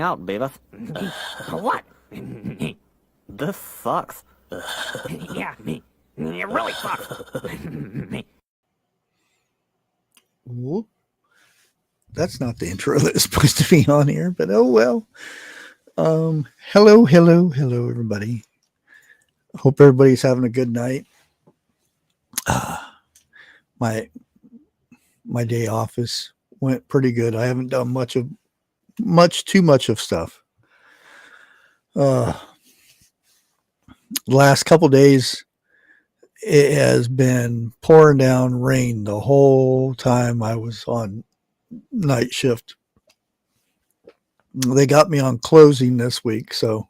something out, Beavis. What? This sucks. Yeah, it really sucks. Whoop. That's not the intro that's supposed to be on here, but oh well. Hello, everybody. Hope everybody's having a good night. My day off went pretty good. I haven't done too much of stuff. Last couple days, it has been pouring down rain the whole time I was on night shift. They got me on closing this week, so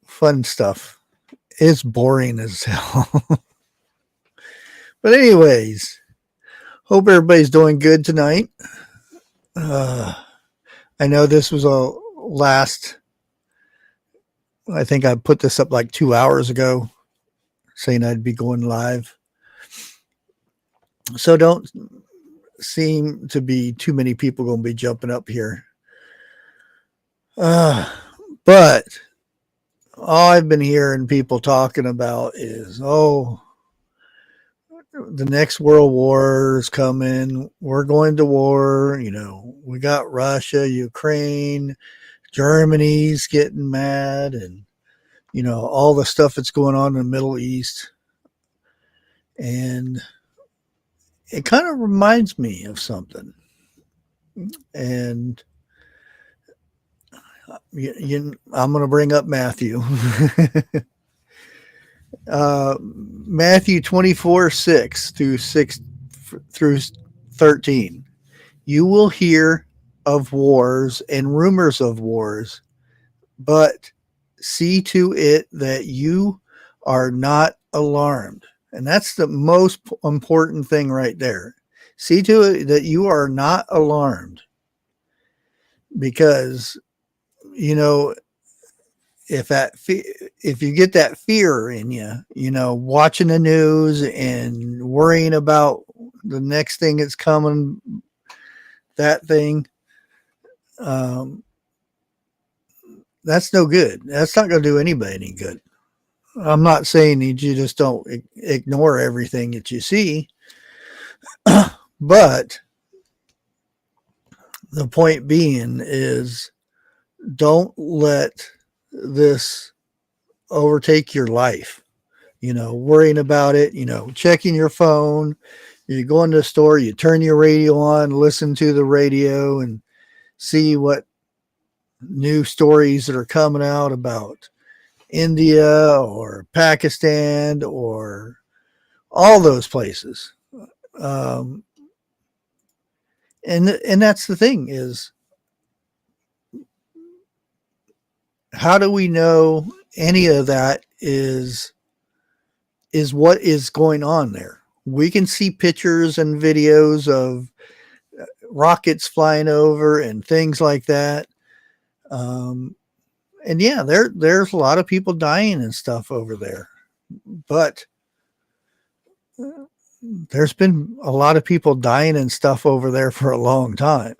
fun stuff. It's boring as hell. But anyways, hope everybody's doing good tonight. I know this was I think I put this up like 2 hours ago saying I'd be going live. So don't seem to be too many people going to be jumping up here. But all I've been hearing people talking about is, the next world war is coming. We're going to war. We got Russia, Ukraine, Germany's getting mad, and, all the stuff that's going on in the Middle East. And it kind of reminds me of something. And I'm going to bring up Matthew. Matthew 24:6 through 13. You will hear of wars and rumors of wars, but see to it that you are not alarmed. And that's the most important thing right there. See to it that you are not alarmed. Because, if you get that fear in you, watching the news and worrying about the next thing that's coming, that thing, that's no good. That's not going to do anybody any good. I'm not saying that you just don't ignore everything that you see, but the point being is, don't let this overtake your life. Worrying about it, checking your phone. You go into the store, you turn your radio on, listen to the radio, and see what new stories that are coming out about India or Pakistan or all those places. And that's the thing is, how do we know any of that is what is going on there? We can see pictures and videos of rockets flying over and things like that. And yeah, there's a lot of people dying and stuff over there, but there's been a lot of people dying and stuff over there for a long time.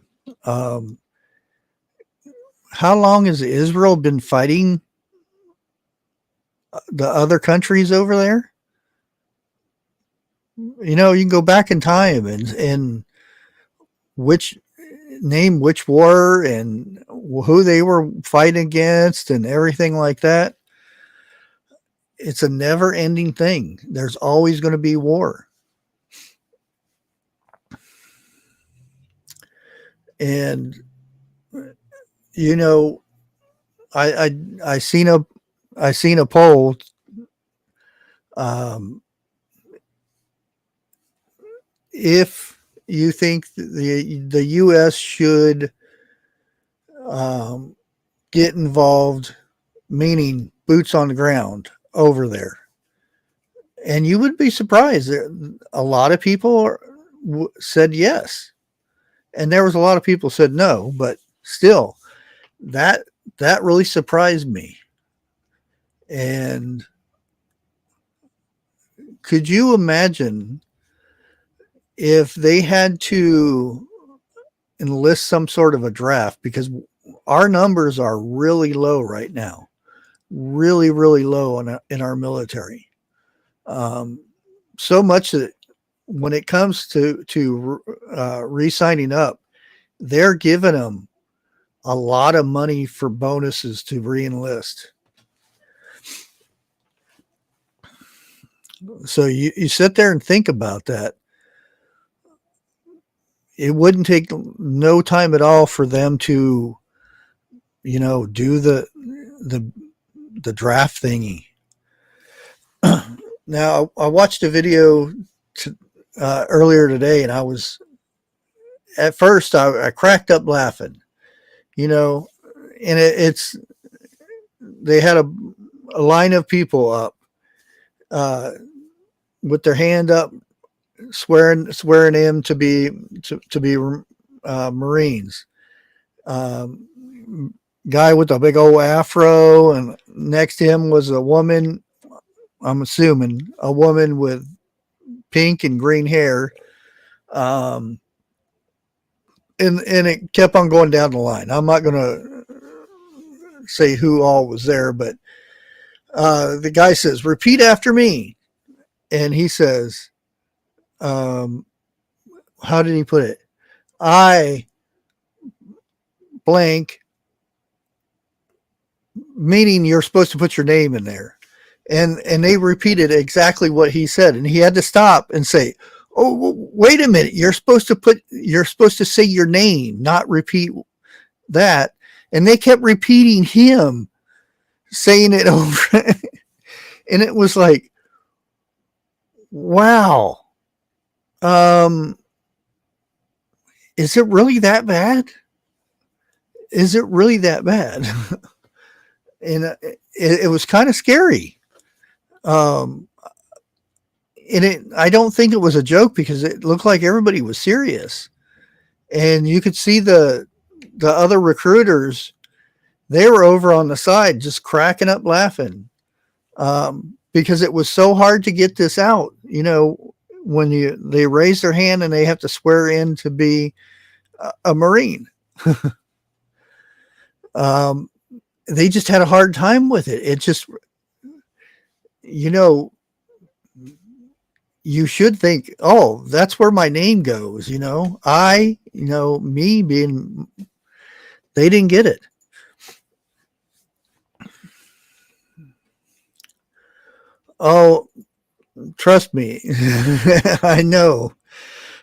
How long has Israel been fighting the other countries over there? You can go back in time and name which war and who they were fighting against and everything like that. It's a never ending thing. There's always going to be war. And I seen a poll. If you think the U.S. should get involved, meaning boots on the ground over there, and you would be surprised. A lot of people said yes, and there was a lot of people said no, but still, that really surprised me. And could you imagine if they had to enlist some sort of a draft? Because our numbers are really low right now, really, really low in our military. So much that when it comes to re-signing up, they're giving them a lot of money for bonuses to re-enlist. So you sit there and think about that. It wouldn't take no time at all for them to, do the draft thingy. Now, I watched a video earlier today, and at first I cracked up laughing, and they had a line of people up with their hand up, swearing in to be Marines. Guy with a big old afro, and next to him was a woman. I'm assuming a woman with pink and green hair. And it kept on going down the line. I'm not going to say who all was there, but the guy says, "Repeat after me." And he says, how did he put it? I blank, meaning you're supposed to put your name in there. And they repeated exactly what he said. And he had to stop and say, "Oh, wait a minute. You're supposed to say your name, not repeat that." And they kept repeating him saying it over. And it was like, wow. Is it really that bad? Is it really that bad? And it was kind of scary. And I don't think it was a joke, because it looked like everybody was serious. And you could see the other recruiters, they were over on the side just cracking up laughing, because it was so hard to get this out. When they raise their hand and they have to swear in to be a Marine. They just had a hard time with it. It just, you should think, oh, that's where my name goes. Me being, they didn't get it. Oh, trust me. I know.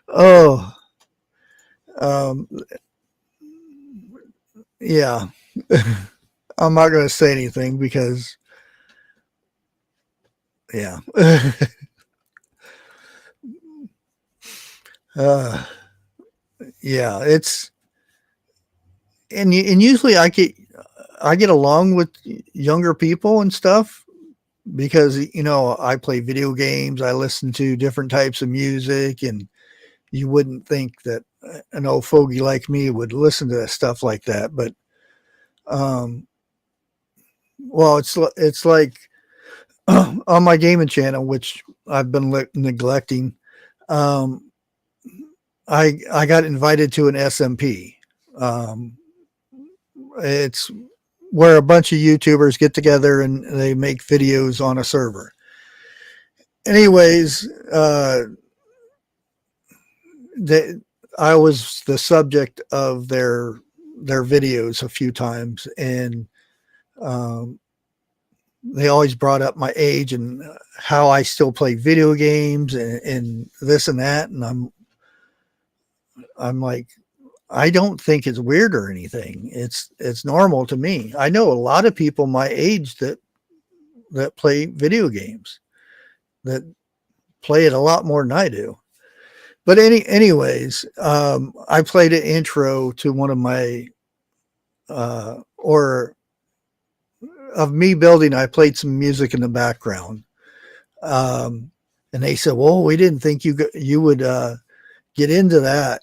Oh, yeah. I'm not going to say anything because, yeah. Yeah, it's, and usually I get along with younger people and stuff, because I play video games, I listen to different types of music, and you wouldn't think that an old fogey like me would listen to stuff like that. But well, it's like on my gaming channel, which I've been neglecting. I got invited to an SMP. It's where a bunch of YouTubers get together and they make videos on a server. Anyways, I was the subject of their videos a few times, and they always brought up my age and how I still play video games and this and that. And I'm like, I don't think it's weird or anything. It's normal to me. I know a lot of people my age that play video games, that play it a lot more than I do. But anyways, I played an intro to one of my, of me building. I played some music in the background. And they said, "Well, we didn't think you would get into that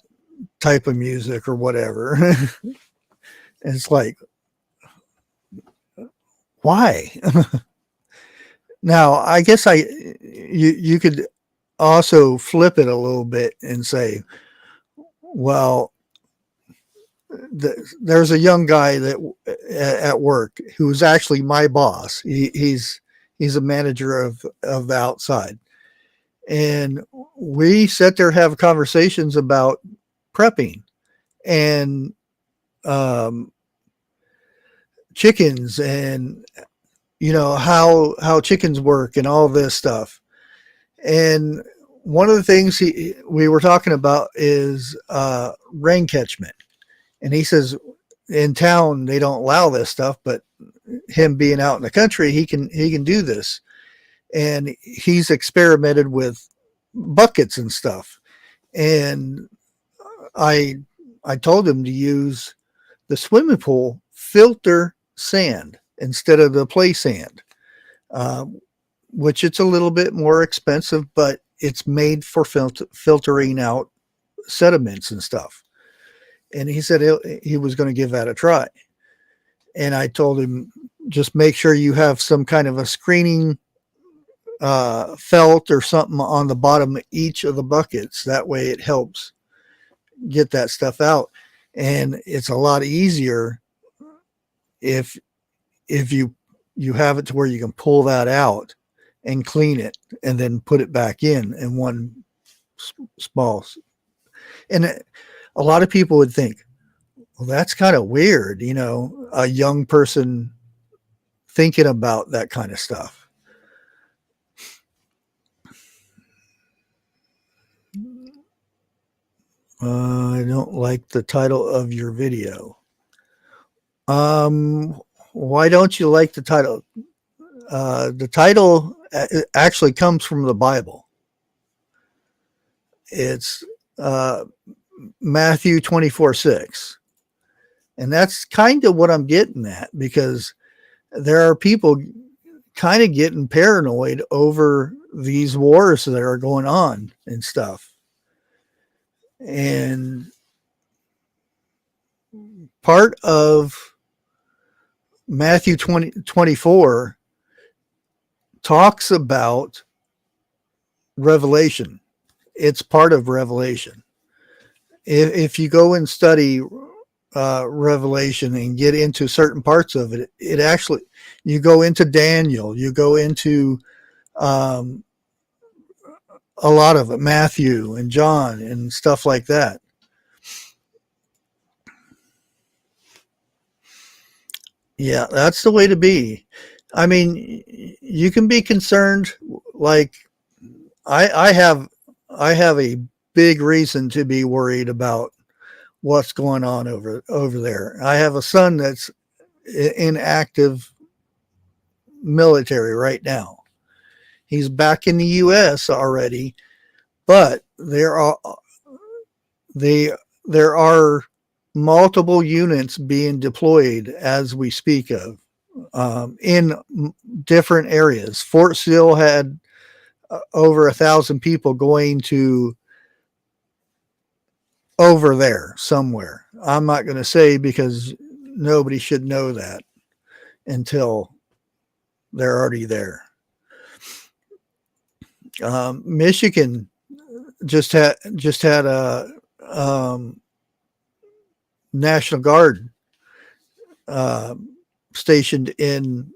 type of music or whatever." And it's like, why? Now, I guess you could also flip it a little bit and say, well, there's a young guy that at work who's actually my boss. He's a manager of the outside, and we sit there have conversations about prepping and chickens, and how chickens work and all this stuff. And one of the things we were talking about is rain catchment. And he says in town they don't allow this stuff, but him being out in the country, he can do this. And he's experimented with buckets and stuff. And I told him to use the swimming pool filter sand instead of the play sand, which it's a little bit more expensive, but it's made for filtering out sediments and stuff. And he said he was going to give that a try. And I told him, just make sure you have some kind of a screening felt or something on the bottom of each of the buckets. That way it helps get that stuff out. And it's a lot easier if you have it to where you can pull that out and clean it and then put it back in one small. And a lot of people would think, well, that's kind of weird, a young person thinking about that kind of stuff. I don't like the title of your video. Why don't you like the title? The title actually comes from the Bible. It's Matthew 24:6. And that's kind of what I'm getting at, because there are people kind of getting paranoid over these wars that are going on and stuff. And part of Matthew 24 talks about Revelation. It's part of Revelation. If you go and study Revelation and get into certain parts of it, it actually, you go into Daniel, you go into a lot of it, Matthew and John and stuff like that. Yeah, that's the way to be. I mean, you can be concerned. Like I have a big reason to be worried about what's going on over there. I have a son that's in active military right now. He's back in the U.S. already, but there are multiple units being deployed as we speak of, in different areas. Fort Sill had over 1,000 people going to over there somewhere. I'm not going to say, because nobody should know that until they're already there. Michigan just had a National Guard stationed in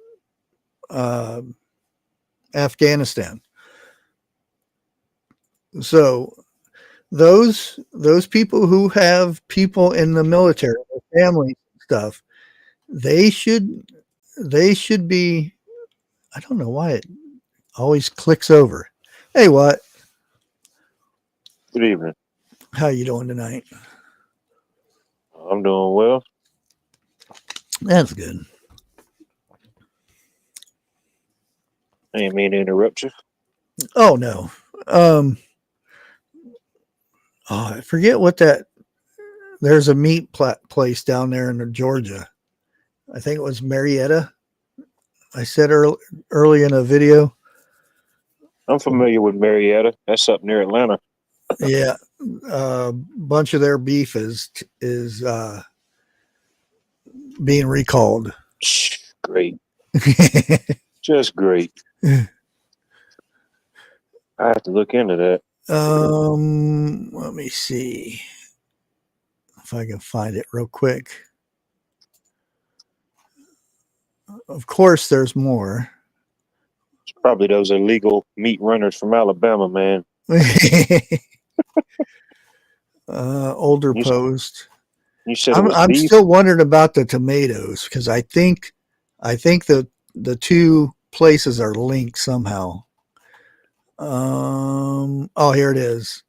Afghanistan. So those people who have people in the military, their families and stuff, they should be. I don't know why it always clicks over. Hey, what? Good evening. How you doing tonight? I'm doing well. That's good. I didn't mean to interrupt you. Oh no. I forget what that. There's a meat place down there in Georgia. I think it was Marietta. I said early in a video. I'm familiar with Marietta. That's up near Atlanta. Yeah, a bunch of their beef is being recalled. Great. Just great. I have to look into that. Let me see. if I can find it real quick. Of course, there's more. It's probably those illegal meat runners from Alabama, man. Older You, post. you said it was I'm beef? still wondering about the tomatoes because I think the two places are linked somehow. Oh, here it is.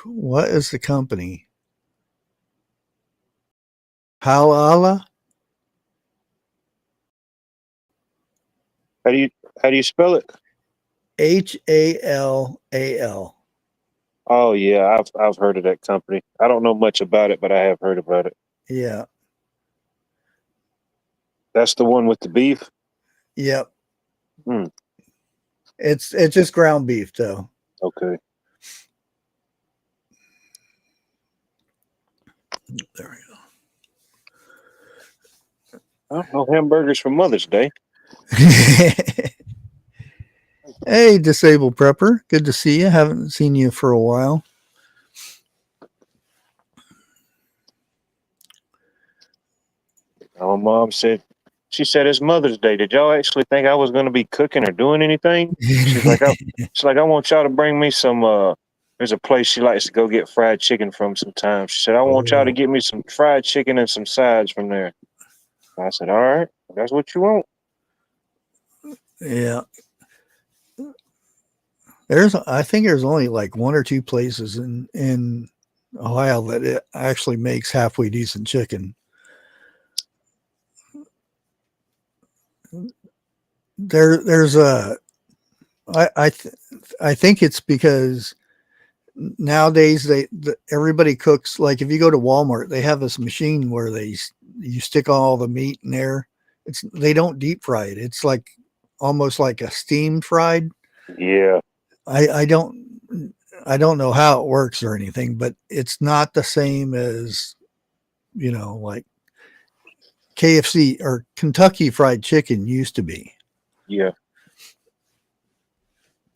What is the company? Halala? How do you spell it? HALAL. Oh yeah, I've heard of that company. I don't know much about it, but I have heard about it. Yeah. That's the one with the beef? Yep. Hmm. It's just ground beef though. Okay. There we Oh, no hamburgers for Mother's Day. go. Hey, disabled prepper. Good to see you. Haven't seen you for a while. My mom said, she said it's Mother's Day. Did y'all actually think I was going to be cooking or doing anything? She's like, I want y'all to bring me some. There's a place she likes to go get fried chicken from sometimes. She said, I want y'all to get me some fried chicken and some sides from there. I said, all right, that's what you want. Yeah. I think there's only like one or two places in Ohio that it actually makes halfway decent chicken. There's a I think it's because nowadays everybody cooks, like if you go to Walmart, they have this machine where you stick all the meat in there. They don't deep fry it. It's like almost like a steamed fried. Yeah. I don't know how it works or anything, but it's not the same as, like KFC or Kentucky Fried Chicken used to be. Yeah.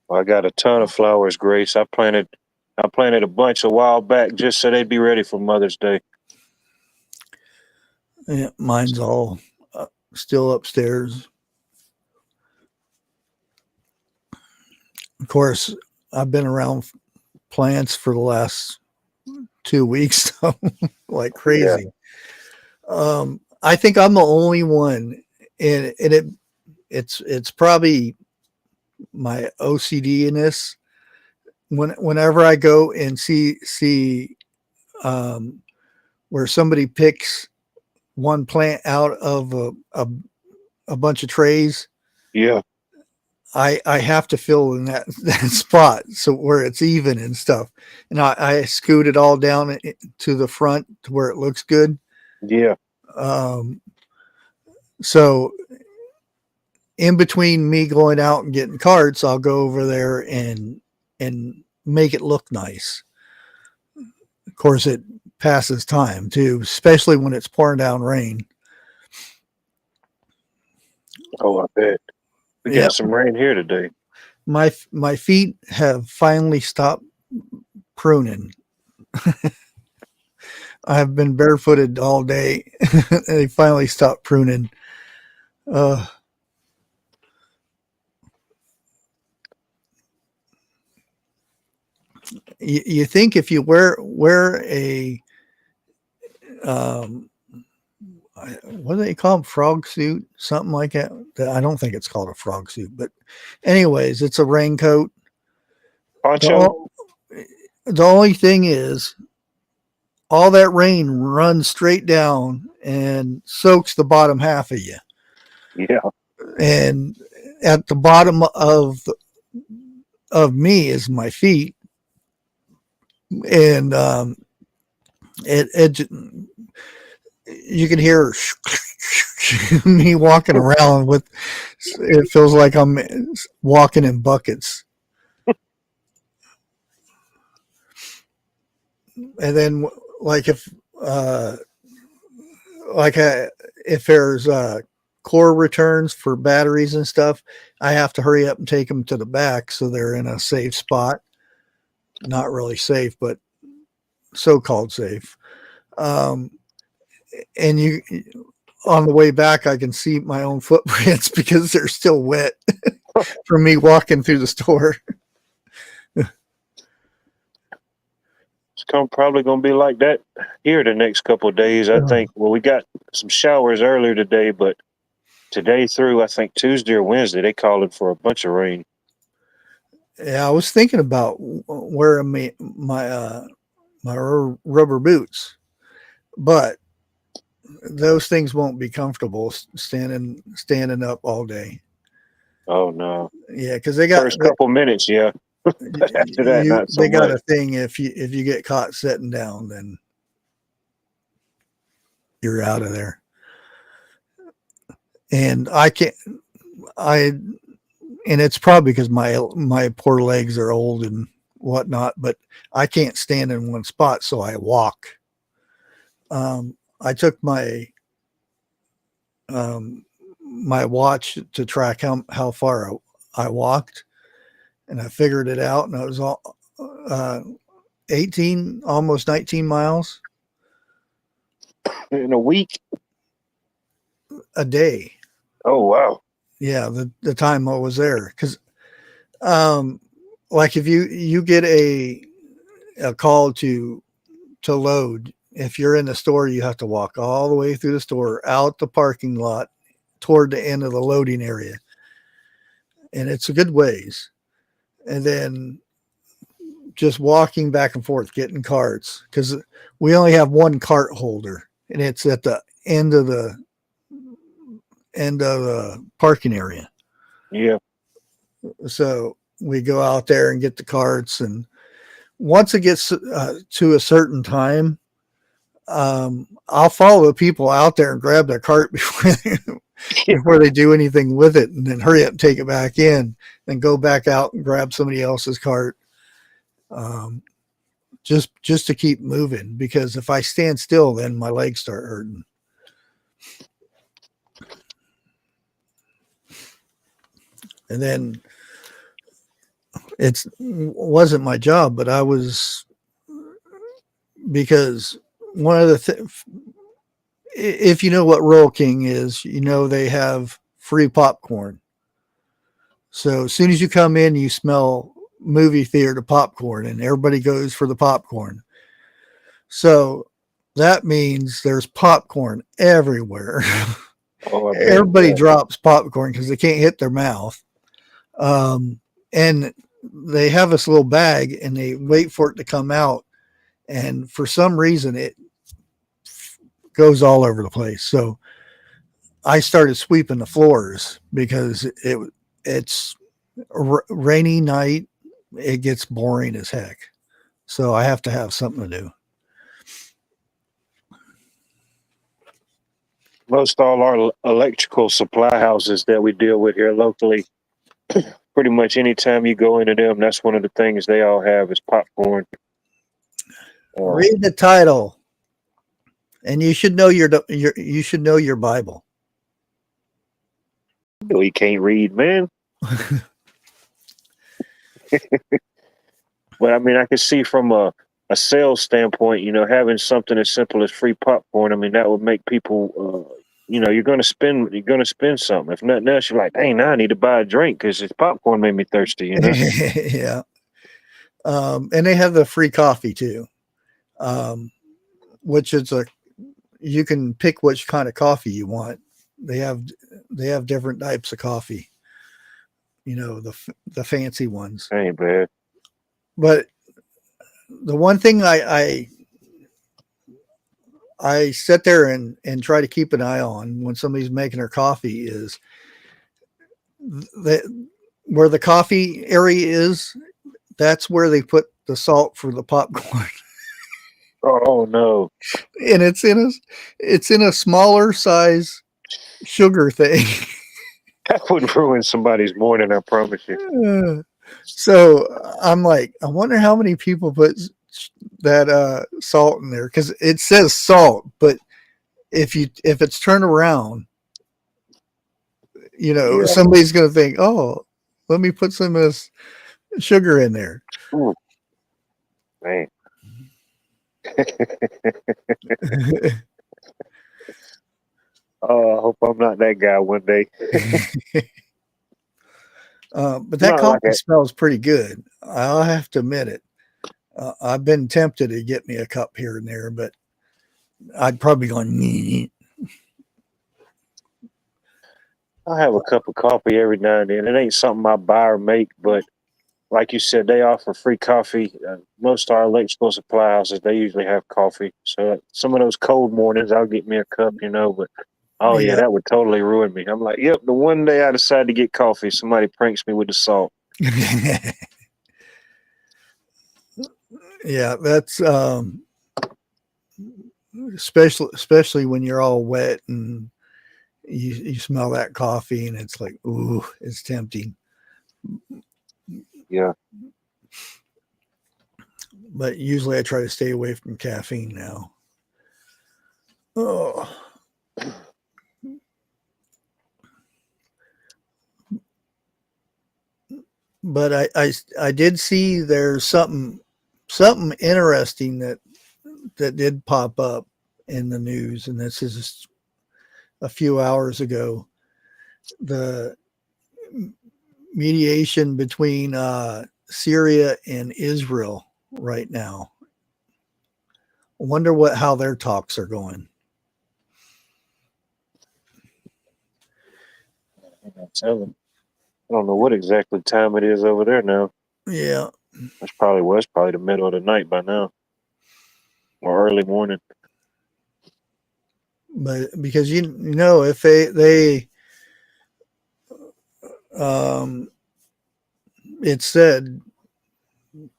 Well, I got a ton of flowers, Grace. I planted a bunch a while back just so they'd be ready for Mother's Day. Yeah, mine's all still upstairs. Of course, I've been around plants for the last 2 weeks, so like crazy. Yeah. I think I'm the only one, and it's probably my OCD in this. Whenever I go and see where somebody picks one plant out of a bunch of trays, yeah, I have to fill in that spot so where it's even and stuff, and I scoot it all down to the front to where it looks good. Yeah. So in between me going out and getting carts, I'll go over there and make it look nice. Of course, it passes time too, especially when it's pouring down rain. Oh, I bet. We got some rain here today. My feet have finally stopped pruning. I've been barefooted all day. They finally stopped pruning. You think if you wear a what do they call them? Frog suit, something like that. I don't think it's called a frog suit, but anyways, it's a raincoat. Poncho? The only thing is, all that rain runs straight down and soaks the bottom half of you. Yeah. And at the bottom of me is my feet, and it you can hear me walking around with, it feels like I'm walking in buckets. And then like if there's core returns for batteries and stuff, I have to hurry up and take them to the back so they're in a safe spot. Not really safe, but so-called safe. And you, on the way back, I can see my own footprints because they're still wet from me walking through the store. It's probably going to be like that here the next couple of days. I think. Well, we got some showers earlier today, but today through, I think Tuesday or Wednesday, they called it for a bunch of rain. Yeah, I was thinking about wearing my rubber boots, but those things won't be comfortable standing up all day. Oh no! Yeah, because they got first couple minutes. Yeah. After that, not so they got much. a thing. If you get caught sitting down, then you're out of there. And and it's probably because my poor legs are old and whatnot, but I can't stand in one spot, so I walk. I took my my watch to track how far I walked, and I figured it out, and I was all 18, almost 19 miles In a week. a day. Oh wow! Yeah, the time I was there, because like if you get a call to load, if you're in the store, you have to walk all the way through the store, out the parking lot, toward the end of the loading area, and it's a good ways, and then just walking back and forth getting carts, because we only have one cart holder, and it's at the end of the parking area. Yeah. So we go out there and get the carts, and once it gets to a certain time, I'll follow the people out there and grab their cart before they do anything with it, and then hurry up and take it back in, then go back out and grab somebody else's cart. Just to keep moving, because if I stand still, then my legs start hurting. And then wasn't my job, but I was, because one of the if you know what Roll King is, you know they have free popcorn. So as soon as you come in, you smell movie theater popcorn, and everybody goes for the popcorn. So that means there's popcorn everywhere. Oh, Everybody drops popcorn because they can't hit their mouth. And they have this little bag, and they wait for it to come out. And for some reason, it goes all over the place. So I started sweeping the floors, because it's a rainy night. It gets boring as heck. So I have to have something to do. Most all our electrical supply houses that we deal with here locally, pretty much anytime you go into them, that's one of the things they all have is popcorn. Read the title, and you should know you should know your Bible. We can't read, man. But I mean, I can see from a sales standpoint, having something as simple as free popcorn. I mean, that would make people, you're going to spend something. If nothing else, you're like, dang, now I need to buy a drink because this popcorn made me thirsty. Yeah. And they have the free coffee too, which is you can pick which kind of coffee you want. They have different types of coffee, the fancy ones. Ain't bad. But the one thing I sit there and try to keep an eye on when somebody's making their coffee is where the coffee area is. That's where they put the salt for the popcorn. Oh no! And it's in a smaller size sugar thing. That would ruin somebody's morning, I promise you. So I'm like, I wonder how many people put that salt in there, because it says salt, but if it's turned around, somebody's going to think, oh, let me put some of this sugar in there. Ooh. Man. Oh, I hope I'm not that guy one day. But that Not like coffee it. smells pretty good. I'll have to admit it. I've been tempted to get me a cup here and there, but I'd probably go, I have a cup of coffee every now and then. It ain't something I buy or make, but like you said, they offer free coffee. Most of our electrical supply houses, they usually have coffee. So some of those cold mornings, I'll get me a cup, but oh yeah, yeah. that would totally ruin me. I'm like, yep, the one day I decide to get coffee, somebody pranks me with the salt. Yeah, that's especially when you're all wet and you smell that coffee and it's like, ooh, it's tempting. Yeah. But usually I try to stay away from caffeine now. Oh. But I did see there's something interesting that did pop up in the news, and this is a few hours ago. The mediation between Syria and Israel right now. I wonder how their talks are going. I don't know what exactly time it is over there now. Yeah, It's probably the middle of the night by now, or early morning. but because if they it said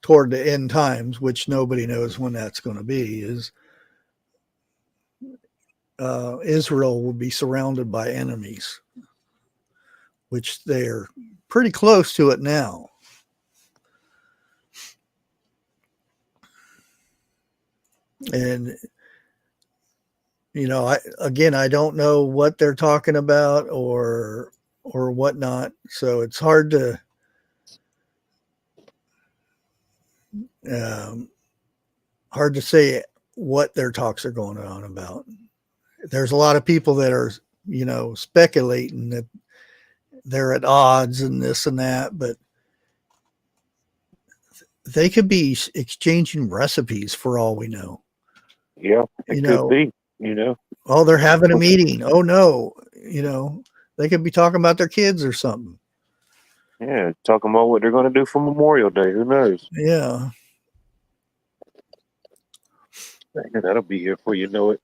toward the end times, which nobody knows when that's going to be, is Israel will be surrounded by enemies, which they're pretty close to it now. And I don't know what they're talking about or whatnot, so it's hard to say what their talks are going on about. There's a lot of people that are speculating that they're at odds and this and that, but they could be exchanging recipes for all we know. Yeah, it could be. Oh, they're having a meeting. Oh no, they could be talking about their kids or something. Yeah, talking about what they're going to do for Memorial Day. Who knows? Yeah. That'll be here before you know it.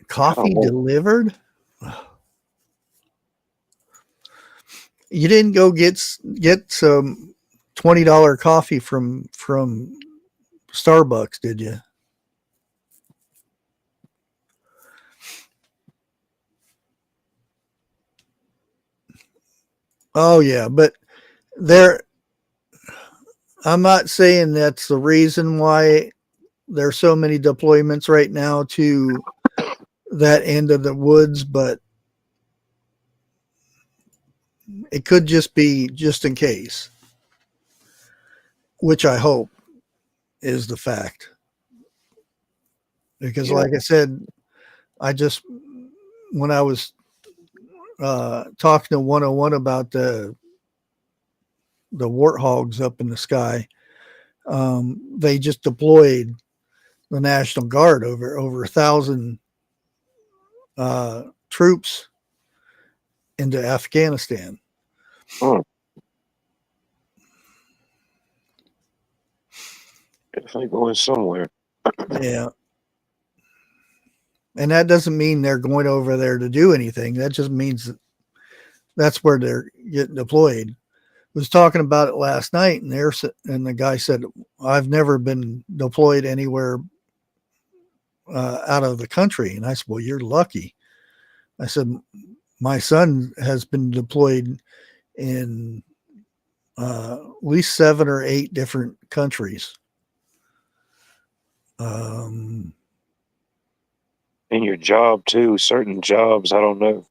Coffee delivered? You didn't go get some $20 coffee from Starbucks, did you? Oh yeah, but I'm not saying that's the reason why there's so many deployments right now to that end of the woods, but it could just be just in case, which I hope is the fact. Because like I said, when I was talking to 101 about the warthogs up in the sky, they just deployed the National Guard over 1,000 troops into Afghanistan. Definitely going somewhere. Yeah. And that doesn't mean they're going over there to do anything. That just means that's where they're getting deployed. I was talking about it last night, and the guy said, "I've never been deployed anywhere out of the country." And I said, "Well, you're lucky." I said, "My son has been deployed in at least 7 or 8 different countries." In your job too, certain jobs, I don't know.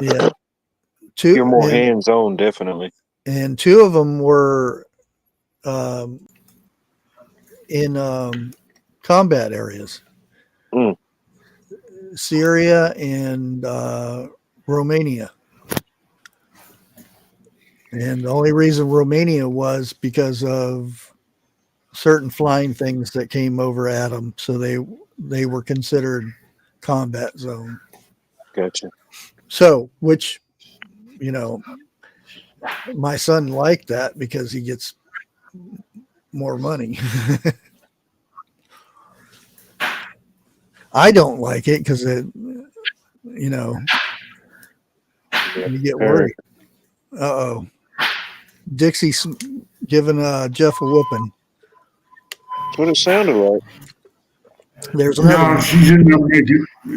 Yeah. two, You're more hands-on, definitely. and two of them were in combat areas. Mm. Syria and Romania. And the only reason Romania was because of certain flying things that came over at them. So they were considered combat zone. Gotcha. So, which, you know, my son liked that because he gets more money. I don't like it because it, you know, Yeah. you get worried. Uh-oh. Dixie's giving Jeff a whooping. That's what it sounded like. There's another No, one.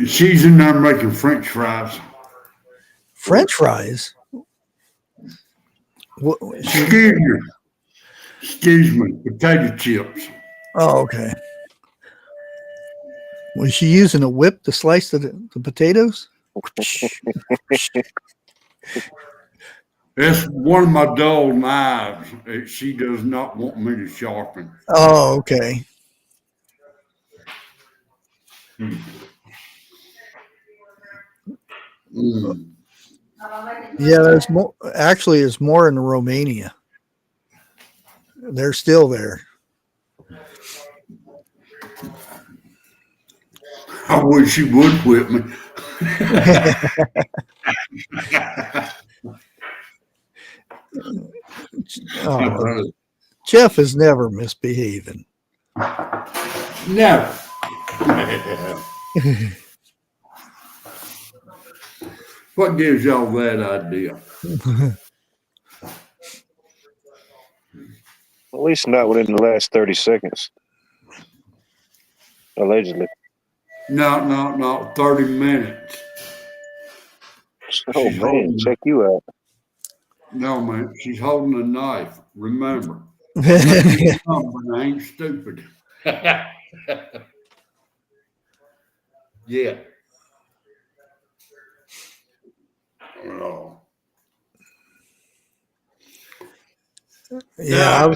she's in there making French fries. French fries. Excuse me, potato chips. Oh, okay. Was she using a whip to slice the potatoes? That's one of my dull knives that she does not want me to sharpen. Oh, okay. Mm. Yeah, there's more. Actually, there's more in Romania. They're still there. I wish she would whip me. Oh, Jeff is never misbehaving. No. What gives y'all that idea? At least not within the last 30 seconds. Allegedly. No, 30 minutes. Oh, man, check you out. No, man, she's holding a knife. Remember. I ain't stupid. Yeah. Oh. Yeah,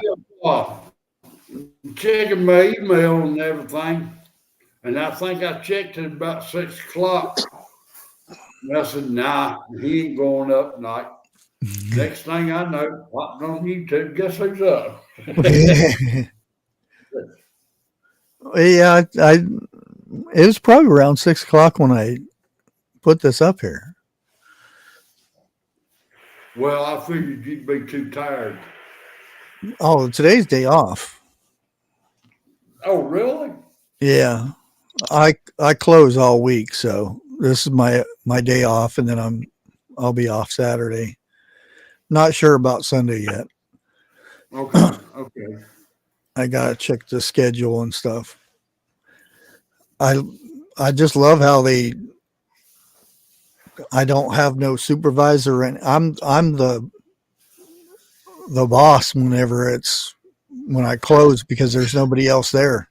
Checking my email and everything, and I think I checked it about 6 o'clock. And I said, nah, he ain't going up tonight. Next thing I know, popped on YouTube, guess who's up? yeah. It was probably around 6 o'clock when I put this up here. Well, I figured you'd be too tired. Oh, today's day off. Oh, really? Yeah, I close all week, so this is my day off, and then I'll be off Saturday. Not sure about Sunday yet. Okay. I gotta check the schedule and stuff. I just love how I don't have no supervisor, and I'm the boss when I close because there's nobody else there.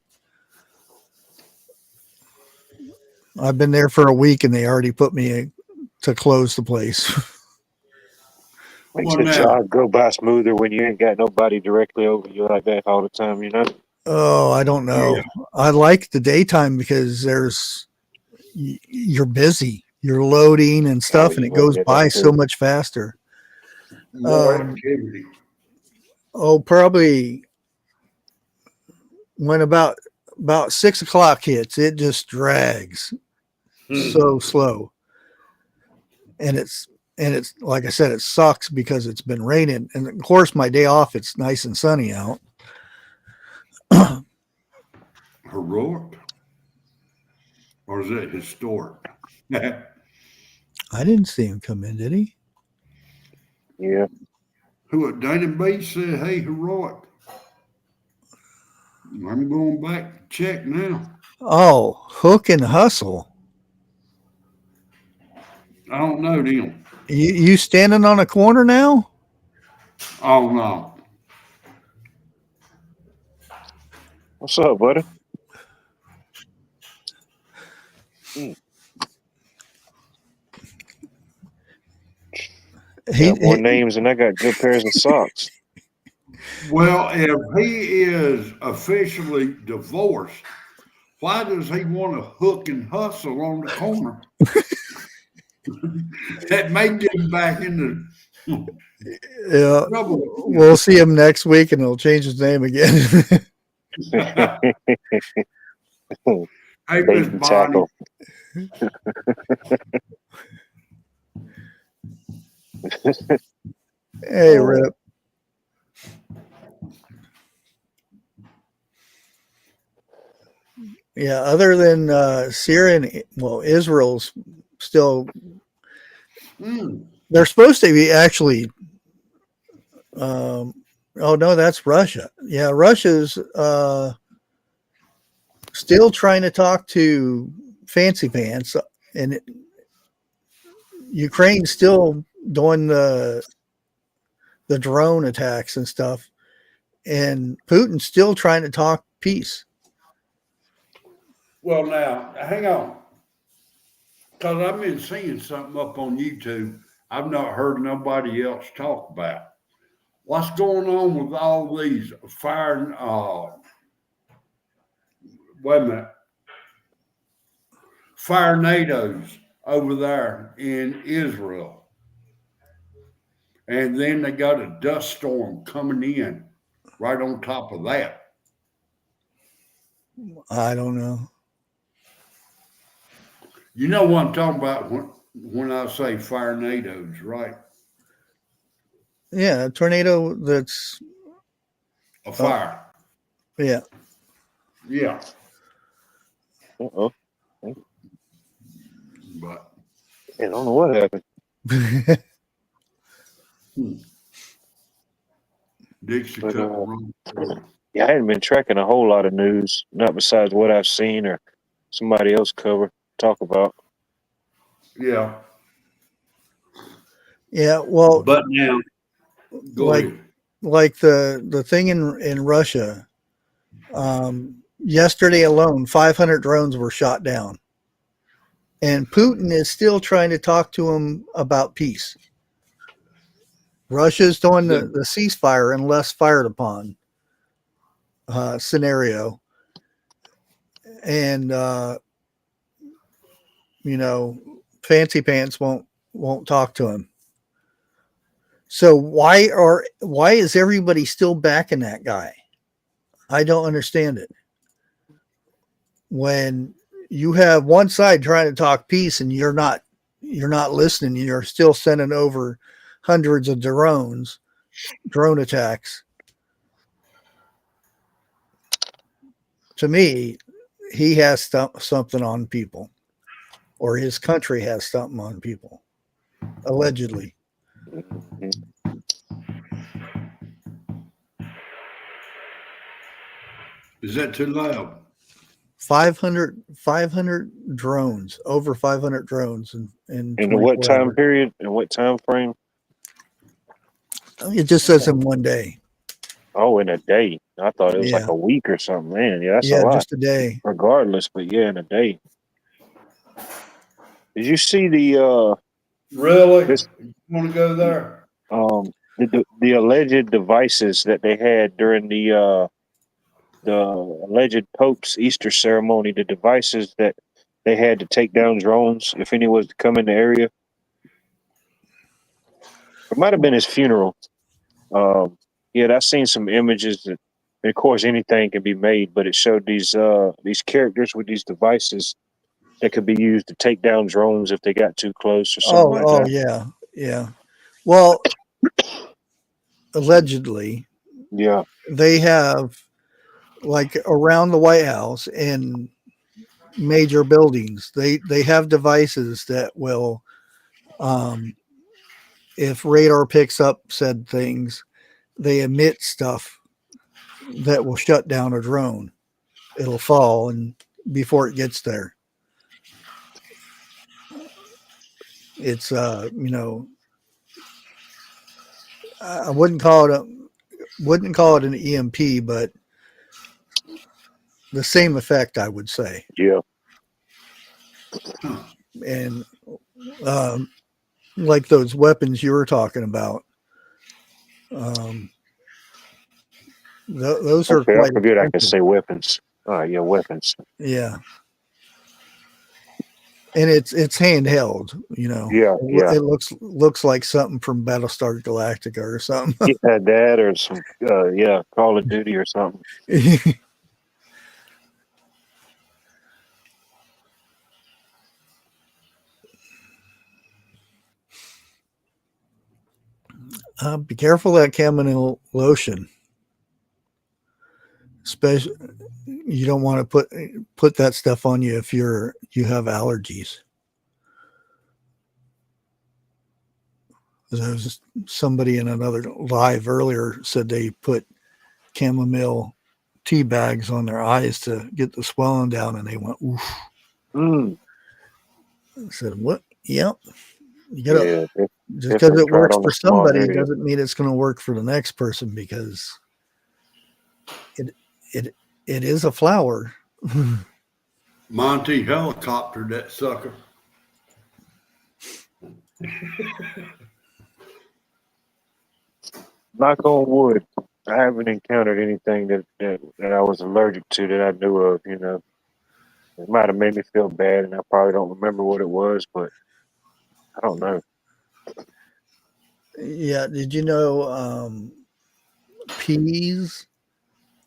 I've been there for a week and they already put me to close the place. Makes the job go by smoother when you ain't got nobody directly over you like that all the time, you know? Oh, I don't know. Yeah. I like the daytime because you're busy, you're loading and stuff, and it goes by so much faster. Probably when about 6 o'clock hits, it just drags so slow. And it's like I said, it sucks because it's been raining. And of course, my day off, it's nice and sunny out. Heroic? Or is it historic? I didn't see him come in, did he? Yeah. Who, Danny B said, hey, heroic. I'm going back to check now. Oh, Hook and Hustle. I don't know them. You standing on a corner now? Oh, no. What's up, buddy? He, Got more names than I got good pairs of socks. Well, if he is officially divorced, why does he want to hook and hustle on the corner? That may get him back into yeah, trouble. we'll see him next week, and he'll change his name again. Hey, Bait Miss and Bonnie. tackle. Hey, Rip. Yeah, other than Syria and Israel's still. They're supposed to be actually. Oh no, that's Russia. Yeah, Russia's still trying to talk to Fancy Pants, and Ukraine's still doing the drone attacks and stuff, and Putin's still trying to talk peace. Well, now, hang on. Because I've been seeing something up on YouTube I've not heard nobody else talk about. What's going on with all these wait a minute, fire NATOs over there in Israel? And then they got a dust storm coming in right on top of that. I don't know. You know what I'm talking about when I say fire NATOs, right? Yeah, a tornado that's A fire. Yeah. Yeah. Uh-oh. But I don't know what happened. Dixie But, cut the wrong through. Yeah, I hadn't been tracking a whole lot of news, not besides what I've seen or somebody else talk about. Yeah. Yeah, well, But now, go ahead. Like the thing in Russia, yesterday alone, 500 drones were shot down, and Putin is still trying to talk to him about peace. Russia's doing the ceasefire unless fired upon scenario, and Fancy Pants won't talk to him. So why is everybody still backing that guy? I don't understand it. When you have one side trying to talk peace and you're not listening, you're still sending over hundreds of drone attacks. To me, he has something on people, or his country has something on people, allegedly. Is that too loud? 500 drones, over 500 drones in what time hours. period and what time frame? It just says in one day. Oh, in a day. I thought it was like a week or something. Man, yeah, that's a lot. Just a day. Regardless, but yeah, in a day. Did you see the really? You want to go there? The alleged devices that they had during the alleged Pope's Easter ceremony, the devices that they had to take down drones if any was to come in the area? It might have been his funeral. Yeah, I've seen some images that, and of course, anything can be made, but it showed these characters with these devices that could be used to take down drones if they got too close or something like that. Yeah. Well, allegedly, they have, like, around the White House and major buildings, they have devices that will, if radar picks up said things, they emit stuff that will shut down a drone. It'll fall and before it gets there. It's I wouldn't call it an EMP, but the same effect, I would say. Yeah. And like those weapons you were talking about. Those are Okay, I quite forget I can expensive. say weapons. Yeah, weapons. Yeah, and it's handheld. You know, Yeah, yeah. it looks like something from Battlestar Galactica or something. Yeah, that or some, yeah, Call of Duty or something. Be careful of that chamomile lotion. Especially, you don't want to put that stuff on you if you have allergies. There was somebody in another live earlier said they put chamomile tea bags on their eyes to get the swelling down, and they went, oof. Mm. I said, what? Yep. You gotta, Yeah, just because definitely it try it works on a for small somebody area. doesn't mean it's going to work for the next person, because it is a flower. Monty helicoptered that sucker. Knock on wood. I haven't encountered anything that I was allergic to that I knew of. You know, it might have made me feel bad, and I probably don't remember what it was, but I don't know. Yeah. Did you know peas,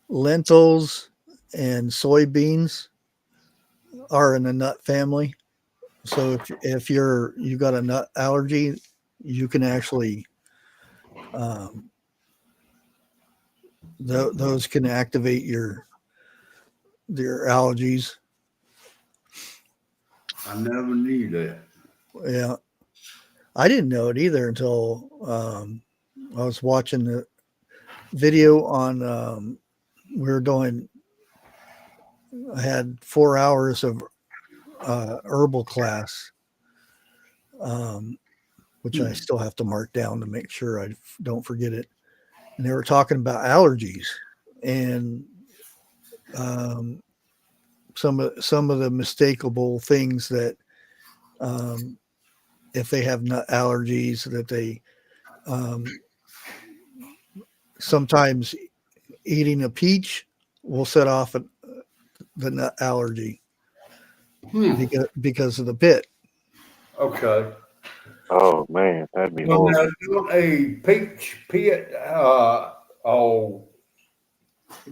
lentils, and soybeans are in the nut family? So if you got a nut allergy, you can actually um, those can activate your allergies. I never knew that. Yeah, I didn't know it either until I was watching the video on. We were doing. I had 4 hours of herbal class, which I still have to mark down to make sure I don't forget it. And they were talking about allergies and um, some of the mistakable things that um, if they have nut allergies, that they um, sometimes eating a peach will set off the nut allergy because of the pit. Okay. Oh man, that'd be Well, now, horrible. doing a peach pit, oh,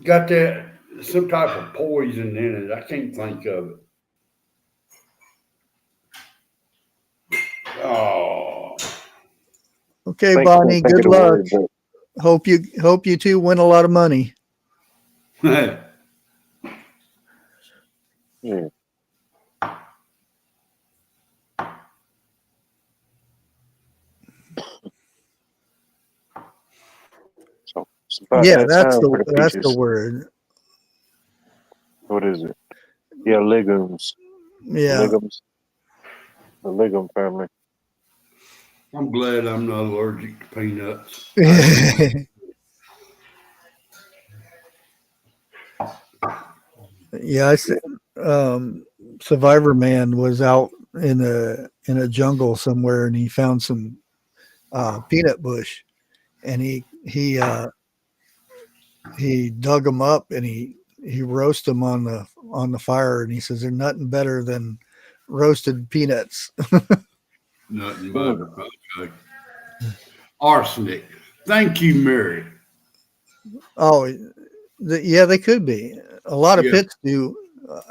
got that some type of poison in it. I can't think of it. Oh, Okay, Can't Bonnie. think of Good the luck. word, but Hope you two win a lot of money. yeah. yeah. So it's about Yeah, that time for the that's the peaches. word. What is it? Yeah, legumes. Yeah. Legumes. The legume family. I'm glad I'm not allergic to peanuts. I hate Yeah, um, Survivor Man was out in a jungle somewhere, and he found some peanut bush, and he dug them up, and he roasted them on the fire, and he says there's nothing better than roasted peanuts. nothing Mm. better. Okay. Arsenic. Thank you, Mary. Oh, yeah, they could be. A lot of Yeah. pits do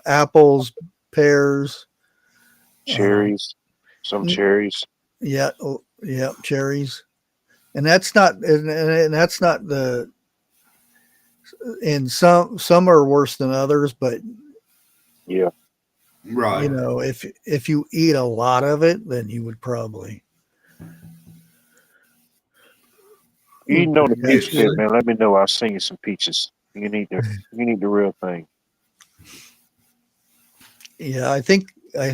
apples, pears, um, Cherries. Some cherries. yeah, yeah, cherries, and that's not the. And some are worse than others, but Yeah. Right. if you eat a lot of it, then you would probably. You Ooh, eating on the yeah, peach pit, Actually, man. Let me know. I'll send you some peaches. You need the real thing. yeah, I think I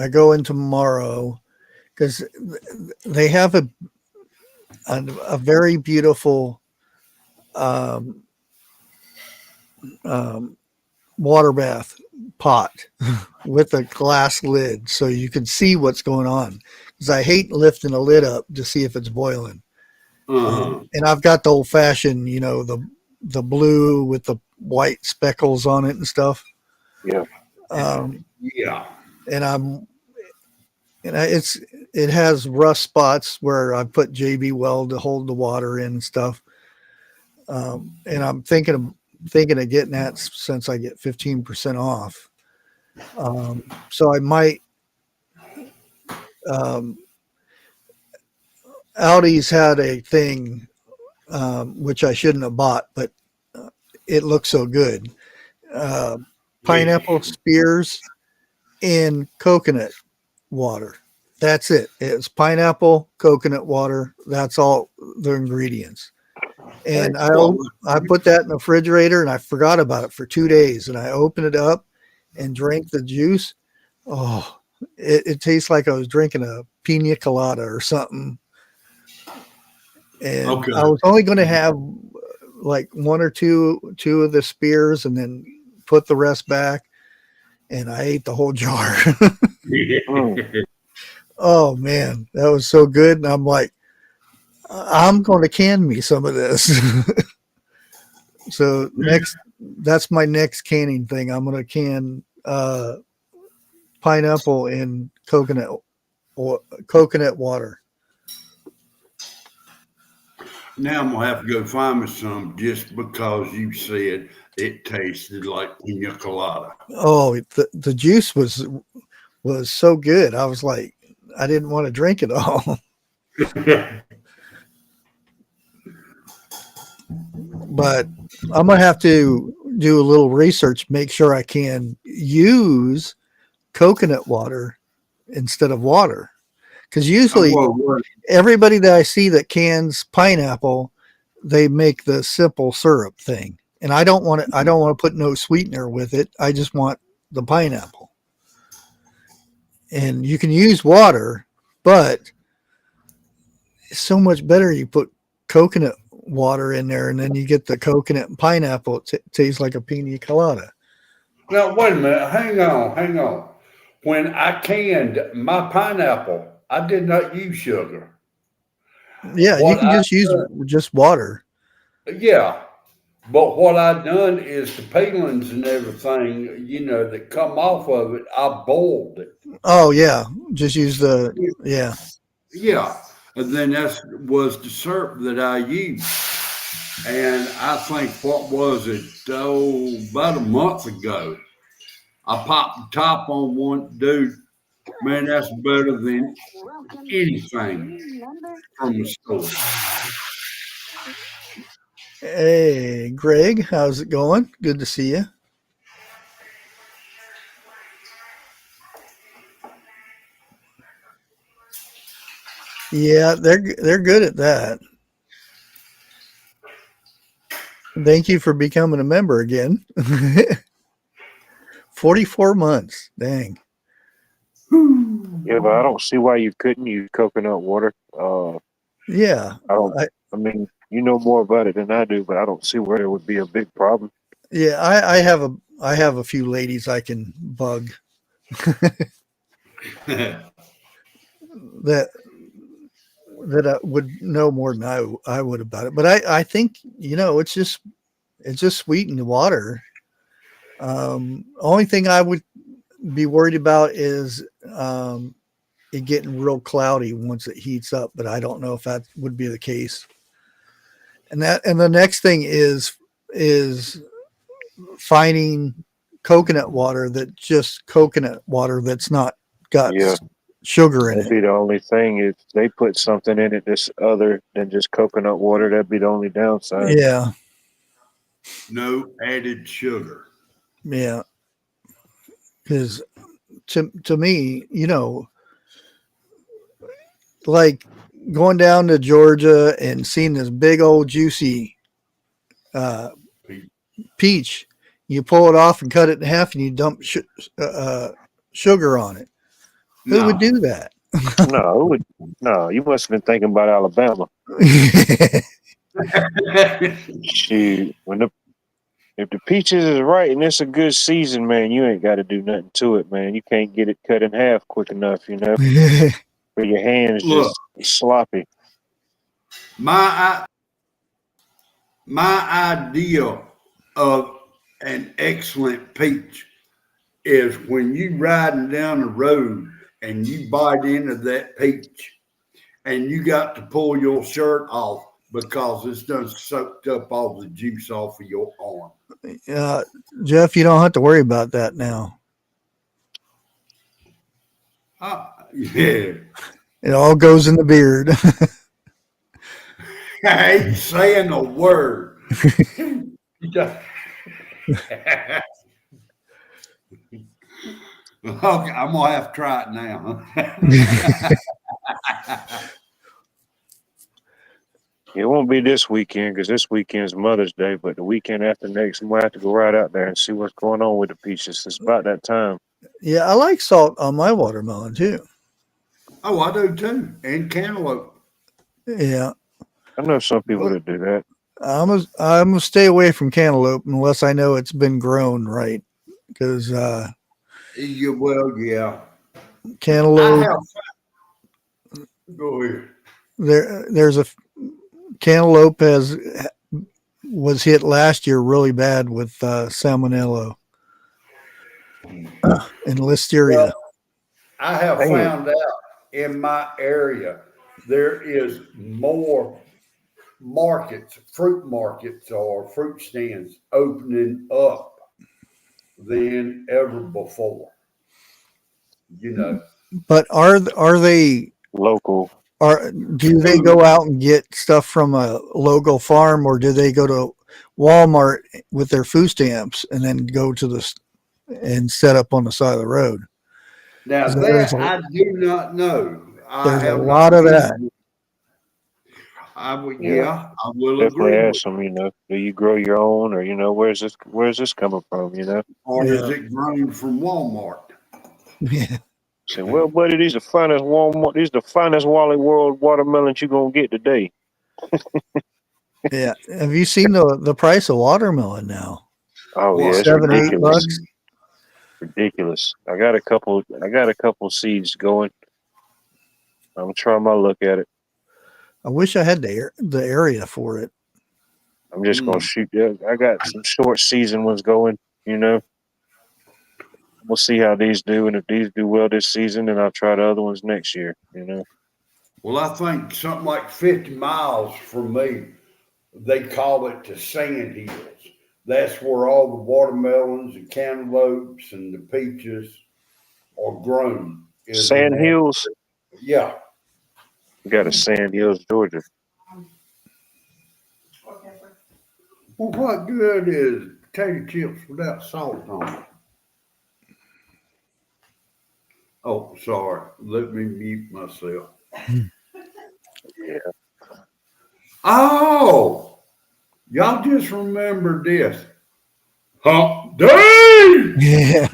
go in tomorrow because they have a very beautiful um, um, water bath pot with a glass lid so you can see what's going on. Because I hate lifting the lid up to see if it's boiling. And I've got the old fashioned, you know, the blue with the white speckles on it and stuff. Yeah. Yeah. And it has rust spots where I put JB Weld to hold the water in and stuff. And I'm thinking of getting that since I get 15% off. So I might, Audi's had a thing, which I shouldn't have bought, but it looks so good. Pineapple spears in coconut water. That's it. It's pineapple, coconut water. That's all the ingredients. And I put that in the refrigerator and I forgot about it for 2 days. And I opened it up and drank the juice. Oh, it tastes like I was drinking a pina colada or something. And I was only going to have like one or two of the spears and then put the rest back. And I ate the whole jar. Oh man, that was so good. And I'm like, I'm going to can me some of this. So that's my next canning thing. I'm going to can pineapple in coconut water. Now I'm gonna have to go find me some just because you said it tasted like pina colada. Oh, the juice was so good. I was like, I didn't want to drink it all. But I'm gonna have to do a little research, make sure I can use coconut water instead of water. Because usually everybody that I see that cans pineapple, they make the simple syrup thing. And I don't want to put no sweetener with it. I just want the pineapple. And you can use water, but it's so much better you put coconut water in there and then you get the coconut and pineapple. It tastes like a pina colada. Now, wait a minute. Hang on. When I canned my pineapple, I did not use sugar. Yeah, you can just use just water. Yeah. But what I've done is the peelings and everything, you know, that come off of it, I boiled it. Oh, yeah. Just use yeah. Yeah. And then that was the syrup that I used. And I think, what was it? Oh, about a month ago, I popped the top on one. Dude, man, that's better than anything from the store. Hey, Greg, how's it going? Good to see you. Yeah, they're good at that. Thank you for becoming a member again. 44 months. Dang. Yeah, but I don't see why you couldn't use coconut water. Yeah. I mean, you know more about it than I do, but I don't see where there would be a big problem. Yeah, I have a few ladies I can bug that I would know more than I would about it. But I think, you know, it's just sweetened water. Only thing I would be worried about is it getting real cloudy once it heats up, but I don't know if that would be the case. And the next thing is finding coconut water that's not got sugar in That'd be the only thing. If they put something in it that's other than just coconut water, that'd be the only downside. Yeah. No added sugar. Yeah. Because to me, you know, like going down to Georgia and seeing this big old juicy peach, you pull it off and cut it in half and you dump sugar on it. Who would do that? No, you must have been thinking about Alabama. Shoot, If the peaches is right and it's a good season, man, you ain't got to do nothing to it, man. You can't get it cut in half quick enough, you know, for your hands Look, just sloppy. my idea of an excellent peach is when you riding down the road and you bite into that peach and you got to pull your shirt off because it's done soaked up all the juice off of your arm. Jeff, you don't have to worry about that now. Yeah. It all goes in the beard. I ain't saying a word. Okay, I'm gonna have to try it now. It won't be this weekend because this weekend's Mother's Day, but the weekend after next, I'm gonna have to go right out there and see what's going on with the peaches. It's about that time. Yeah, I like salt on my watermelon too. Oh, I do too, and cantaloupe. Yeah, I know some people that do that. I'm gonna stay away from cantaloupe unless I know it's been grown right, because Yeah, cantaloupe. Go ahead. There's a cantaloupe was hit last year really bad with salmonella and listeria. Well, I have found out in my area there is more fruit markets or fruit stands opening up than ever before. You know. But are they local? Do they go out and get stuff from a local farm, or do they go to Walmart with their food stamps and then go to and set up on the side of the road? Now that I do not know. There's a lot of that. I will definitely agree. Ask them, you know, do you grow your own, or you know, where's this coming from, you know? Or is it grown from Walmart? Yeah. Say, well, buddy, these are the finest Wally World watermelons you're gonna get today. Yeah. Have you seen the price of watermelon now? Oh yeah, it's $7, ridiculous. $8. Ridiculous. I got a couple seeds going. I'm trying my luck at it. I wish I had the area for it. I'm just gonna shoot. I got some short season ones going, you know. We'll see how these do, and if these do well this season, then I'll try the other ones next year, you know. Well, I think something like 50 miles from me, they call it the Sand Hills. That's where all the watermelons and cantaloupes and the peaches are grown. Sand Hills? Yeah. We got a Sand Hills, Georgia. Well, what good is potato chips without salt on it? Oh, sorry. Let me mute myself. Yeah. Oh, y'all just remember this. Hump Day! Yeah.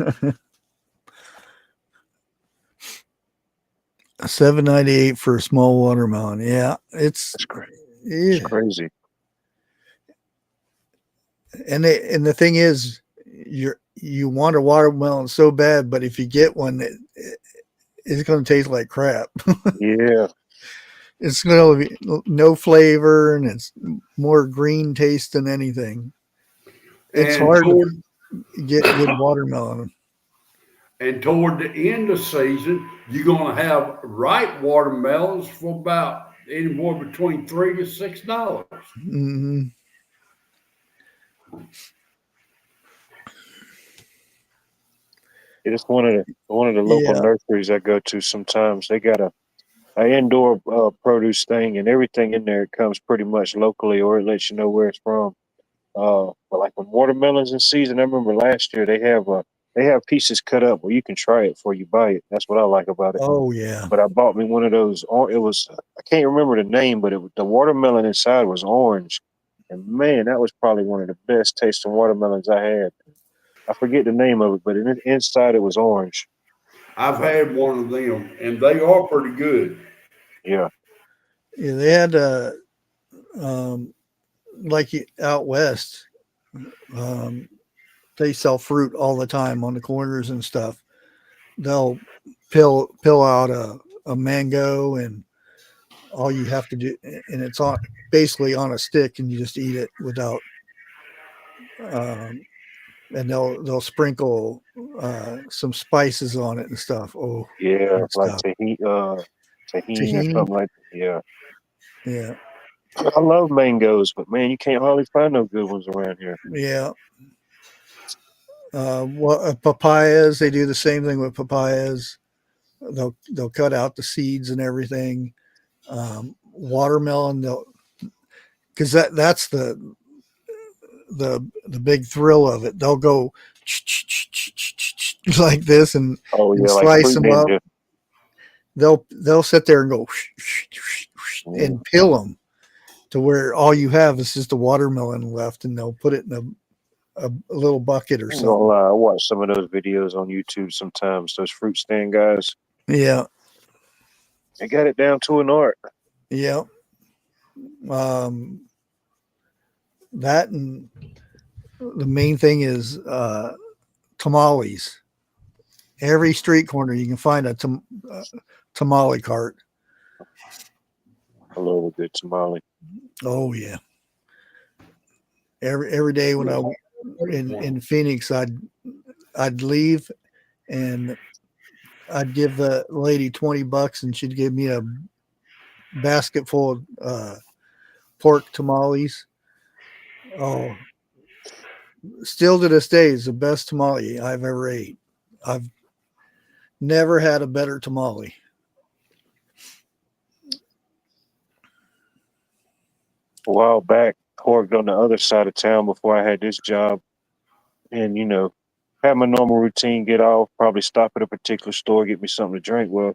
$7.98 for a small watermelon. Yeah, it's crazy. Yeah. It's crazy. And the thing is, you want a watermelon so bad, but if you get one, it's going to taste like crap. Yeah. It's going to be no flavor, and it's more green taste than anything. It's hard to get good watermelon. And toward the end of the season, you're going to have ripe watermelons for about anywhere between $3 to $6. Mm-hmm. It's one of the local nurseries I go to sometimes. They got a indoor produce thing, and everything in there comes pretty much locally, or it lets you know where it's from. But like when watermelons in season, I remember last year they have pieces cut up where you can try it before you buy it. That's what I like about it. Oh yeah. But I bought me one of those. It was, I can't remember the name, but the watermelon inside was orange, and man, that was probably one of the best tasting watermelons I had. I forget the name of it, but inside it was orange. I've had one of them, and they are pretty good. Yeah. Yeah, they had like out west, They sell fruit all the time on the corners and stuff. They'll peel out a mango, and all you have to do, and it's on basically on a stick, and you just eat it without. And they'll sprinkle some spices on it and stuff. Oh, Yeah, good like stuff. tahini or Tahini. something like that. Yeah. Yeah, I love mangoes, but man, you can't hardly find no good ones around here. yeah. Papayas, they do the same thing with papayas. They'll cut out the seeds and everything. Watermelon, because that's the big thrill of it. They'll go like this and Oh yeah, like slice Fruit them up. Ninja. They'll sit there and go and peel them to where all you have is just a watermelon left, and they'll put it in a little bucket or I'm something. gonna lie, I watch some of those videos on YouTube sometimes. Those fruit stand guys, Yeah, they got it down to an art. yeah. That, and the main thing is tamales. Every street corner you can find a tamale cart. I love a good tamale. Oh yeah. Every day when I in Phoenix, I'd leave and I'd give the lady $20 and she'd give me a basket full of pork tamales. Oh, still to this day is the best tamale I've ever ate. I've never had a better tamale. A while back, I worked on the other side of town before I had this job, and had my normal routine, get off, probably stop at a particular store, get me something to drink. Well,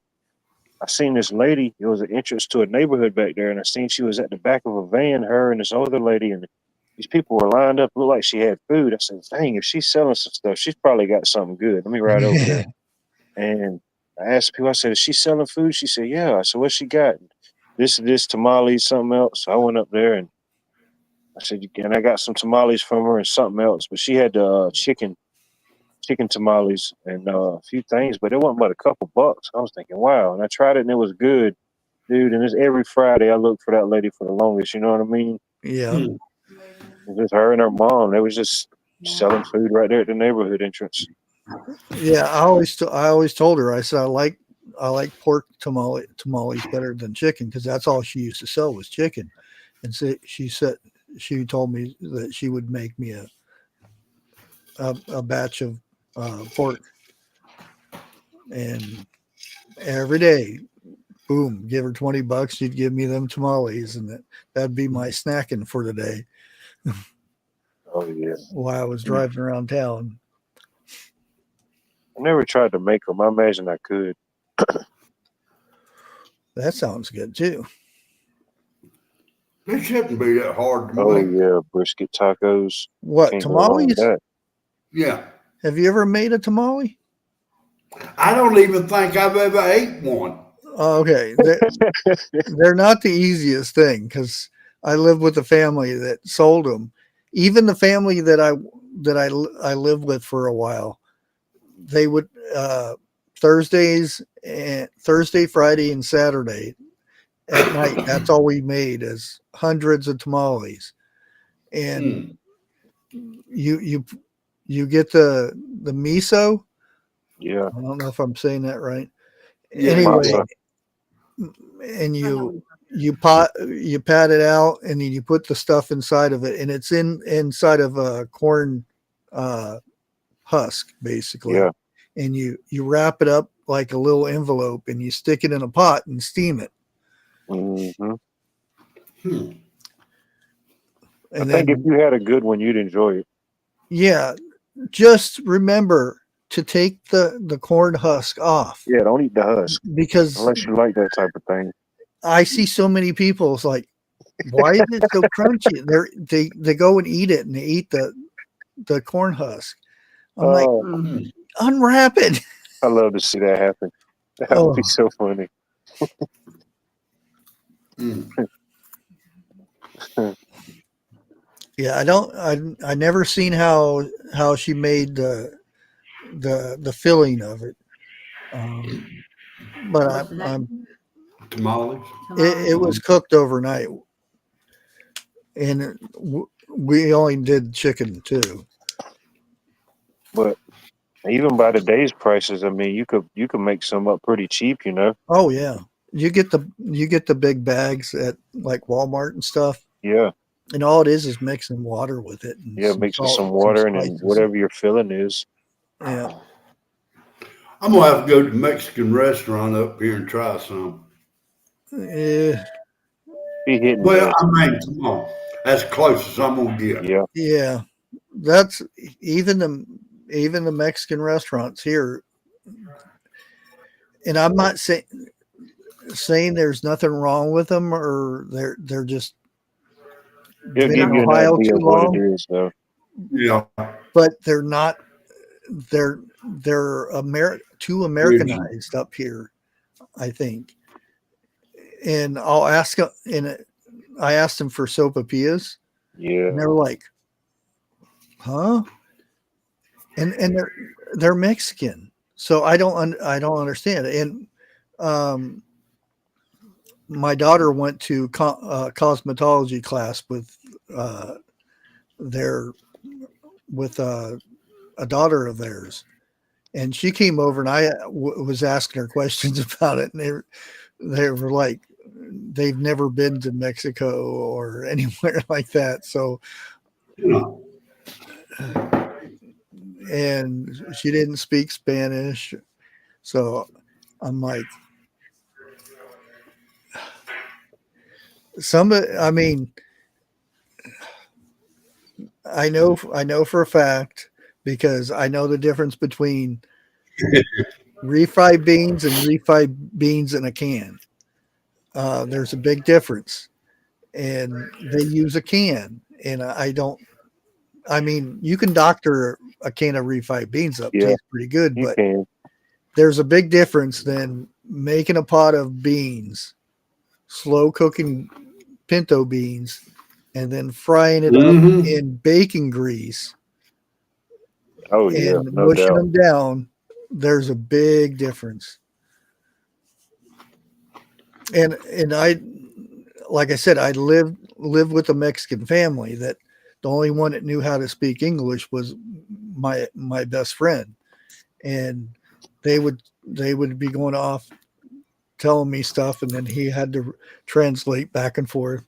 I seen this lady. It was an entrance to a neighborhood back there, and I seen she was at the back of a van, her and this other lady, and these people were lined up, looked like she had food. I said, dang, if she's selling some stuff, she's probably got something good. Let me ride over there. And I asked people, I said, is she selling food? She said, yeah. I said, what she got? This, tamales, something else. So I went up there and I said, and I got some tamales from her and something else. But she had chicken tamales and a few things, but it wasn't but a couple bucks. I was thinking, wow. And I tried it and it was good, dude. And it's every Friday I look for that lady for the longest. You know what I mean? Yeah. It was just her and her mom. They was just selling food right there at the neighborhood entrance. Yeah, I always told her, I said I like pork tamales better than chicken, because that's all she used to sell was chicken. And so she told me that she would make me a batch of pork, and every day, boom, give her $20, she'd give me them tamales, and that'd be my snacking for the day. Oh yeah. While I was driving around town. I never tried to make them. I imagine I could. That sounds good too. They shouldn't be that hard to Oh make. yeah, brisket tacos. What, Can't go wrong with tamales? that. Yeah. Have you ever made a tamale? I don't even think I've ever ate one. Okay. They're not the easiest thing, because I lived with a family that sold them. Even the family that I lived with for a while, they would Thursday, Friday, and Saturday at night. That's all we made, is hundreds of tamales. And you get the miso. Yeah. I don't know if I'm saying that right. Yeah, Anyway, masa. and you pat it out, and then you put the stuff inside of it, and it's inside of a corn husk, basically. Yeah. And you wrap it up like a little envelope, and you stick it in a pot and steam it. Mm-hmm. And I think then, if you had a good one, you'd enjoy it. yeah, just remember to take the corn husk off, Yeah, don't eat the husk because unless you like that type of thing. I see so many people, it's like, why is it so crunchy? They go and eat it, and they eat the corn husk. I'm like, unwrap it. I love to see that happen. That would be so funny. Yeah, I never seen how she made the filling of it. But What's that? Tamales. it was cooked overnight, and we only did chicken too. But even by today's prices, I mean, you could make some up pretty cheap, you know. Oh yeah, you get the big bags at like Walmart and stuff, Yeah, and all it is mixing water with it and yeah, some mix with salt, some some water and then spices. whatever your filling is. Yeah, I'm gonna have to go to the Mexican restaurant up here and try some. Eh, Be hitting Well, miss. I mean, come on, as close as I'm gonna get. Yeah, yeah. That's even the Mexican restaurants here, and I'm not saying there's nothing wrong with them or they're just it'll been in give you an Ohio idea too of what it long, is, though. Yeah, but they're not. They're too huge. Americanized up here, I think. And I'll ask and I asked them for sopapillas, Yeah, and they're like, "Huh?" And they're Mexican, so I don't understand. And um, my daughter went to cosmetology class with their with a daughter of theirs, and she came over and I was asking her questions about it, and they were like, they've never been to Mexico or anywhere like that. So, Yeah. and she didn't speak Spanish. So I'm like, I mean, I know for a fact because I know the difference between refried beans and refried beans in a can. There's a big difference, and they use a can, and I don't. I mean, you can doctor a can of refried beans up, yeah, tastes pretty good, you but can. there's a big difference than making a pot of beans, slow cooking pinto beans, and then frying it up Mm-hmm. in bacon grease Oh yeah, and no mushing doubt. them down. There's a big difference. And I, like I said, I lived with a Mexican family that the only one that knew how to speak English was my best friend, and they would be going off telling me stuff, and then he had to translate back and forth.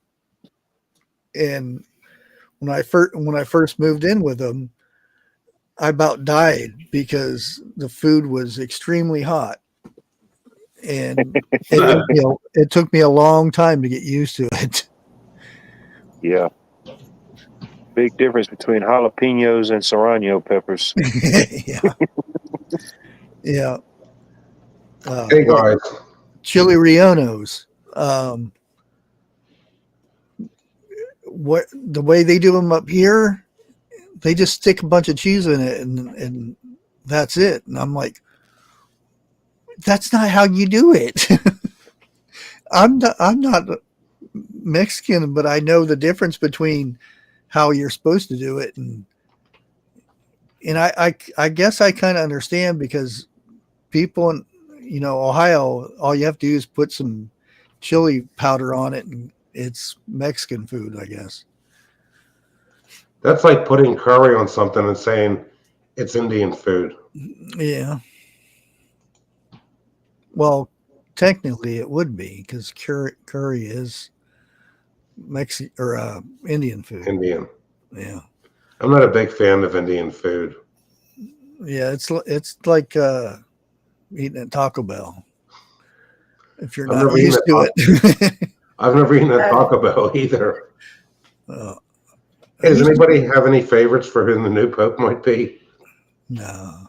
And when I first moved in with him, I about died because the food was extremely hot, and it took me a long time to get used to it. Yeah, big difference between jalapenos and serrano peppers. Yeah, yeah. Hey Like guys, chili rellenos. What the way they do them up here, they just stick a bunch of cheese in it and that's it. And I'm like, that's not how you do it. I'm not Mexican, but I know the difference between how you're supposed to do it, and I guess I kind of understand because people in Ohio, all you have to do is put some chili powder on it, and it's Mexican food, I guess. that's like putting curry on something and saying it's Indian food. Yeah. Well, technically it would be because curry is Mexican or Indian food. Indian. Yeah. I'm not a big fan of Indian food. Yeah, it's like eating at Taco Bell if you're I've not never eaten used a to it. I've never eaten at Taco Bell either. uh, I Hey, does used to, anybody have any favorites for who the new pope might be? no.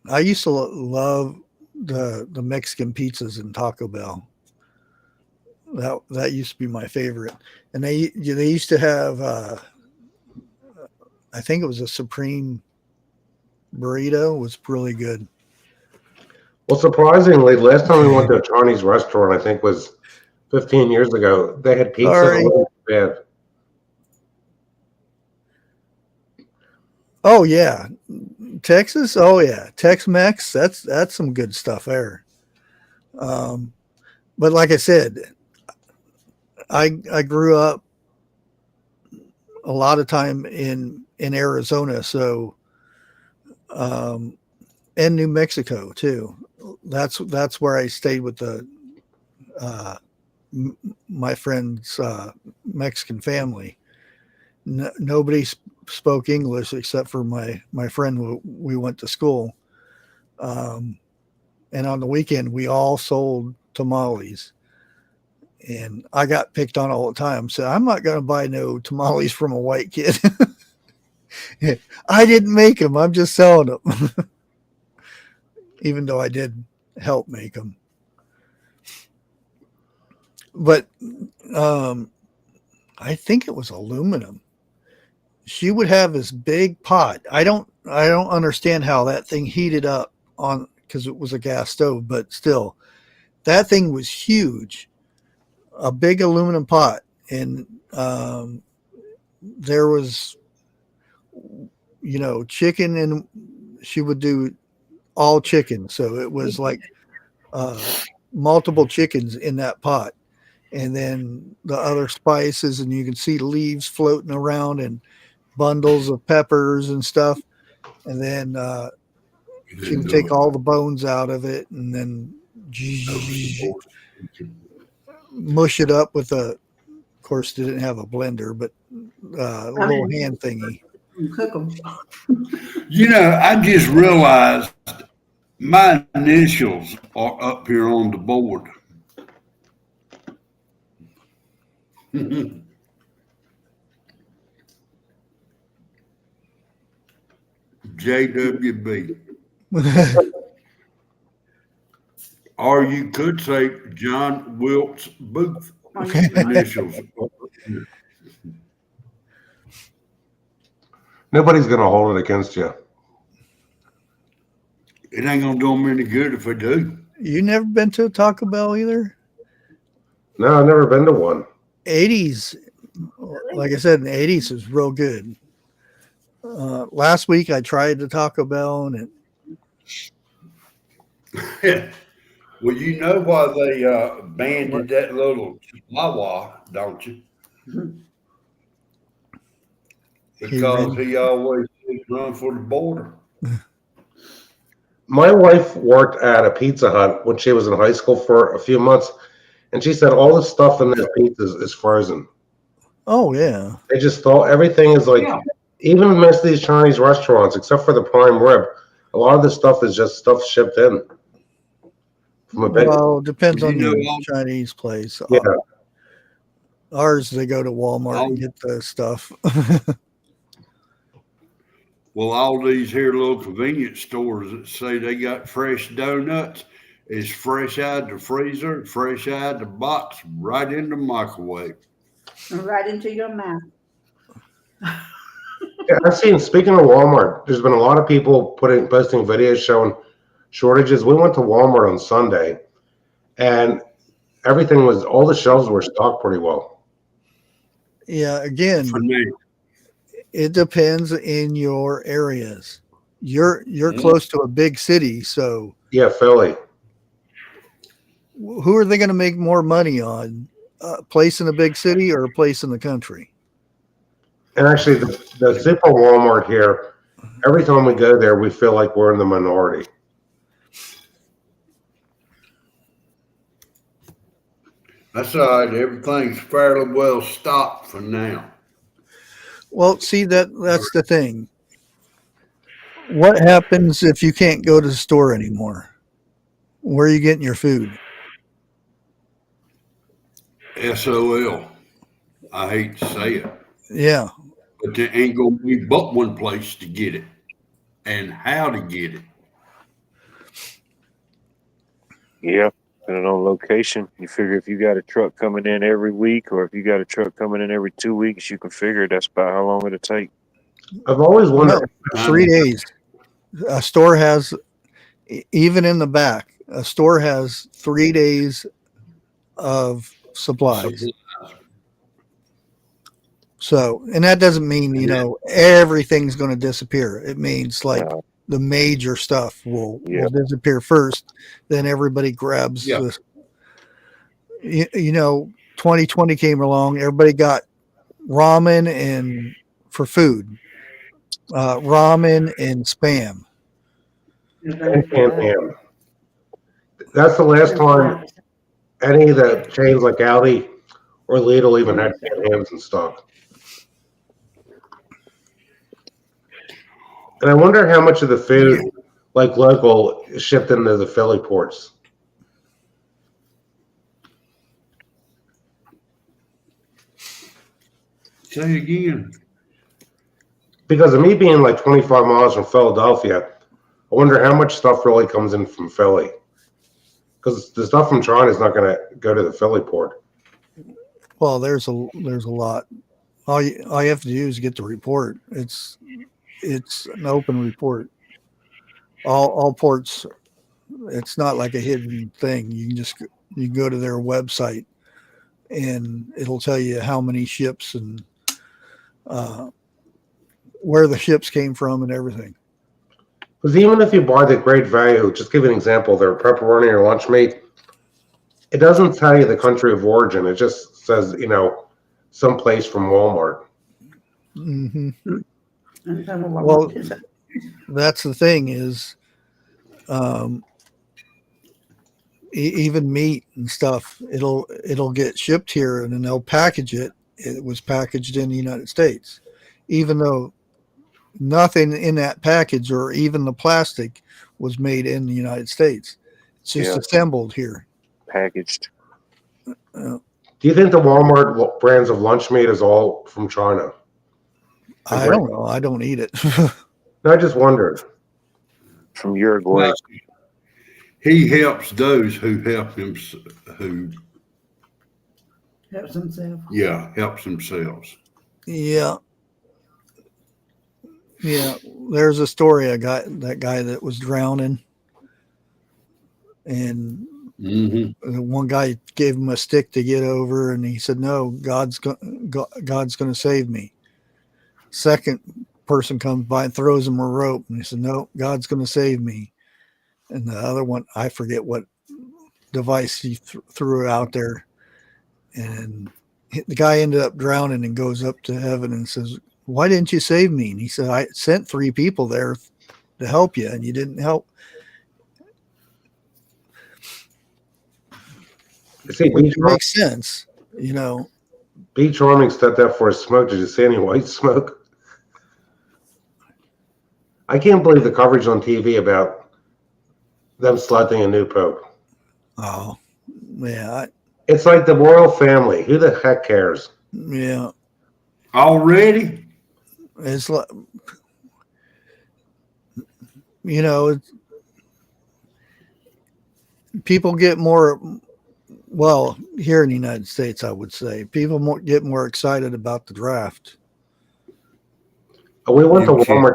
I used to love the Mexican pizzas in Taco Bell. That used to be my favorite, and they used to have I think it was a Supreme burrito was really good. Well, surprisingly, last time we went to a Chinese restaurant, I think was 15 years ago. They had pizza Sorry. that wasn't bad. Oh yeah, Texas. Oh yeah, Tex-Mex. That's some good stuff there. But like I said, I grew up a lot of time in Arizona, so and New Mexico too. That's where I stayed with the my friend's Mexican family. Nobody spoke English except for my friend who we went to school. And on the weekend, we all sold tamales. And I got picked on all the time. So I'm not going to buy no tamales from a white kid. I didn't make them. I'm just selling them. Even though I did help make them. But I think it was aluminum. She would have this big pot. I don't understand how that thing heated up on, because it was a gas stove, but still, that thing was huge, a big aluminum pot, and there was, chicken, and she would do all chicken, so it was like multiple chickens in that pot, and then the other spices, and you can see leaves floating around and bundles of peppers and stuff, and then she would take all the bones out of it and then mush it up with of course they didn't have a blender, but a little hand thingy. Cook them. I just realized my initials are up here on the board. JWB. Or you could say John Wilkes Booth. Initials. Nobody's going to hold it against you. It ain't going to do them any good if I do. You never been to a Taco Bell either? No, I've never been to one. 80s, like I said, in the 80s was real good. Last week I tried the Taco Bell and Well, you know why they banded that little chihuahua, don't you? Because he always run for the border. My wife worked at a Pizza Hut when she was in high school for a few months, and she said all the stuff in their pizzas is frozen. Oh yeah. They just thought everything is like, even most of these Chinese restaurants, except for the prime rib, a lot of the stuff is just stuff shipped in. Well, depends on your Chinese place. Yeah. Ours, they go to Walmart and get the stuff. Well, all these here little convenience stores that say they got fresh donuts is fresh out the freezer, fresh out the box, right in the microwave. Right into your mouth. Yeah, I've seen, speaking of Walmart, there's been a lot of people posting videos showing shortages. We went to Walmart on Sunday and all the shelves were stocked pretty well. Yeah, again, For me. it depends in your areas. You're close to a big city, so yeah, Philly. Who are they going to make more money on? A place in a big city or a place in the country? And actually, the super Walmart here, every time we go there, we feel like we're in the minority. That's all right. Everything's fairly well stocked for now. Well, see, that's the thing. What happens if you can't go to the store anymore? Where are you getting your food? SOL. I hate to say it. Yeah. But there ain't going to be but one place to get it and how to get it. Yeah, depending on location. You figure if you got a truck coming in every week or if you got a truck coming in every 2 weeks, you can figure that's about how long it'll take. I've always wondered. No, 3 days. A store has, even in the back, a store has 3 days of supplies. So, and that doesn't mean, everything's going to disappear. It means like the major stuff will disappear first. Then everybody grabs this. 2020 came along. Everybody got ramen and for food, ramen and Spam. And that's the last time any of the chains like Aldi or Lidl even had canned hams in stock. And I wonder how much of the food, like local, is shipped into the Philly ports. Say again. Because of me being like 25 miles from Philadelphia, I wonder how much stuff really comes in from Philly. Because the stuff from China is not going to go to the Philly port. Well, there's a lot. All you have to do is get the report. It's an open report. All ports. It's not like a hidden thing. You can go to their website, and it'll tell you how many ships and where the ships came from and everything. Because even if you buy the great value, just give an example, their pepperoni or lunch meat, it doesn't tell you the country of origin. It just says, someplace from Walmart. Mm-hmm. Well, that's the thing is, even meat and stuff, it'll get shipped here and then they'll package it. It was packaged in the United States, even though nothing in that package or even the plastic was made in the United States. It's just assembled here. Packaged. Do you think the Walmart brands of lunch meat is all from China? I don't know. I don't eat it. I just wondered. From Uruguay. He helps those who help him, who Helps himself. helps themselves. Yeah. There's a story I got that guy that was drowning, and one guy gave him a stick to get over, and he said, "No, God's going to save me." Second person comes by and throws him a rope, and he said, "No, God's going to save me." And the other one, I forget what device he threw out there, and the guy ended up drowning and goes up to heaven and says, "Why didn't you save me?" And he said, "I sent 3 people there to help you, and you didn't help." See, It makes sense, Beach Charming stepped out for a smoke. Did you see any white smoke? I can't believe the coverage on TV about them selecting a new pope. Oh, yeah. It's like the royal family. Who the heck cares? Yeah. Already? It's like, people get more, well, here in the United States, I would say, people get more excited about the draft. We went to Walmart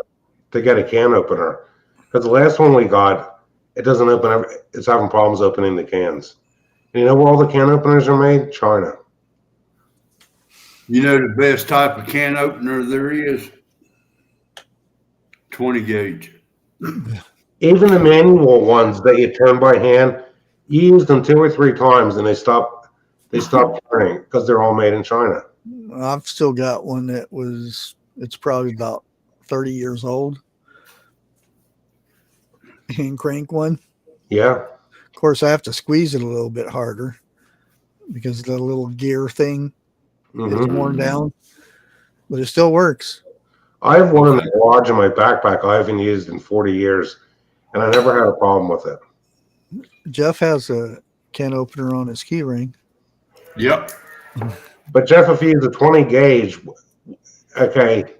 to get a can opener because the last one we got, it doesn't open. It's having problems opening the cans. And you know where all the can openers are made? China. You know the best type of can opener there is? 20 gauge. Even the manual ones that you turn by hand, you use them 2 or 3 times and they stop turning because they're all made in China. I've still got one it's probably about 30 years old. Hand crank one. Yeah. Of course, I have to squeeze it a little bit harder because the little gear thing is worn down, but it still works. I have one in the garage in my backpack I haven't used in 40 years, and I never had a problem with it. Jeff has a can opener on his key ring. Yep. But Jeff, if you use a 20 gauge, okay,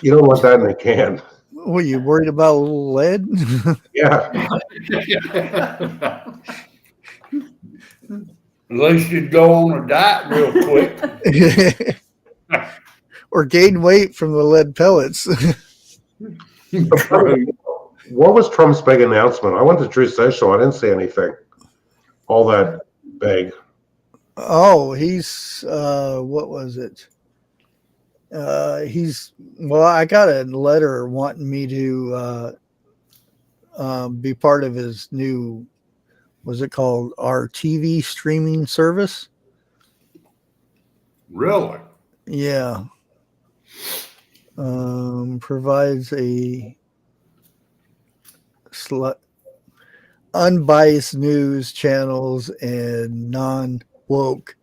you don't want that in a can. What, you worried about a little lead? Yeah. Unless you'd go on a diet real quick. Or gain weight from the lead pellets. What was Trump's big announcement? I went to Truth Social. I didn't see anything all that big. Oh, he's what was it? Well, I got a letter wanting me to be part of his new, what's it called, our TV streaming service. Really? Yeah. Provides a unbiased news channels and non-woke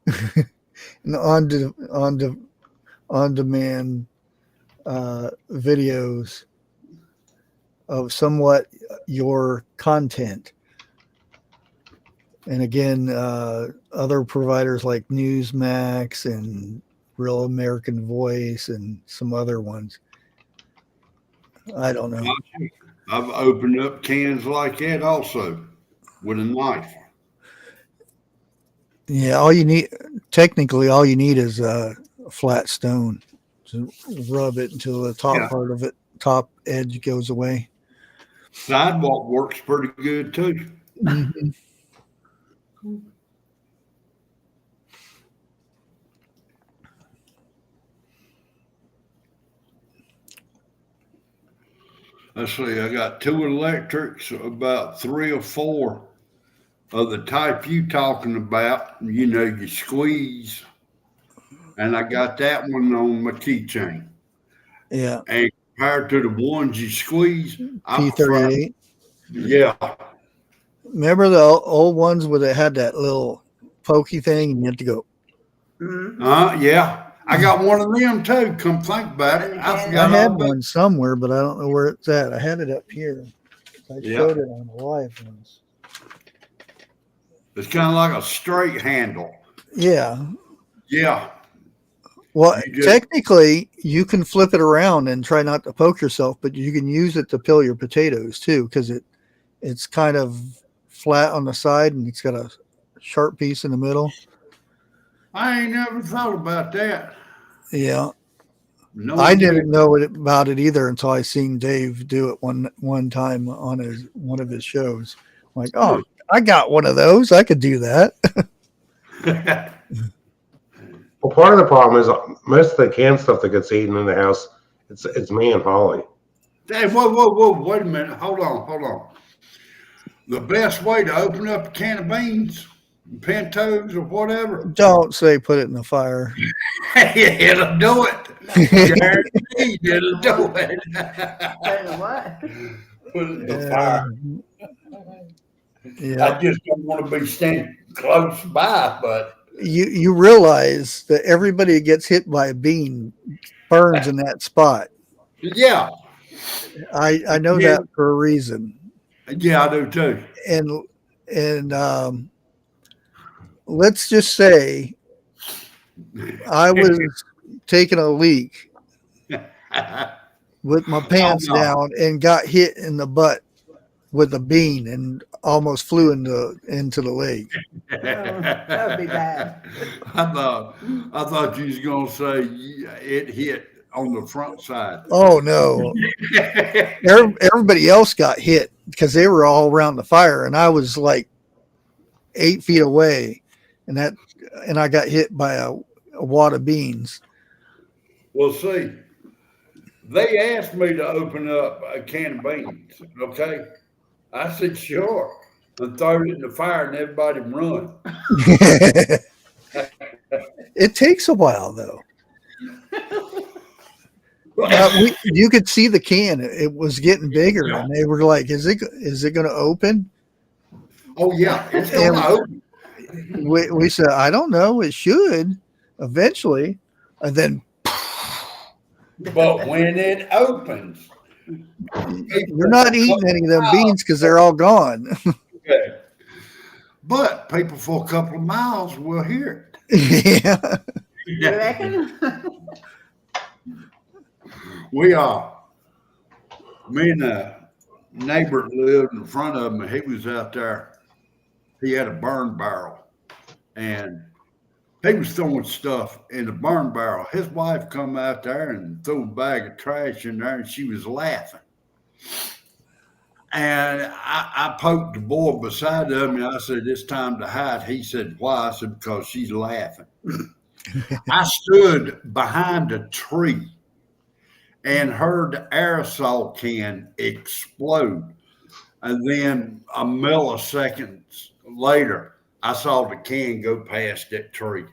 and on-demand videos of somewhat your content. And again, other providers like Newsmax and Real American Voice and some other ones. I don't know. I've opened up cans like that also with a knife. Yeah, all you need is a flat stone to rub it until the top part of it, top edge goes away. Sidewalk works pretty good too. Mm-hmm. Let's see, I got 2 electrics, about 3 or 4 of the type you talking about. You know, you squeeze. And I got that one on my keychain. Yeah. And compared to the ones you squeeze, I prefer. P38. Yeah. Remember the old ones where they had that little pokey thing and you had to go. Yeah. I got one of them too. Come think about it. I I had one somewhere, but I don't know where it's at. I had it up here. I showed it on the live ones. It's kind of like a straight handle. Yeah. Yeah. Well, technically, you can flip it around and try not to poke yourself, but you can use it to peel your potatoes too, because it's kind of flat on the side and it's got a sharp piece in the middle. I ain't never thought about that. Yeah. No, I didn't know about it either until I seen Dave do it one time on one of his shows. I'm like, oh, I got one of those. I could do that. Well, part of the problem is most of the canned stuff that gets eaten in the house, it's me and Holly. Hey, whoa, wait a minute. Hold on. The best way to open up a can of beans, pintos, or whatever. Don't say put it in the fire. It'll do it. Guaranteed it'll do it. What? Put it in the fire. Yeah. I just don't want to be standing close by, but you realize that everybody that gets hit by a bean burns in that spot. yeah. I know that for a reason. Yeah, I do too. And let's just say I was taking a leak with my pants down and got hit in the butt with a bean and almost flew into the lake. That would be bad. I thought you was gonna say it hit on the front side. Oh no. Everybody else got hit because they were all around the fire and I was like 8 feet away and I got hit by a wad of beans. Well, see, they asked me to open up a can of beans. Okay. I said, sure. And throw it in the fire and everybody run. It takes a while though. You could see the can. It was getting bigger and they were like, is it going to open? Oh yeah. It's going to open. We said, I don't know. It should eventually. And then. But when it opens. You're not eating any of them beans because they're all gone. Okay. But people for a couple of miles will hear it. Yeah. You reckon? We are. Me and a neighbor lived in front of me. He was out there. He had a burn barrel. And he was throwing stuff in the burn barrel. His wife come out there and threw a bag of trash in there and she was laughing. And I poked the boy beside him and I said, "It's time to hide." He said, "Why?" I said, "Because she's laughing." I stood behind a tree and heard the aerosol can explode. And then a millisecond later, I saw the can go past that tree.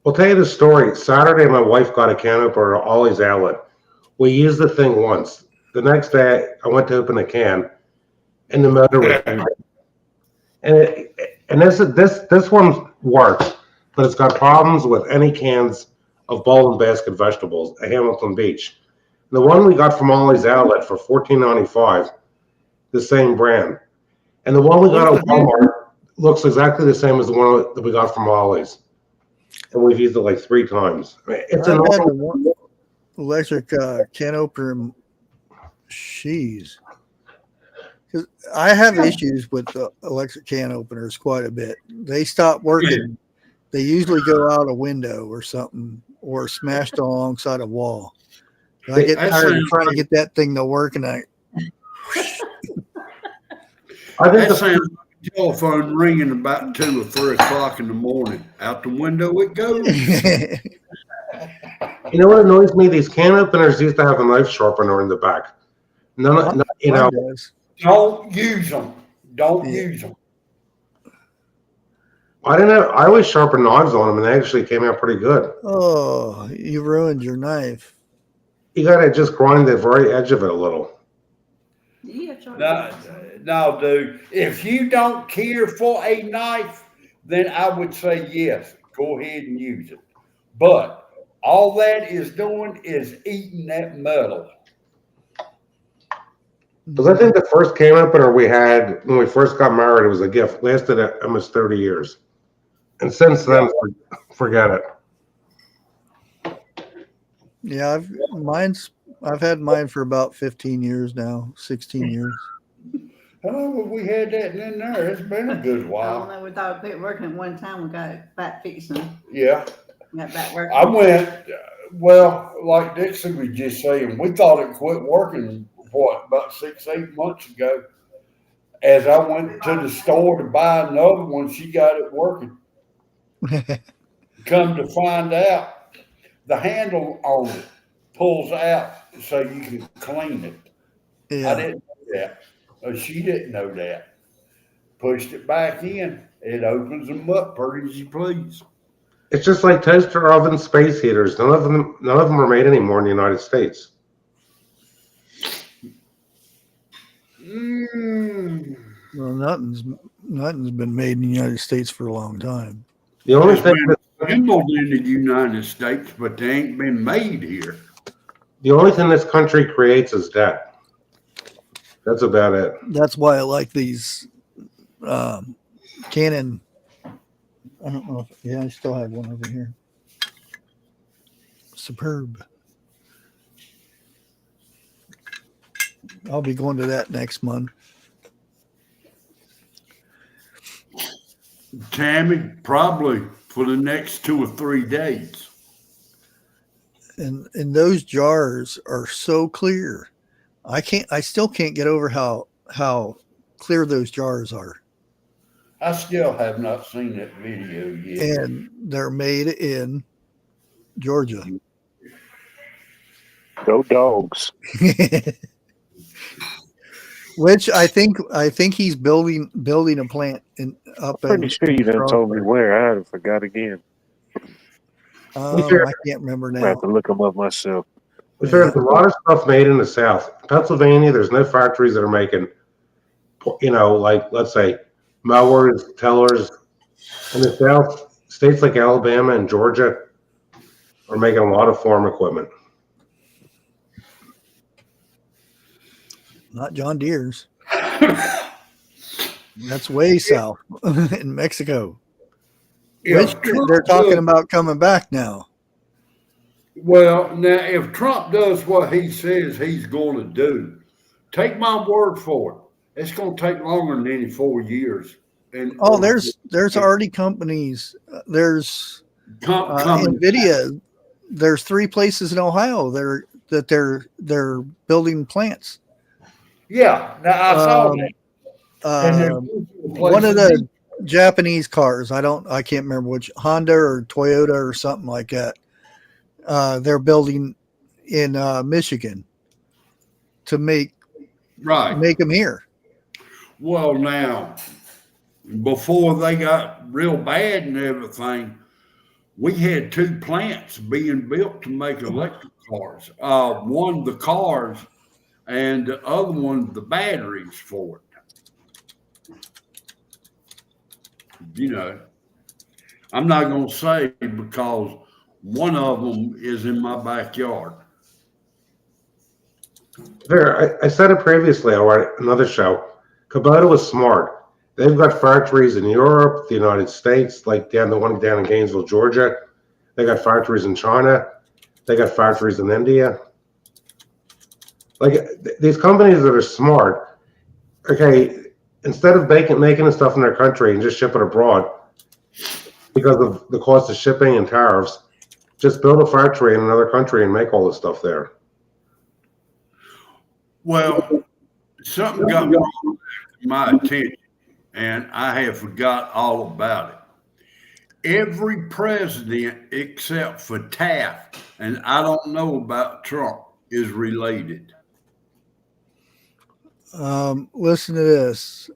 I'll tell you the story. Saturday, my wife got a can opener at Ollie's Outlet. We used the thing once. The next day, I went to open the can, and the motor was and this one works, but it's got problems with any cans of bowl and basket vegetables at Hamilton Beach. The one we got from Ollie's Outlet for $14.95, the same brand, and the one we got at Walmart looks exactly the same as the one that we got from Ollie's, and we've used it like 3 times. I mean, it's I've an had the one electric can opener. Jeez. Because I have issues with electric can openers quite a bit. They stop working. They usually go out a window or something, or smashed alongside a wall. And I get tired of trying to get that thing to work, and I think That sounds like a telephone ringing about 2 or 3 o'clock in the morning. Out the window it goes. You know what annoys me? These can openers used to have a knife sharpener in the back. None, you know. Don't use them. Don't use them. I didn't know. I always sharpen knives on them, and they actually came out pretty good. Oh, you ruined your knife. You got to just grind the very edge of it a little. No, dude. If you don't care for a knife, then I would say yes. Go ahead and use it. But all that is doing is eating that metal. Because I think the first can opener we had when we first got married, it was a gift. Lasted almost 30 years. And since then, forget it. Yeah, I've had mine for about 15 years now, 16 years. Oh, well, we had that in there. It's been a good I while. don't know. We thought it quit working at one time. We got it back fixing. Yeah. Got back working. I went, well, like Dixie was just saying, we thought it quit working, about 6-8 months ago. As I went to the store to buy another one, she got it working. Come to find out, the handle on it pulls out so you can clean it. Yeah. I didn't know that. She didn't know that. Pushed it back in. It opens them up pretty as you please. It's just like toaster oven space heaters. None of them are made anymore in the United States. Well, nothing's been made in the United States for a long time. The only thing assembled in the United States, but they ain't been made here. The only thing this country creates is debt. That's about it. That's why I like these Canon. I don't know if, I still have one over here. Superb. I'll be going to that next month. Tammy, probably for the next 2 or 3 days. And those jars are so clear. I still can't get over how clear those jars are. I still have not seen that video yet. And they're made in Georgia. Go dogs. Which I think he's building a plant up. Pretty sure you done told me where. I forgot again. I can't remember now. I have to look them up myself. There's a lot of stuff made in the South. Pennsylvania, there's no factories that are making, like, let's say, mowers, tellers. In the South, states like Alabama and Georgia are making a lot of farm equipment. Not John Deere's. That's way south in Mexico. Which they're talking about coming back now. Well, now, if Trump does what he says he's going to do, take my word for it. It's going to take longer than any 4 years. And there's already companies. There's NVIDIA. There's 3 places in Ohio. They're that they're building plants. Yeah, now I saw Um, that. And they're Um, moving to a one place of in- the Japanese cars, I can't remember which, Honda or Toyota or something like that. They're building in Michigan to make right. them here. Well, now, before they got real bad and everything, we had two plants being built to make electric cars. One the cars, and the other one the batteries for it. You know, I'm not going to say because one of them is in my backyard. There, I said it previously on another show. Kubota was smart. They've got factories in Europe, the United States, like the one down in Gainesville, Georgia. They got factories in China. They got factories in India. Like these companies that are smart, okay, instead of making the stuff in their country and just ship it abroad because of the cost of shipping and tariffs, just build a factory in another country and make all this stuff there. Well, something got brought to my attention, and I have forgot all about it. Every president except for Taft, and I don't know about Trump, is related. Listen to this.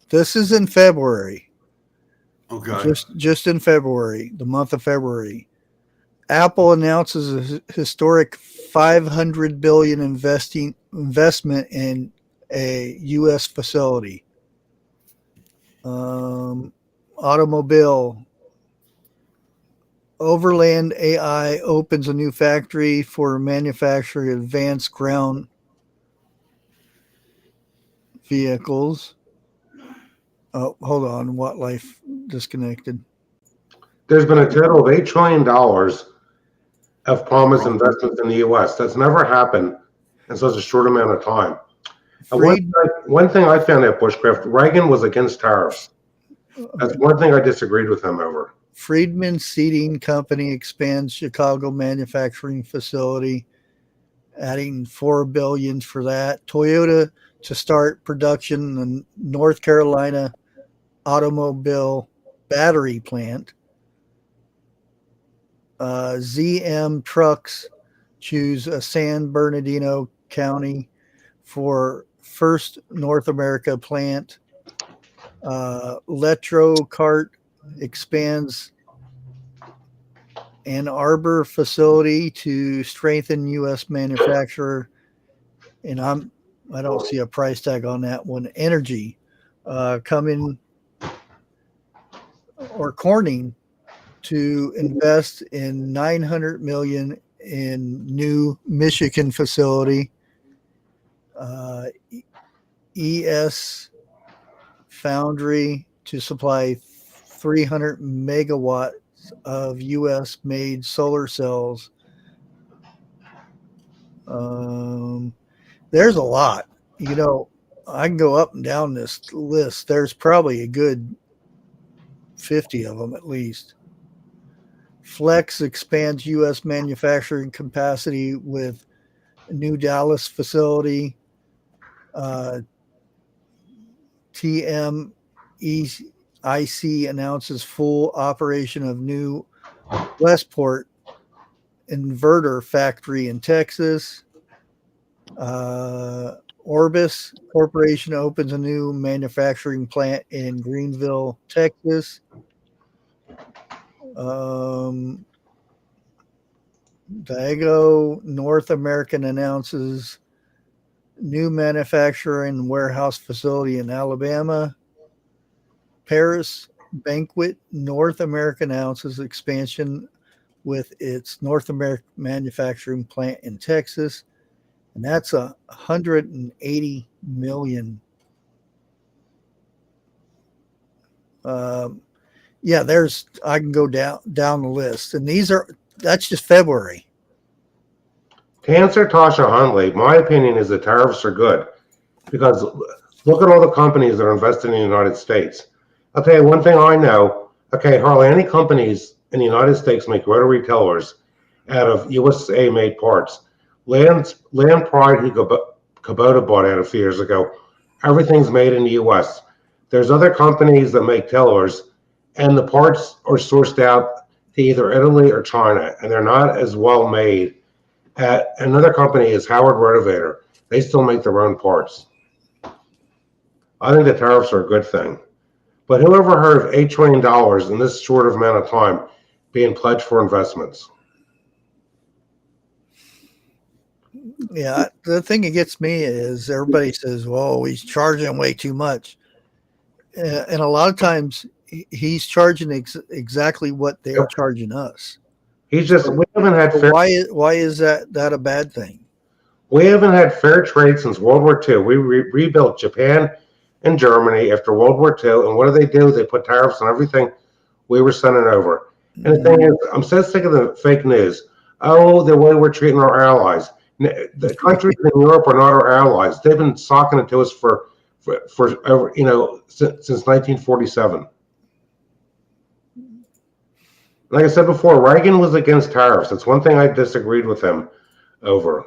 This is in February. Okay. Just in February, the month of February. Apple announces a historic $500 billion investment in a U.S. facility. Automobile. Overland AI opens a new factory for manufacturing advanced ground vehicles. Oh, hold on. What life disconnected? There's been a total of $8 trillion of promised investments in the U.S. That's never happened in such a short amount of time. And one thing I found at Bushcraft, Reagan was against tariffs. That's one thing I disagreed with him over. Friedman Seating Company expands Chicago manufacturing facility, adding $4 billion for that. Toyota to start production in North Carolina automobile battery plant. ZM Trucks choose a San Bernardino County for first North America plant. Electrocart expands Ann Arbor facility to strengthen U.S. manufacturer. And I don't see a price tag on that one. Energy coming or Corning to invest in $900 million in new Michigan facility. ES Foundry to supply 300 megawatts of U.S. made solar cells. There's a lot. You know, I can go up and down this list. There's probably a good 50 of them at least. Flex expands U.S. manufacturing capacity with a new Dallas facility. TMEIC announces full operation of new Westport inverter factory in Texas. Orbis Corporation opens a new manufacturing plant in Greenville, Texas. Dago North American announces new manufacturing warehouse facility in Alabama. Paris Banquet North American announces expansion with its North American manufacturing plant in Texas. And that's $180 million. Yeah, I can go down the list. And that's just February. To answer Tasha Huntley, my opinion is the tariffs are good because look at all the companies that are investing in the United States. I'll tell you one thing I know. Okay, hardly any companies in the United States make rotary tillers out of USA made parts. Land Pride, who Kubota bought out a few years ago, everything's made in the U.S. There's other companies that make tillers, and the parts are sourced out to either Italy or China, and they're not as well made. Another company is Howard Rotovator. They still make their own parts. I think the tariffs are a good thing. But who ever heard of $8 trillion in this short amount of time being pledged for investments? Yeah, the thing that gets me is everybody says, well, he's charging way too much. And a lot of times he's charging exactly what they're charging us. He's just, we haven't had fair. Why is that a bad thing? We haven't had fair trade since World War II. We rebuilt Japan and Germany after World War II. And what do? They put tariffs on everything we were sending over. And the thing is, I'm so sick of the fake news. Oh, the way we're treating our allies. The countries in Europe are not our allies. They've been socking it to us for since 1947. Like I said before, Reagan was against tariffs. That's one thing I disagreed with him over.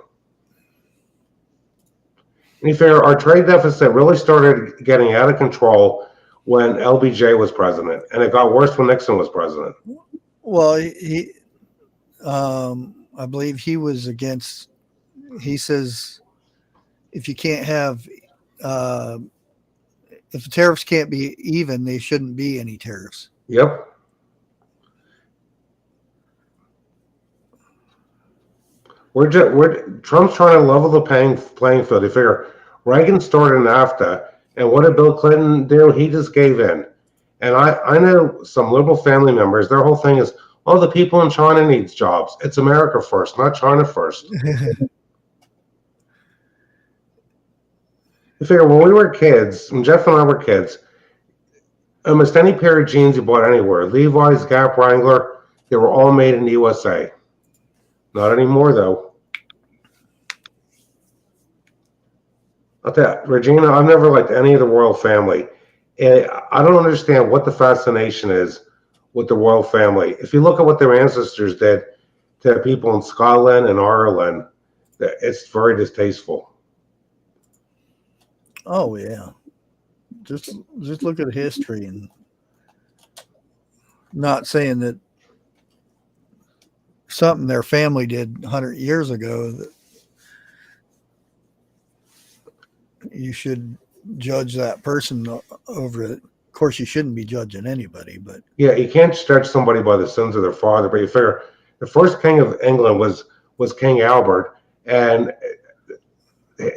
And you figure our trade deficit really started getting out of control when LBJ was president, and it got worse when Nixon was president. Well, I believe he was against. He says if you can't have, if the tariffs can't be even, they shouldn't be any tariffs. Yep. Trump's trying to level the playing field. You figure Reagan started NAFTA, and what did Bill Clinton do? He just gave in. And I know some liberal family members, their whole thing is, oh, the people in China needs jobs. It's America first, not China first. You figure when we were kids, when Jeff and I were kids, almost any pair of jeans you bought anywhere, Levi's, Gap, Wrangler, they were all made in the USA. Not anymore, though. I'll tell you, Regina, I've never liked any of the royal family. And I don't understand what the fascination is with the royal family. If you look at what their ancestors did to people in Scotland and Ireland, it's very distasteful. Oh yeah, just look at history, and not saying that something their family did 100 years ago that you should judge that person over it. Of course, you shouldn't be judging anybody, but yeah, you can't judge somebody by the sins of their father. But you figure the first king of England was King Albert, and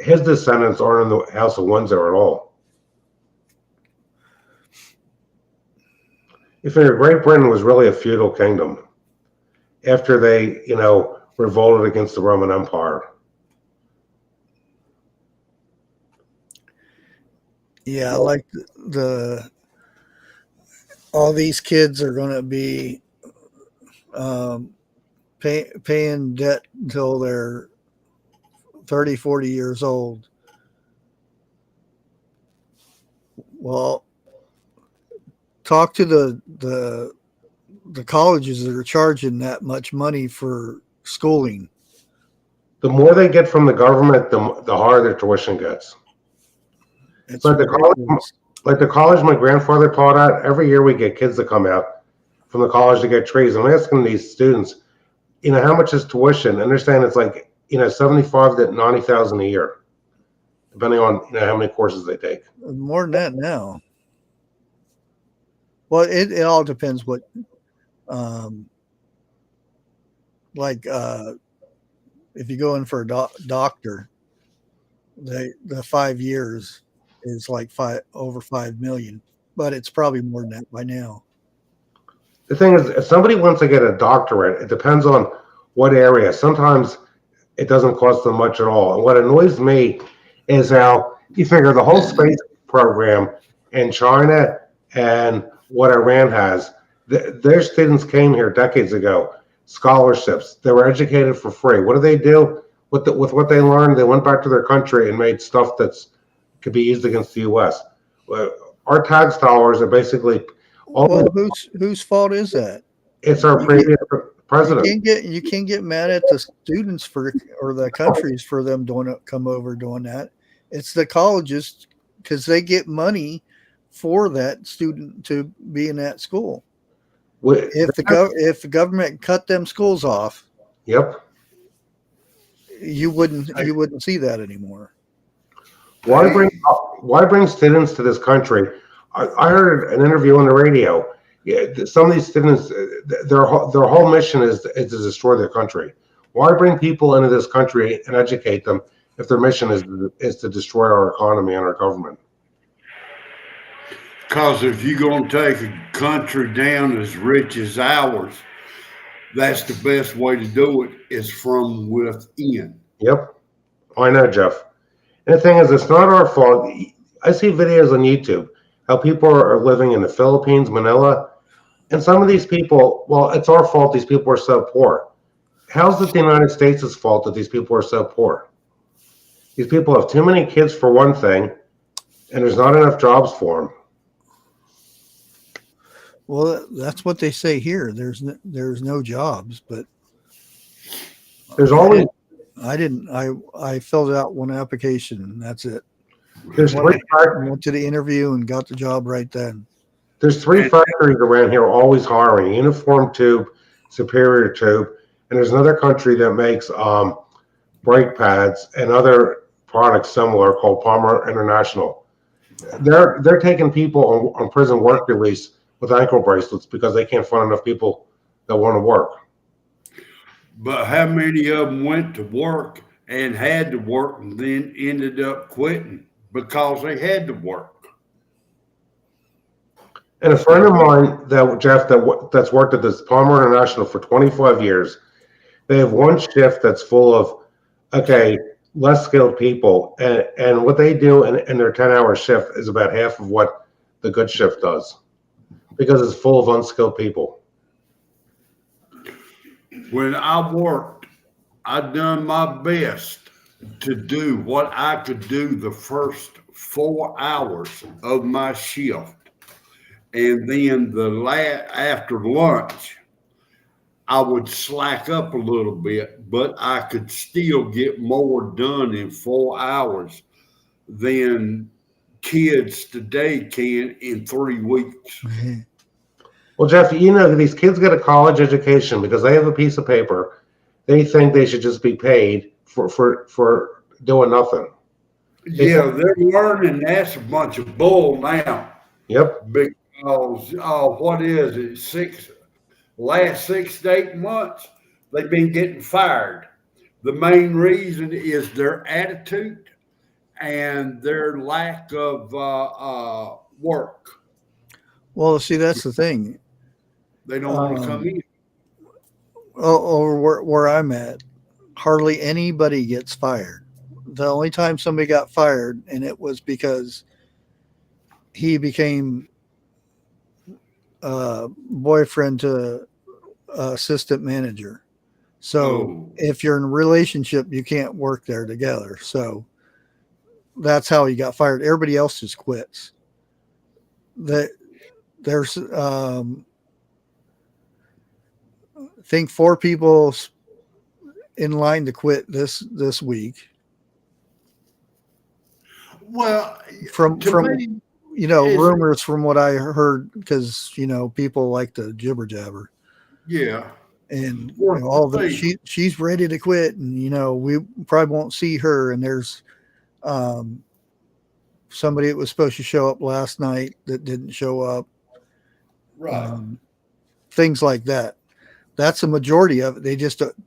his descendants aren't in the House of Windsor at all. You figure Great Britain was really a feudal kingdom after they, revolted against the Roman Empire. yeah, like all these kids are going to be paying debt until they're 30, 40 years old. Well, talk to the colleges that are charging that much money for schooling. The more they get from the government, the higher their tuition gets. It's Like the college my grandfather taught at, every year we get kids that come out from the college to get trees. I'm asking these students, how much is tuition? And they're saying it's like, 75 to 90,000 a year, depending on how many courses they take. More than that now. Well, it all depends what, if you go in for a doctor, the 5 years is like over 5 million, but it's probably more than that by now. The thing is, if somebody wants to get a doctorate, it depends on what area. Sometimes it doesn't cost them much at all. And what annoys me is how you figure the whole space program in China and what Iran has, their students came here decades ago, scholarships. They were educated for free. What do they do with what they learned? They went back to their country and made stuff that's could be used against the U.S. Our tax dollars are basically Well, whose fault is that? It's our president. You can't get mad at the students or the countries for them come over doing that. It's the colleges because they get money for that student to be in that school. If the government cut them schools off, Yep. you wouldn't see that anymore. Why bring students to this country? I heard an interview on the radio. Yeah, some of these students, their whole mission is to destroy their country. Why bring people into this country and educate them if their mission is to destroy our economy and our government? Because if you're going to take a country down as rich as ours, that's the best way to do it is from within. Yep. I know, Jeff. And the thing is, it's not our fault. I see videos on YouTube how people are living in the Philippines, Manila, and some of these people, well, it's our fault these people are so poor. How's it the United States' fault that these people are so poor? These people have too many kids for one thing, and there's not enough jobs for them. Well, that's what they say here. There's no jobs, but There's always I filled out one application and that's it. Went to the interview and got the job right then. There's 3 factories around here always hiring: Uniform Tube, Superior Tube, and there's another country that makes brake pads and other products similar called Palmer International. They're taking people on prison work release with ankle bracelets because they can't find enough people that want to work. But how many of them went to work and had to work and then ended up quitting because they had to work? And a friend of mine that's worked at this Palmer International for 25 years, they have one shift that's full of less skilled people, and what they do in their 10-hour shift is about half of what the good shift does, because it's full of unskilled people. When I worked, I done my best to do what I could do the first 4 hours of my shift. And then after lunch, I would slack up a little bit, but I could still get more done in 4 hours than kids today can in 3 weeks. Well, Jeff, these kids get a college education because they have a piece of paper. They think they should just be paid for doing nothing. Yeah, they're learning that's a bunch of bull now. Yep. Because what is it? Last 6 to 8 months, they've been getting fired. The main reason is their attitude and their lack of work. Well, see, that's the thing. They don't want to come in. Over where I'm at, hardly anybody gets fired. The only time somebody got fired, and it was he became boyfriend to assistant manager. So if you're in a relationship, you can't work there together. So that's how he got fired. Everybody else just quits. There's I think 4 people in line to quit this week. Well, from rumors from what I heard, because people like to jibber jabber. Yeah. And she's ready to quit, and we probably won't see her. And there's somebody that was supposed to show up last night that didn't show up. Right. Things like that. That's a majority of it.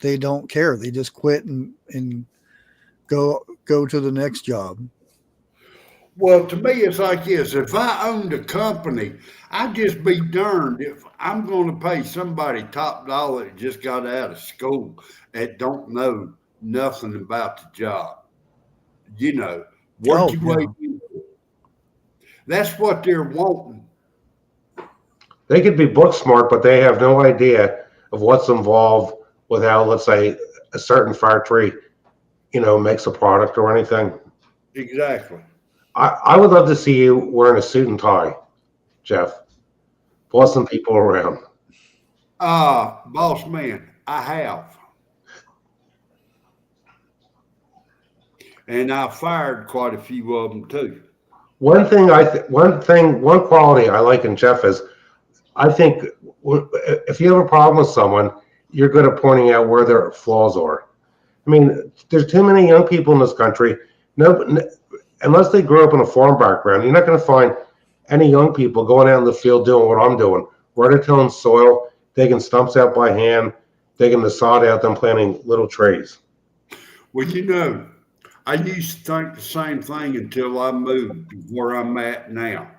They don't care. They just quit and go to the next job. Well, to me, it's like this. If I owned a company, I'd just be darned if I'm going to pay somebody top dollar that just got out of school that don't know nothing about the job. Work your way into it. That's what they're wanting. They could be book smart, but they have no idea of what's involved with how, let's say, a certain factory, makes a product or anything. Exactly. I would love to see you wearing a suit and tie, Jeff, bossing people around. Boss man, I have. And I fired quite a few of them too. One quality I like in Jeff is, I think if you have a problem with someone, you're good at pointing out where their flaws are. I mean, there's too many young people in this country. Unless they grew up in a farm background, you're not going to find any young people going out in the field doing what I'm doing. Rototilling soil, digging stumps out by hand, digging the sod out, then planting little trees. Well, you know, I used to think the same thing until I moved to where I'm at now.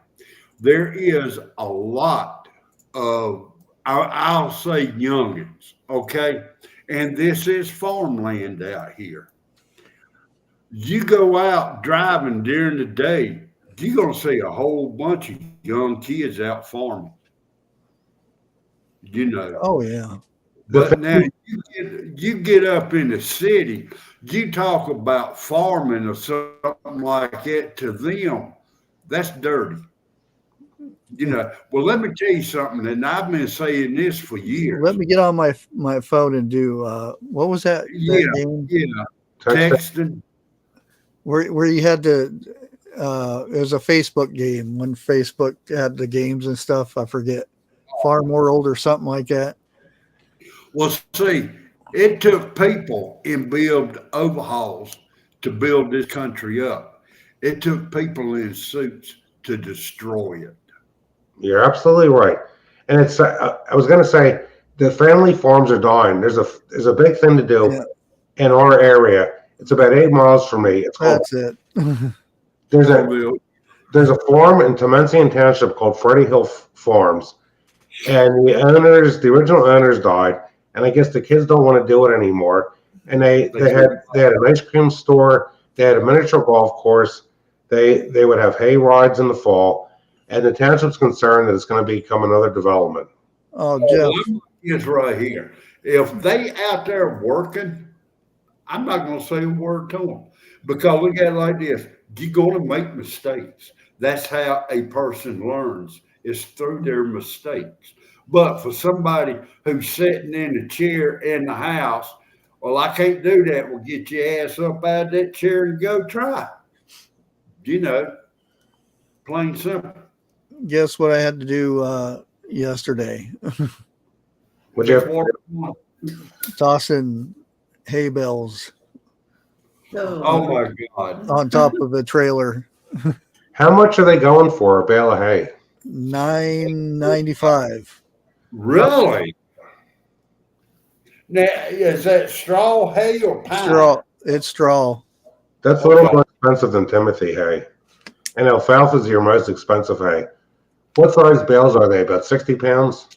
There is a lot of, I'll say youngins, okay? And this is farmland out here. You go out driving during the day, you're going to see a whole bunch of young kids out farming. You know. Oh yeah. But now you get up in the city, you talk about farming or something like that, to them, that's dirty. You know, well, let me tell you something, and I've been saying this for years. Let me get on my phone and do what was that game? Yeah, texting. Where you had to it was a Facebook game when Facebook had the games and stuff. I forget, Farm World or something like that. Well, see, it took people in build overhauls to build this country up. It took people in suits to destroy it. You're absolutely right. And it's, I was going to say, the family farms are dying. There's a big thing to do in our area. It's about 8 miles from me. It's called, that's it. there's a farm in Temencian Township called Freddie Hill Farms. And the original owners died. And I guess the kids don't want to do it anymore. And they had an ice cream store. They had a miniature golf course. They would have hay rides in the fall. And the township's concerned that it's going to become another development. Oh, Jeff. It's right here. If they out there working, I'm not going to say a word to them, because look at it like this. You're going to make mistakes. That's how a person learns, is through their mistakes. But for somebody who's sitting in a chair in the house, well, I can't do that. Well, get your ass up out of that chair and go try. You know, plain simple. Guess what I had to do yesterday? Would you Tossing hay bales Oh my God. on top of a trailer. How much are they going for a bale of hay? $9.95. Really? Now, is that straw hay or pine? Straw. It's straw. That's a little more expensive than Timothy hay. And alfalfa is your most expensive hay. What size bales are they? About 60 pounds?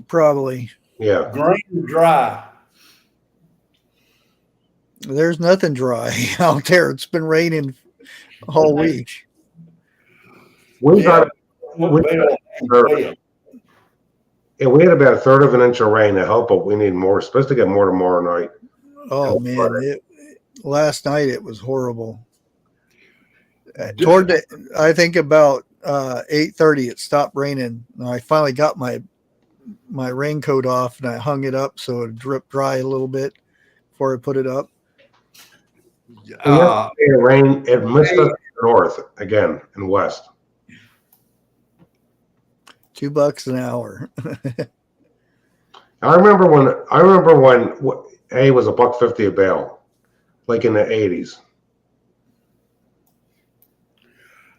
Probably. Yeah. Green or dry? There's nothing dry out there. It's been raining all week. We had about a third of an inch of rain to help, but we need more. We're supposed to get more tomorrow night. Oh man, last night it was horrible. I think about 8:30 it stopped raining. And I finally got my raincoat off and I hung it up so it dripped dry a little bit before I put it up. It rained. It missed us north again and west. $2 an hour. I remember when hay was $1.50 a bale, like in the 80s.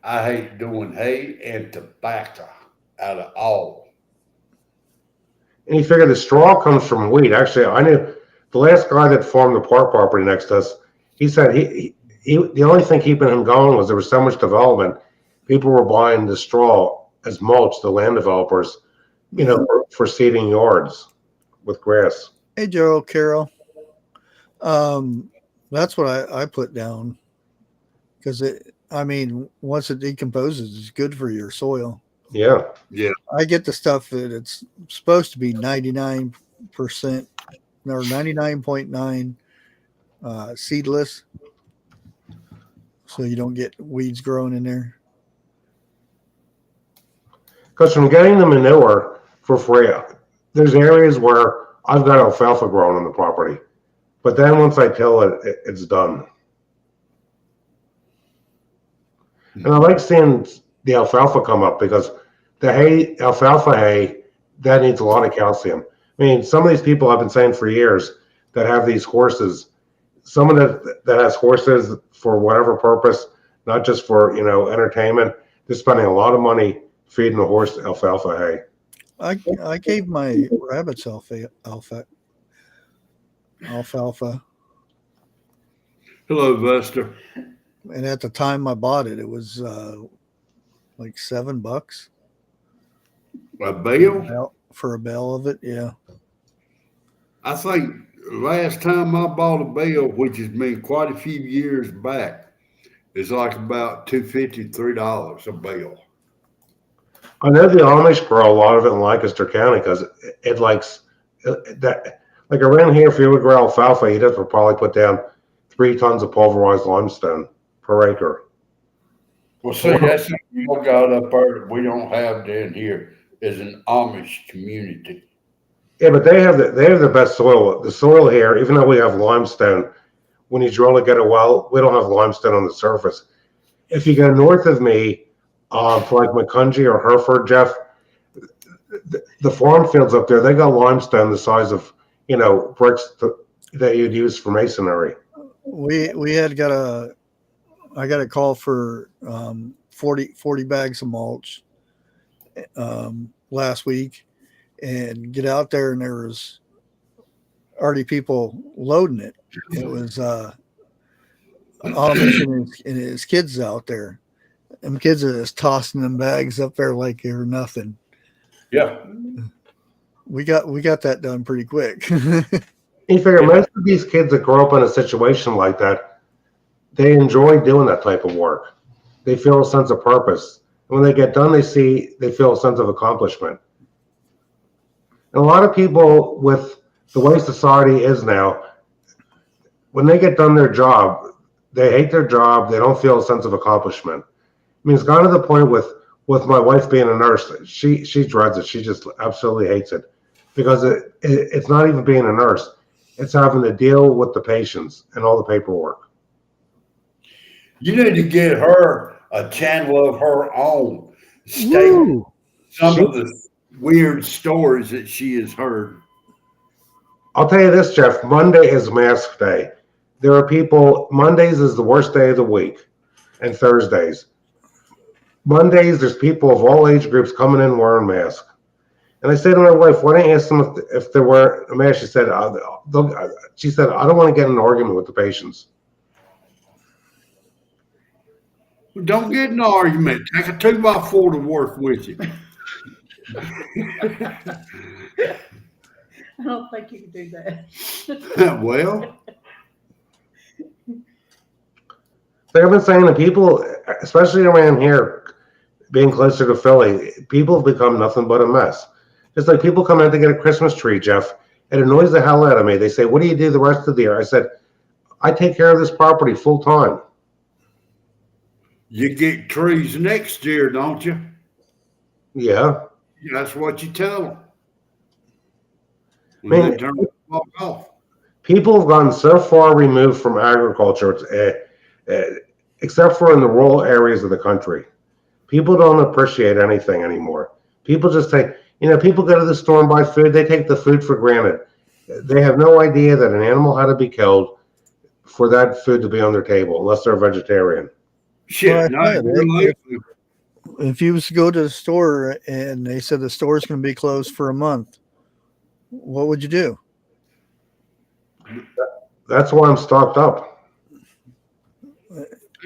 I hate doing hay and tobacco out of all. And you figure the straw comes from wheat. Actually, I knew the last guy that farmed the park property next to us. He said he the only thing keeping him going was there was so much development. People were buying the straw as mulch, the land developers, for seeding yards with grass. Hey, Joe, Carol. That's what I put down because once it decomposes, it's good for your soil. Yeah. Yeah. I get the stuff that it's supposed to be 99% or 99.9 seedless, so you don't get weeds growing in there. Because from getting the manure for free, there's areas where I've got alfalfa growing on the property. But then once I till it, it's done. And I like seeing the alfalfa come up because the hay, alfalfa hay, that needs a lot of calcium. I mean, some of these people I've been saying for years that have these horses, someone that has horses for whatever purpose, not just for, you know, entertainment, they're spending a lot of money feeding the horse alfalfa hay. I gave my rabbits alfalfa. Hello, Buster. And at the time I bought it, it was like $7 A bale? for a bale of it. Yeah. I think last time I bought a bale, which has been quite a few years back, is like about $2.50, $3 a bale. I know the Amish grow a lot of it in Lancaster County because it likes that. Like around here, if you would grow alfalfa, you'd have to probably put down 3 tons of pulverized limestone per acre. Well, see, that's what I got up there that we don't have down here is an Amish community. Yeah, but they have the best soil. The soil here, even though we have limestone, when you drill to get a well, we don't have limestone on the surface. If you go north of me, for like McCungy or Hereford, Jeff, the farm fields up there, they got limestone the size of, you know, bricks that you'd use for masonry. We had I got a call for 40 bags of mulch last week, and get out there and there was already people loading it. It was Amish and his kids out there. Them kids are just tossing them bags up there like they're nothing. Yeah. We got that done pretty quick. You figure most of these kids that grow up in a situation like that, they enjoy doing that type of work. They feel a sense of purpose. And when they get done, they feel a sense of accomplishment. And a lot of people, with the way society is now, when they get done their job, they hate their job. They don't feel a sense of accomplishment. I mean, it's gone to the point with my wife being a nurse. She dreads it. She just absolutely hates it because it's not even being a nurse. It's having to deal with the patients and all the paperwork. You need to get her a channel of her own. State some of the weird stories that she has heard. I'll tell you this, Jeff. Monday is mask day. There are people, Mondays is the worst day of the week, and Thursdays. Mondays, there's people of all age groups coming in wearing masks. And I say to my wife, why don't you ask them if they wear a mask? She said, I don't want to get in an argument with the patients. Don't get in an argument. Take a 2x4 to work with you. I don't think you can do that. Well, Like I've been saying to people, especially around here, being closer to Philly, people have become nothing but a mess. It's like people come out to get a Christmas tree, Jeff. It annoys the hell out of me. They say, what do you do the rest of the year? I said, I take care of this property full time. you get trees next year, don't you? Yeah. That's what you tell them. I mean, they turn the fuck off. People have gotten so far removed from agriculture, except for in the rural areas of the country. People don't appreciate anything anymore. People just take, people go to the store and buy food. They take the food for granted. They have no idea that an animal had to be killed for that food to be on their table, unless they're a vegetarian. Shit, If you was to go to the store and they said the store's going to be closed for a month, what would you do? That's why I'm stocked up.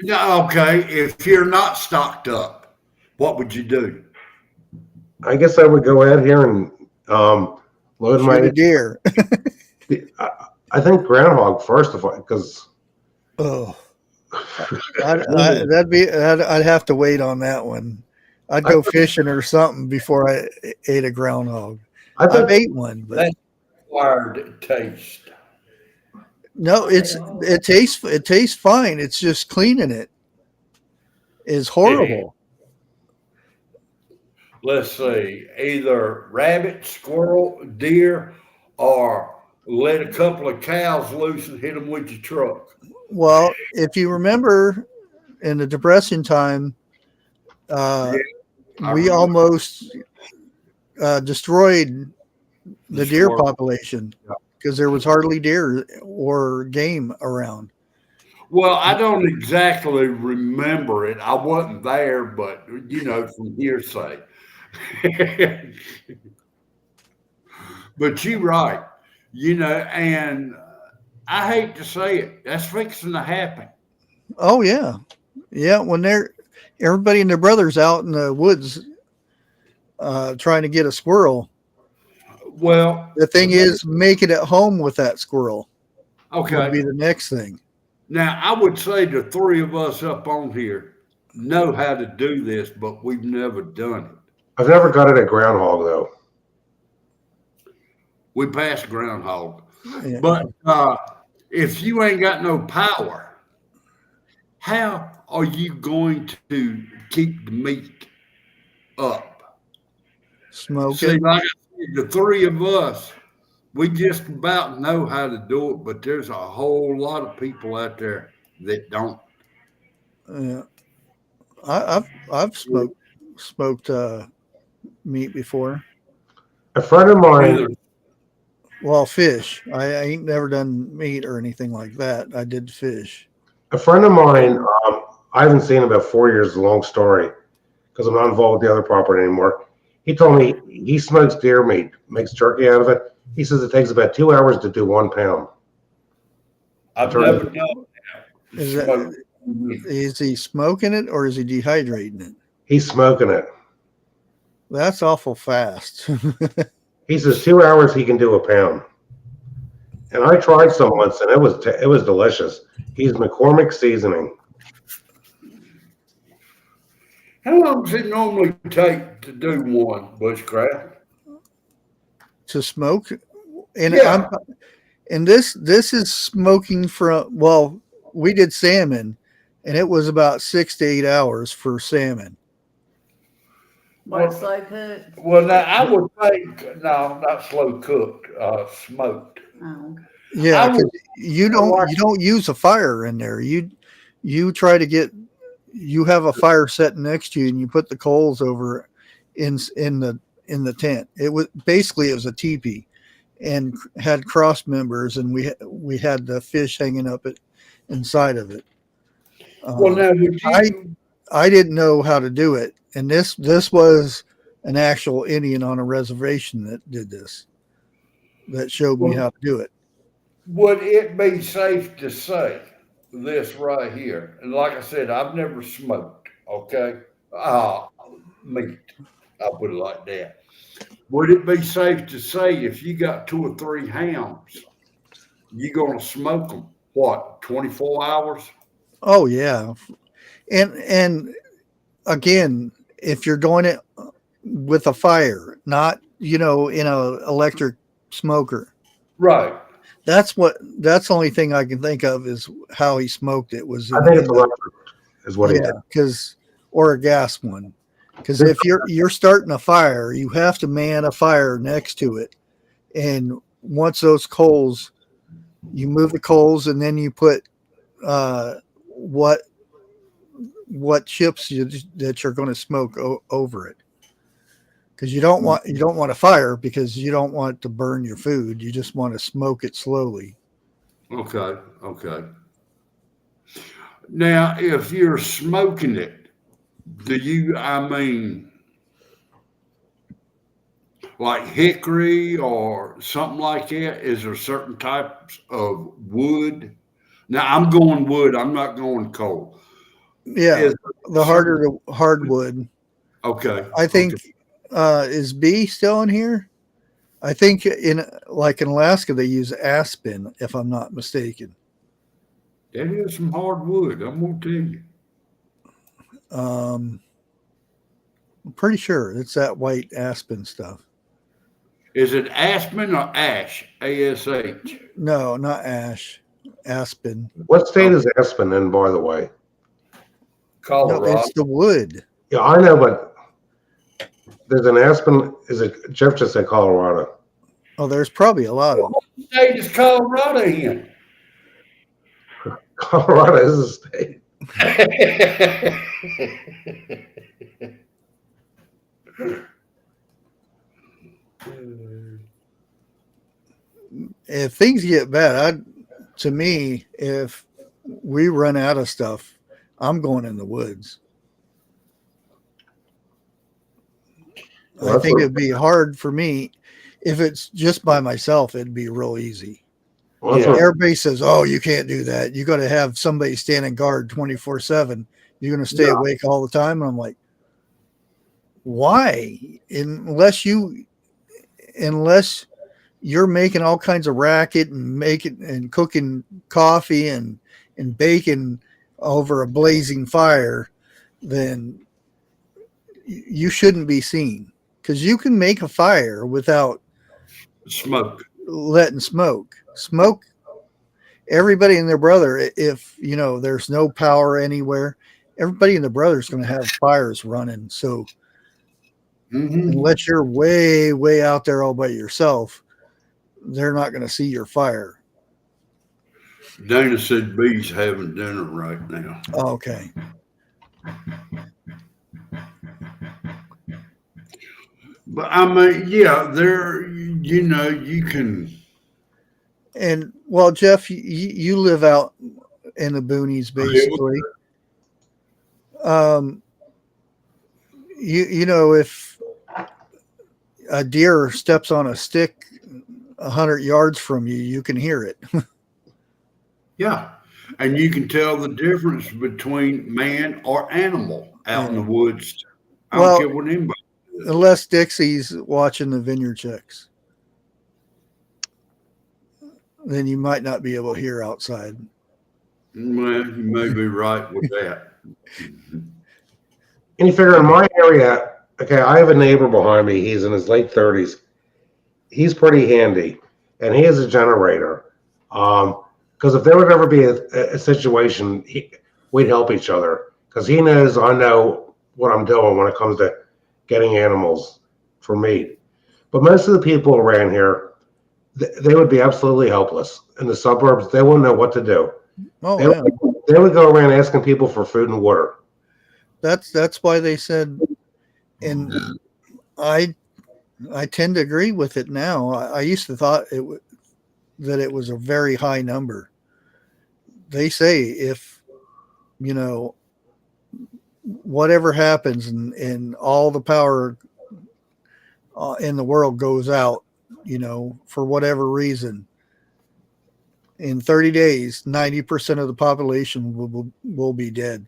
Okay, if you're not stocked up, what would you do? I guess I would go out here and load Shoot my a deer. I think groundhog first of all, because I'd have to wait on that one. I'd go fishing or something before I ate a groundhog. I've ate one, but that's acquired taste. No, it tastes fine. It's just cleaning it is horrible. Let's see, either rabbit, squirrel, deer, or let a couple of cows loose and hit them with your truck. Well, if you remember in the Depression time, we almost destroyed the deer population because there was hardly deer or game around. Well, I don't exactly remember it. I wasn't there, but you know, from hearsay. But you're right, you know, and I hate to say it, that's fixing to happen. Oh yeah, yeah. When everybody and their brothers out in the woods trying to get a squirrel. Well, the thing is, make it at home with that squirrel. Okay, would be the next thing. Now, I would say the three of us up on here know how to do this, but we've never done it. I've never got it at groundhog though. We passed groundhog. Yeah. But if you ain't got no power, how are you going to keep the meat up? Smoke See, it. like I said, the three of us, we just about know how to do it, but there's a whole lot of people out there that don't. Yeah, I've smoked meat before. A friend of mine, Well, fish. I ain't never done meat or anything like that. I did fish. a friend of mine, I haven't seen him about 4 years. It's a long story because I'm not involved with the other property anymore. He told me he smokes deer meat, makes jerky out of it. He says it takes about 2 hours to do 1 pound. I've never done that. Is he smoking it or is he dehydrating it? He's smoking it. That's awful fast. He says 2 hours he can do 1 pound. And I tried some once and it was delicious. He's McCormick seasoning. How long does it normally take to do one, Bushcraft? To smoke, and Yeah. and this is smoking from. Well, we did salmon, and it was about 6 to 8 hours for salmon. What, slow cooked? Well, now I would think no, not slow cooked, smoked. Oh, Yeah, I 'cause would- you don't use a fire in there. You try to get. You have a fire set next to you, and you put the coals over in the tent. It was a teepee, and had cross members, and we had the fish hanging up inside of it. Well, now would you? I didn't know how to do it, and this was an actual Indian on a reservation that did this. That showed me how to do it. Would it be safe to say this right here? And like I said, I've never smoked. Okay, meat. I'll put it like that. Would it be safe to say if you got 2 or 3 hounds, you're gonna smoke them? What, 24 hours? Oh yeah, and again, if you're doing it with a fire, not in a electric smoker. Right. That's the only thing I can think of is how he smoked it was. I think it's electric is what he did. Or a gas one. Because if you're starting a fire, you have to man a fire next to it. And once those coals, you move the coals and then you put what chips that you're going to smoke over it. Because you don't want a fire because you don't want to burn your food. You just want to smoke it slowly. Okay. Now, if you're smoking it, like hickory or something like that? Is there certain types of wood? Now, I'm going wood. I'm not going coal. Yeah, the hardwood. Okay. I think. Is B still in here? I think in Alaska they use aspen, if I'm not mistaken. That is some hard wood. I'm gonna tell you. I'm pretty sure it's that white aspen stuff. Is it aspen or ash? ASH. No, not ash. Aspen. What state is Aspen in, by the way? Colorado. No, it's the wood. Yeah, I know, but there's an Aspen. Is it Jeff just said Colorado? Oh, there's probably a lot of them. What state is Colorado in? Colorado is a state. If things get bad, to me, if we run out of stuff, I'm going in the woods. Well, I think it'd be hard for me if it's just by myself. It'd be real easy. well, that's Yeah. what- Everybody says, "Oh, you can't do that. You got to have somebody standing guard 24/7. You're going to stay Yeah. awake all the time." And I'm like, why? Unless you're making all kinds of racket and making and cooking coffee and baking over a blazing fire, then you shouldn't be seen, because you can make a fire without Smoke. letting smoke. Everybody and their brother, if there's no power anywhere, everybody and their brother is going to have fires running. So unless you're way, way out there all by yourself, they're not going to see your fire. Dana said B's having dinner right now. Okay. But I mean, yeah, you can. And well, Jeff, you live out in the boonies, basically. If a deer steps on a stick 100 yards from you, you can hear it. Yeah. And you can tell the difference between man or animal out in the woods. I don't care what anybody does. Unless Dixie's watching the vineyard checks, then you might not be able to hear outside. Well, you may be right with that. And you figure in my area, okay, I have a neighbor behind me. He's in his late 30s. He's pretty handy, and he has a generator. Because if there would ever be a situation, we'd help each other. Because he knows I know what I'm doing when it comes to getting animals for meat. But most of the people around here, they would be absolutely helpless. In the suburbs, they wouldn't know what to do. Oh, They would go around asking people for food and water. That's why they said, and I tend to agree with it now. I used to thought that it was a very high number. They say if whatever happens and all the power in the world goes out, for whatever reason, in 30 days, 90% of the population will be dead.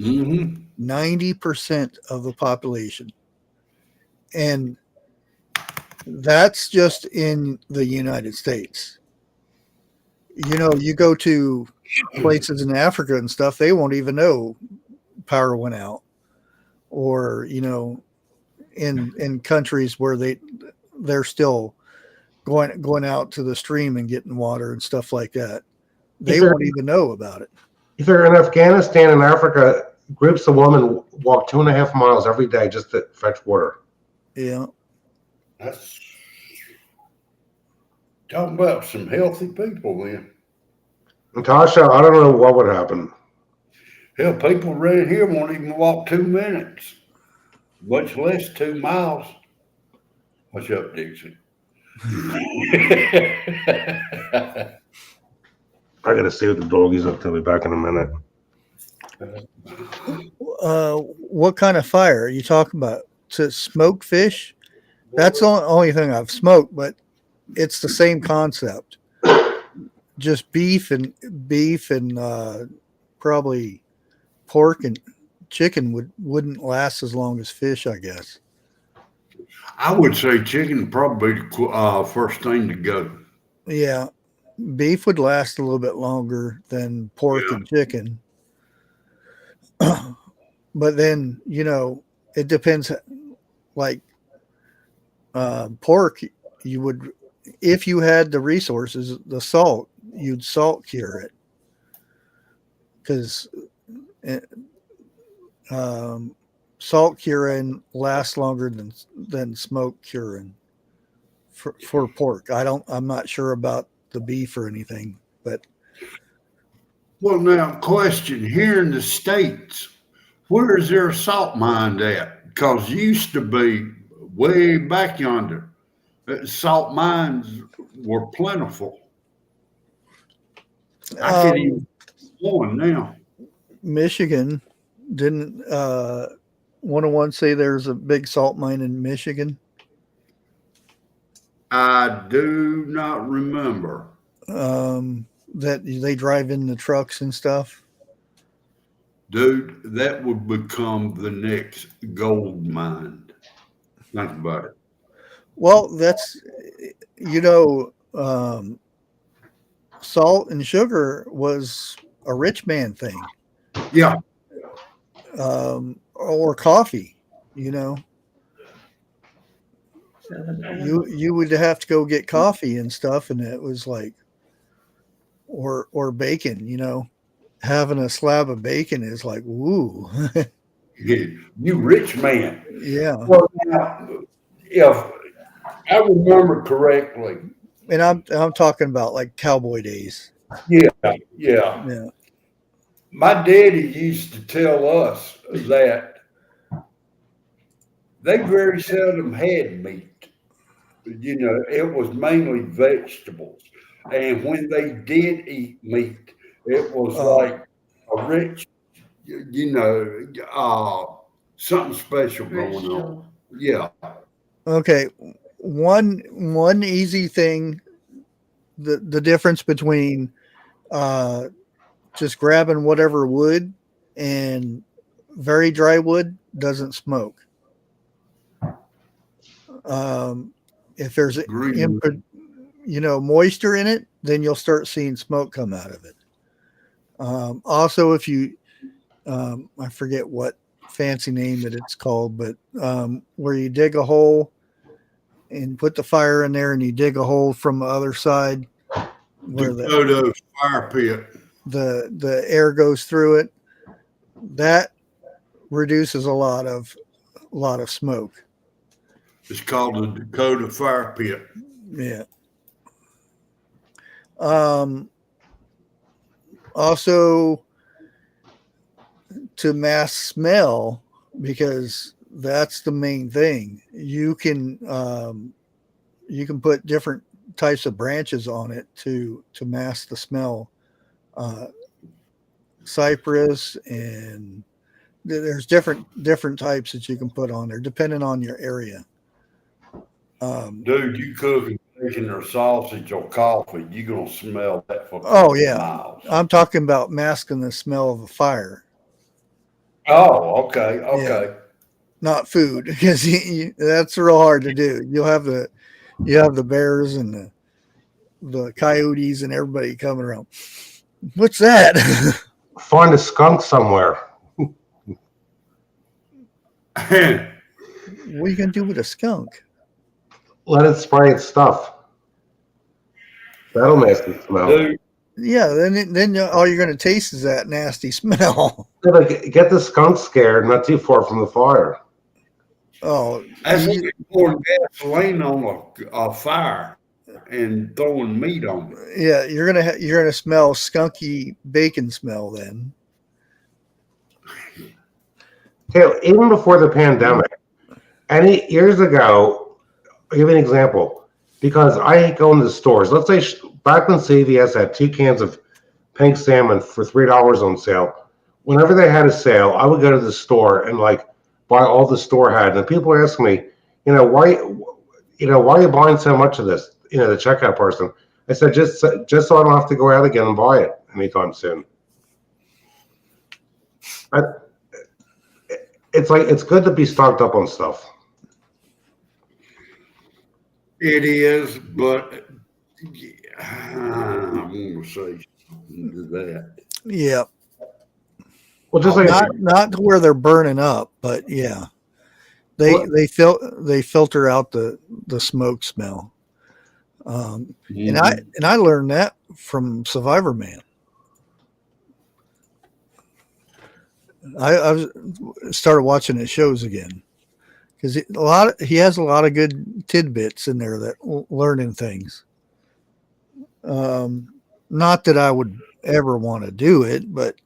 90% of the population. And that's just in the United States. You go to places in Africa and stuff, they won't even know power went out. Or, in countries where they're still going out to the stream and getting water and stuff like that. They won't even know about it. You figure in Afghanistan and Africa, groups of women walk 2.5 miles every day just to fetch water. Yeah. That's talking about some healthy people then. Natasha, I don't know what would happen. Hell, people right here won't even walk 2 minutes, much less 2 miles. What's up, Dixie? I got to see what the doggies up to. Be back in a minute. What kind of fire are you talking about? To smoke fish? That's the only thing I've smoked, but it's the same concept. Just beef and probably pork and chicken wouldn't last as long as fish, I guess. I would say chicken would probably be the first thing to go. Yeah, beef would last a little bit longer than pork and chicken. But then, it depends. Like pork, you would, if you had the resources, the salt, you'd salt cure it. Because salt curing lasts longer than smoke curing for pork. I'm not sure about the beef or anything, but Well, now, question here in the States, where is there a salt mine at? Because used to be way back yonder, salt mines were plentiful. I can't even one now. Michigan didn't 101 say there's a big salt mine in Michigan? I do not remember. That they drive in the trucks and stuff. Dude, that would become the next gold mine. Think about it. Well, that's, salt and sugar was a rich man thing. Yeah. Or coffee, you would have to go get coffee and stuff, and it was like, or bacon, having a slab of bacon is like, woo. You rich man. Yeah. Well, now, if I remember correctly. And I'm talking about like cowboy days. Yeah. Yeah. My daddy used to tell us that they very seldom had meat. It was mainly vegetables. And when they did eat meat, it was like a rich, something special going on. Yeah. Okay. One easy thing, the difference between just grabbing whatever wood and very dry wood doesn't smoke. If there's moisture in it, then you'll start seeing smoke come out of it. Also, if you I forget what fancy name that it's called, but where you dig a hole and put the fire in there, and you dig a hole from the other side where the fire pit, the air goes through it, that reduces a lot of smoke. It's called the Dakota fire pit. Yeah. Also, to mask smell, because that's the main thing. You can put different types of branches on it to mask the smell. Cypress, and there's different types that you can put on there depending on your area. Dude, you cooking chicken or sausage or coffee, you're gonna smell that for miles. I'm talking about masking the smell of a fire. Oh, okay. Yeah. Not food, because that's real hard to do. You have the bears and the coyotes and everybody coming around. What's that? Find a skunk somewhere. What are you gonna do with a skunk? Let it spray its stuff. That'll mask the smell. Dude. Yeah, then all you're going to taste is that nasty smell. Get the skunk scared, not too far from the fire. Oh, that's like pouring gasoline on a fire and throwing meat on it. Yeah, you're gonna smell skunky bacon smell then. Okay, even before the pandemic, years ago, I'll give you an example, because I hate going to the stores. Let's say back when CVS had 2 cans of pink salmon for $3 on sale. Whenever they had a sale, I would go to the store and buy all the store had. And people ask me, why are you buying so much of this? The checkout person. I said, just so I don't have to go out again and buy it anytime soon. It's good to be stocked up on stuff. It is, but I'm going to say that. Yeah. Well, just not to where they're burning up, but yeah, they filter out the smoke smell. And I learned that from Survivor Man. I started watching his shows again because he has a lot of good tidbits in there that learning things. Not that I would ever want to do it, but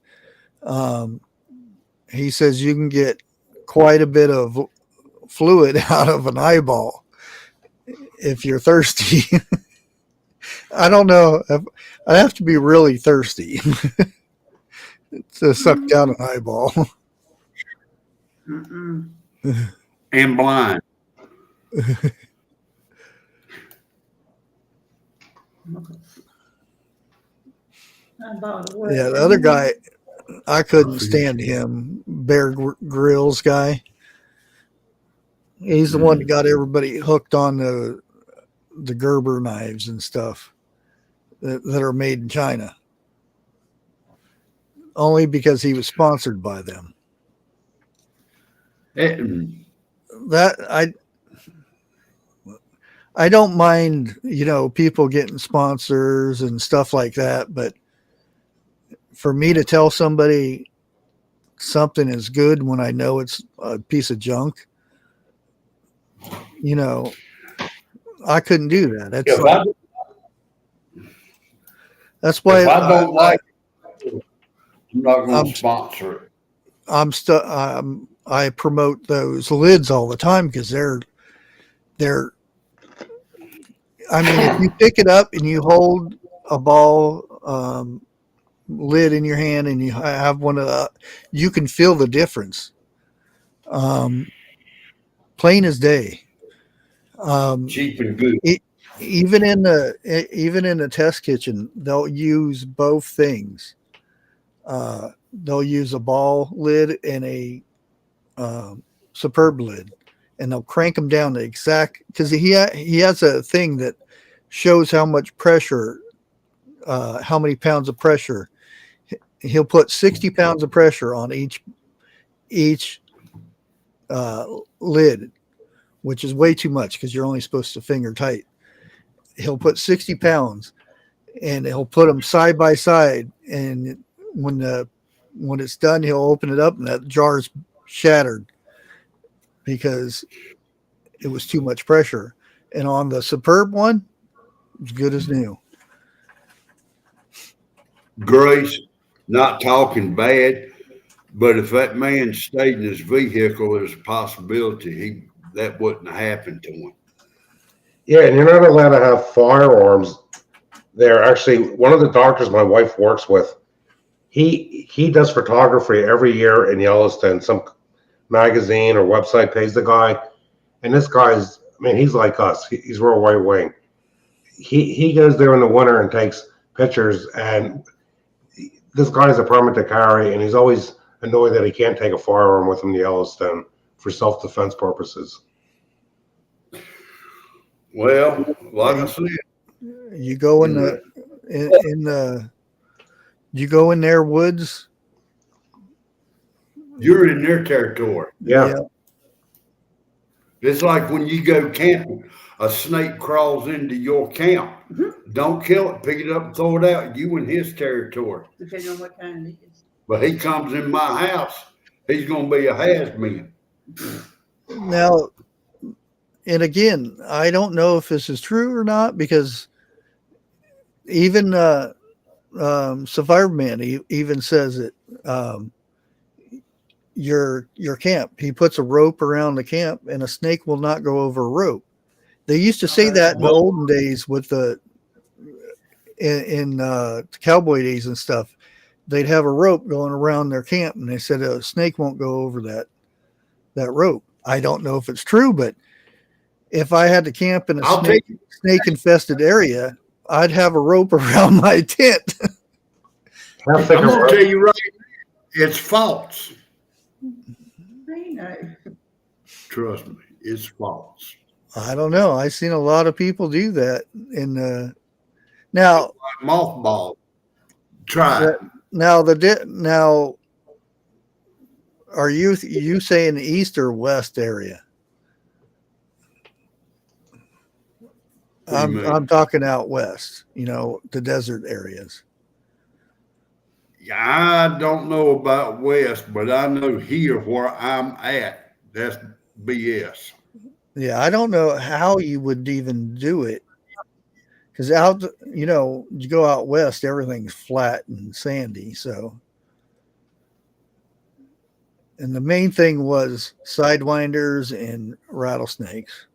he says you can get quite a bit of fluid out of an eyeball if you're thirsty. I don't know. I have to be really thirsty to suck down an eyeball. And blind. Yeah, the other guy, I couldn't stand him. Bear Grylls guy. He's the one that got everybody hooked on the Gerber knives and stuff that are made in China. Only because he was sponsored by them. That I don't mind, people getting sponsors and stuff like that, but for me to tell somebody something is good when I know it's a piece of junk, I couldn't do that. That's why if I don't like it, I'm not going to sponsor it. I promote those lids all the time because they're if you pick it up and you hold a ball lid in your hand and you have one of you can feel the difference. Plain as day. Cheap and good. Even in the test kitchen, they'll use both things. They'll use a ball lid and a superb lid, and they'll crank them down to exact, because he has a thing that shows how much pressure, how many pounds of pressure. He'll put 60 pounds of pressure on each lid, which is way too much because you're only supposed to finger tight. He'll put 60 pounds and he'll put them side by side. And when it's done, he'll open it up and that jar's shattered because it was too much pressure. And on the superb one, it's good as new. Grace, not talking bad, but if that man stayed in his vehicle, there's a possibility that wouldn't have happened to him. Yeah, and you're not allowed to have firearms there. Actually, one of the doctors my wife works with, he does photography every year in Yellowstone. Some magazine or website pays the guy, and this guy's, he's like us. He's real right wing. He goes there in the winter and takes pictures, and this guy's a permit to carry, and he's always annoyed that he can't take a firearm with him to Yellowstone for self-defense purposes. Well, like I said, you go you go in their woods. you're in their territory. Yeah. It's like when you go camping, a snake crawls into your camp. Don't kill it, pick it up and throw it out. You in his territory. Depending on what kind it is. But he comes in my house, he's going to be a has-been. Now, and again, I don't know if this is true or not, because even Survivorman even says it. Your camp, he puts a rope around the camp, and a snake will not go over a rope. They used to say that in the olden days with in cowboy days and stuff. They'd have a rope going around their camp, and they said a snake won't go over that rope. I don't know if it's true, but if I had to camp in a snake infested area, I'd have a rope around my tent. I'm going to tell you right now, it's false. I know. Trust me, it's false. I don't know. I've seen a lot of people do that. Now, like mothball. Try it. Now are you saying the east or west area? I'm talking out west, the desert areas. I don't know about west, but I know here where I'm at, BS. Yeah, I don't know how you would even do it. Because out, you know, you go out west, everything's flat and sandy. So, and the main thing was sidewinders and rattlesnakes.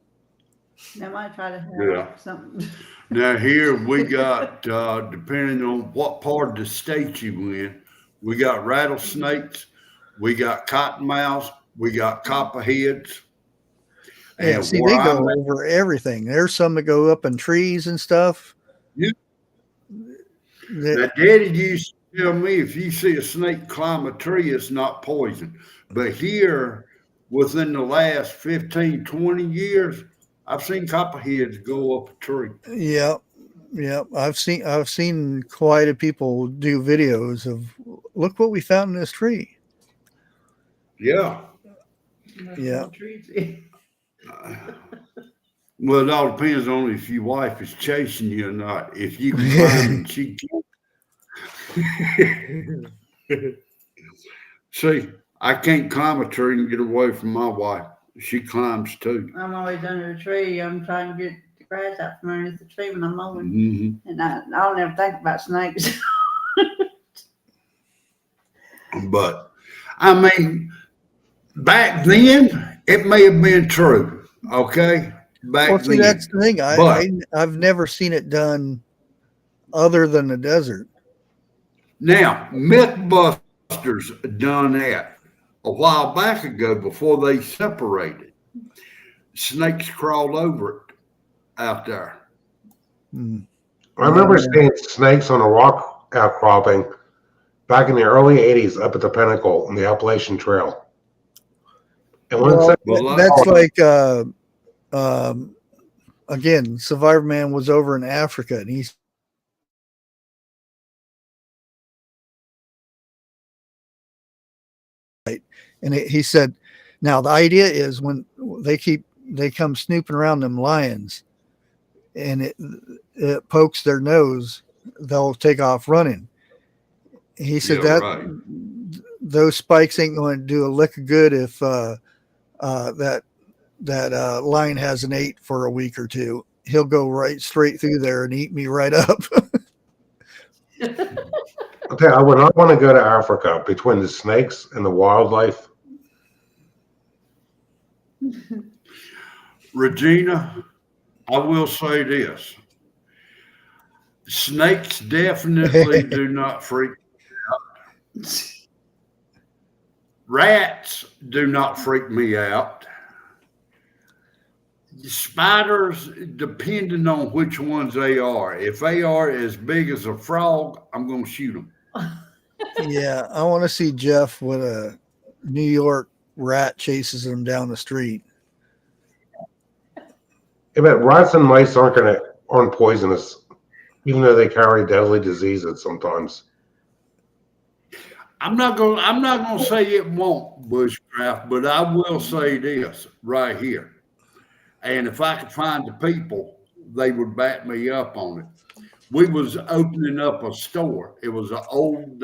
They might try to have Yeah. something. Now here we got, depending on what part of the state you in, we got rattlesnakes, we got cottonmouths, we got copperheads. Yeah, And see, where they go I'm at, over everything. There's some that go up in trees and stuff. Yeah. That- now Daddy used to tell me if you see a snake climb a tree, it's not poison. But here, within the last 15, 20 years, I've seen copperheads go up a tree. yeah, yeah. I've seen quite a people do videos of look what we found in this tree. Yeah. Yeah. Well, it all depends on if your wife is chasing you or not. If you can climb and she can't. See, I can't climb a tree and get away from my wife. She climbs too. I'm always under a tree. I'm trying to get the grass out from underneath the tree when I'm mowing. Mm-hmm. And I'll never think about snakes. But I mean, back then it may have been true. Okay, back Well, see, then. that's the thing. But I've never seen it done other than the desert. now, Mythbusters done that a while back ago before they separated. Snakes crawled over it out there. Hmm. I remember seeing snakes on a rock outcropping back in the early 80s up at the Pinnacle on the Appalachian Trail. And one Well, Well, that's like again, Survivor Man was over in Africa, and he's and he said, now the idea is when they come snooping around them lions, and it pokes their nose, they'll take off running. He said Yeah, that right. those spikes ain't going to do a lick of good if that lion hasn't ate for a week or two. He'll go right straight through there and eat me right up. Okay, I would not want to go to Africa between the snakes and the wildlife. Regina, I will say this. Snakes definitely do not freak me out. Rats do not freak me out. Spiders, depending on which ones they are. If they are as big as a frog, I'm going to shoot them. Yeah, I want to see Jeff when a New York rat chases him down the street. Yeah, but rats and mice aren't poisonous, even though they carry deadly diseases sometimes. I'm not gonna say it won't, Bushcraft, but I will say this right here. And if I could find the people, they would back me up on it. We was opening up a store. It was an old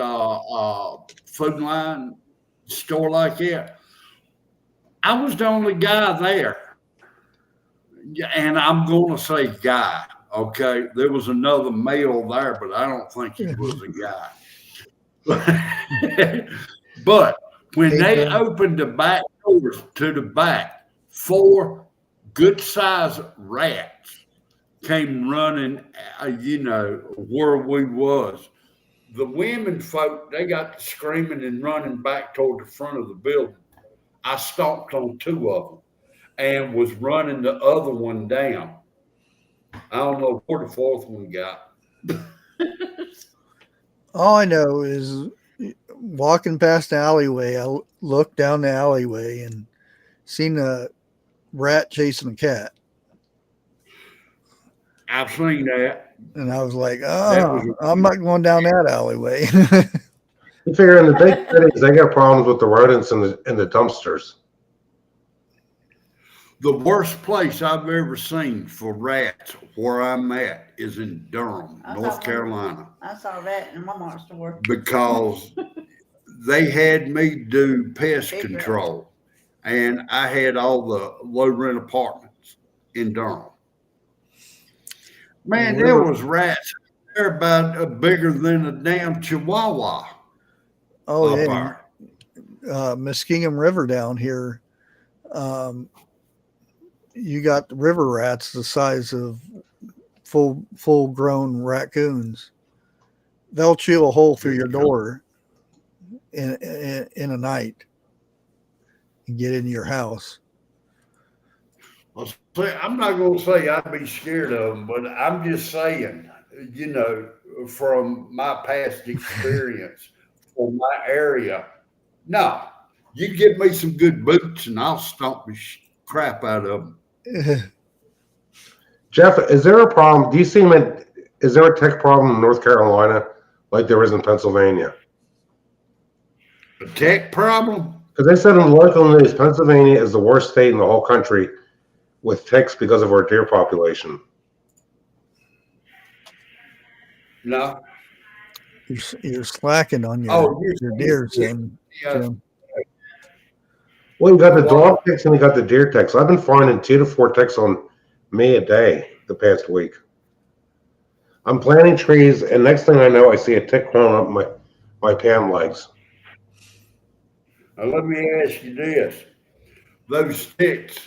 food line store like that. I was the only guy there. And I'm going to say guy, okay? There was another male there, but I don't think he was a guy. But when they opened the back doors to the back, 4 good-sized rats came running, where we was. The women folk, they got to screaming and running back toward the front of the building. I stomped on 2 of them and was running the other one down. I don't know where the 4th one got. All I know is walking past the alleyway, I looked down the alleyway and seen a rat chasing a cat. I've seen that. And I was like, I'm not going down that alleyway. You figure in the big cities, they got problems with the rodents in the dumpsters. The worst place I've ever seen for rats where I'm at is in Durham, North Carolina. I saw that in Walmart store. Because they had me do pest control. and I had all the low rent apartments in Durham. Man, there was rats. They're about bigger than a damn chihuahua. Oh, up yeah. there. Muskingum River down here. You got river rats the size of full grown raccoons. They'll chew a hole through your door in a night and get into your house. Well, see, I'm not going to say I'd be scared of them, but I'm just saying, you know, from my past experience for my area, no, you give me some good boots and I'll stomp the crap out of them. Jeff, is there a problem? Do you see is there a tech problem in North Carolina like there is in Pennsylvania? A tech problem? Because they said in the local news, Pennsylvania is the worst state in the whole country with ticks because of our deer population. No. You're slacking on your deer, Tim. Yeah. Well, you got the dog ticks and you got the deer ticks. I've been finding 2 to 4 ticks on me a day the past week. I'm planting trees, and next thing I know, I see a tick crawling up my pan legs. Now, let me ask you this. Those ticks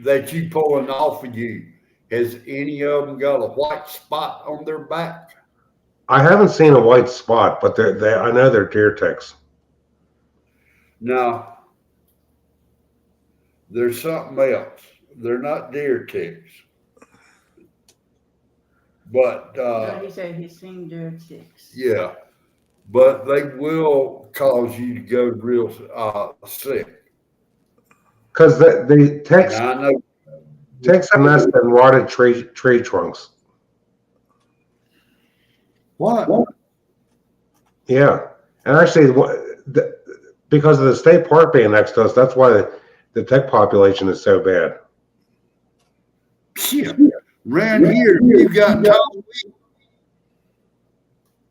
that you pulling off of you, has any of them got a white spot on their back? I haven't seen a white spot, but I know they're deer ticks. No. There's something else. They're not deer ticks. But he said he's seen deer ticks. yeah. But they will cause you to go real sick. Because the ticks, I know. ticks nest in rotted tree trunks. What? Yeah, and actually, because of the state park being next to us, that's why the tick population is so bad. Yeah. Around here, you got tall weed.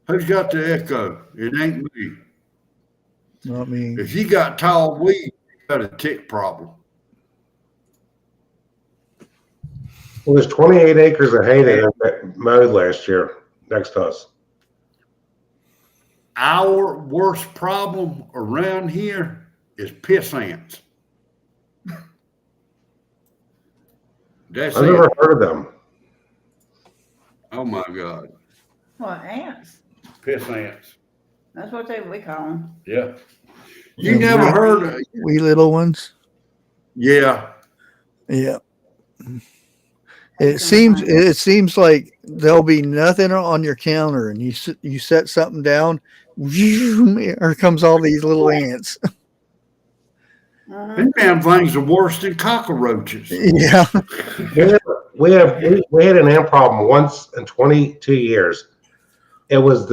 Who's got the echo? It ain't me. Not me. If you got tall weed, you got a tick problem. Well, there's 28 acres of hay they mowed last year next to us. Our worst problem around here is piss ants. That's I've it. never heard of them. Oh my God. What, ants? Piss ants. That's what we call them. Yeah. You never heard of wee little ones? Yeah. Yeah. It seems like there'll be nothing on your counter, and you set something down, here comes all these little ants. Them damn things are worse than cockroaches. Yeah. We had an ant problem once in 22 years. It was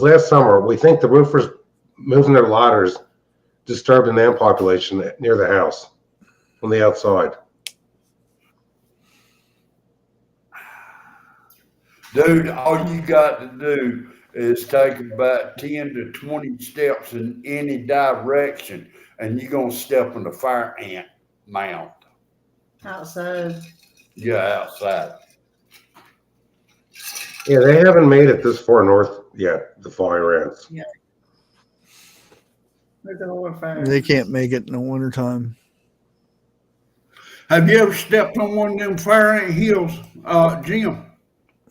last summer. We think the roofers moving their ladders disturbed an ant population near the house on the outside. Dude, all you got to do is take about 10 to 20 steps in any direction, and you're going to step in the fire ant mound. Outside. Yeah, outside. Yeah, they haven't made it this far north yet, the fire ants. Yeah. There's a lower fire. They can't make it in the wintertime. Have you ever stepped on one of them fire ant hills, Jim?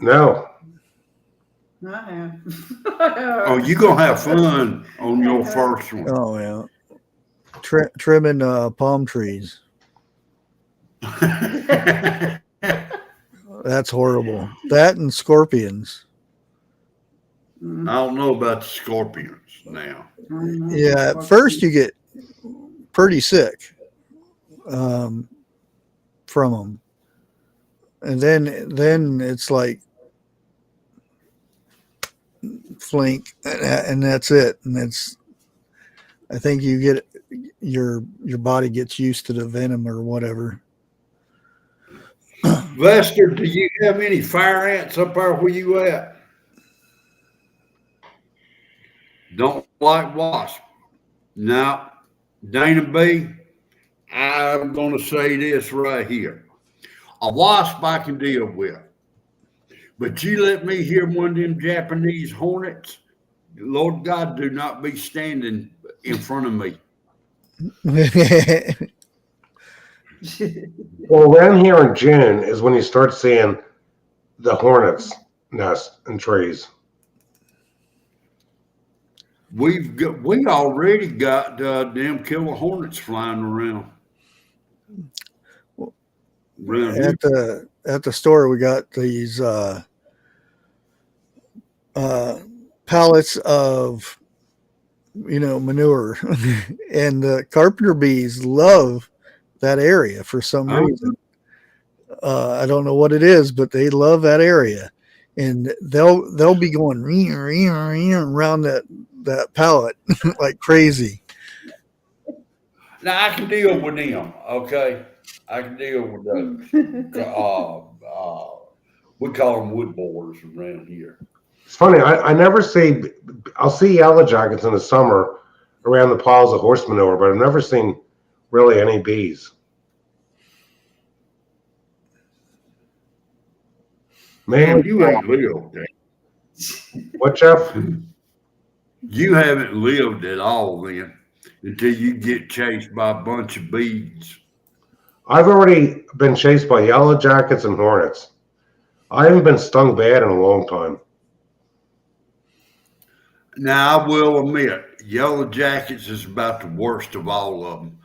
No. I have. Oh, you're going to have fun on your first one. Oh, yeah. Trimming palm trees. That's horrible. That and scorpions. I don't know about the scorpions now. Yeah, at first you get pretty sick from them, and then it's like flink, and that's it. And I think you get your body gets used to the venom or whatever. Lester, do you have any fire ants up there where you at? Don't like wasps. No. Dana B, I'm going to say this right here. A wasp I can deal with. But you let me hear one of them Japanese hornets, Lord God, do not be standing in front of me. Well, around here in June is when you start seeing the hornets nest in trees. We already got them killer hornets flying around. At the store, we got these pallets of manure, and the carpenter bees love that area for some reason. I don't know what it is, but they love that area, and they'll be going around that pallet like crazy. Now I can deal with them. Okay, I can deal with those. We call them wood boars around here. It's funny. I never see. I'll see yellow jackets in the summer around the piles of horse manure, but I've never seen really any bees. Man, you ain't lived there. What, Jeff? You haven't lived at all then until you get chased by a bunch of bees. I've already been chased by yellow jackets and hornets. I haven't been stung bad in a long time. Now, I will admit, yellow jackets is about the worst of all of them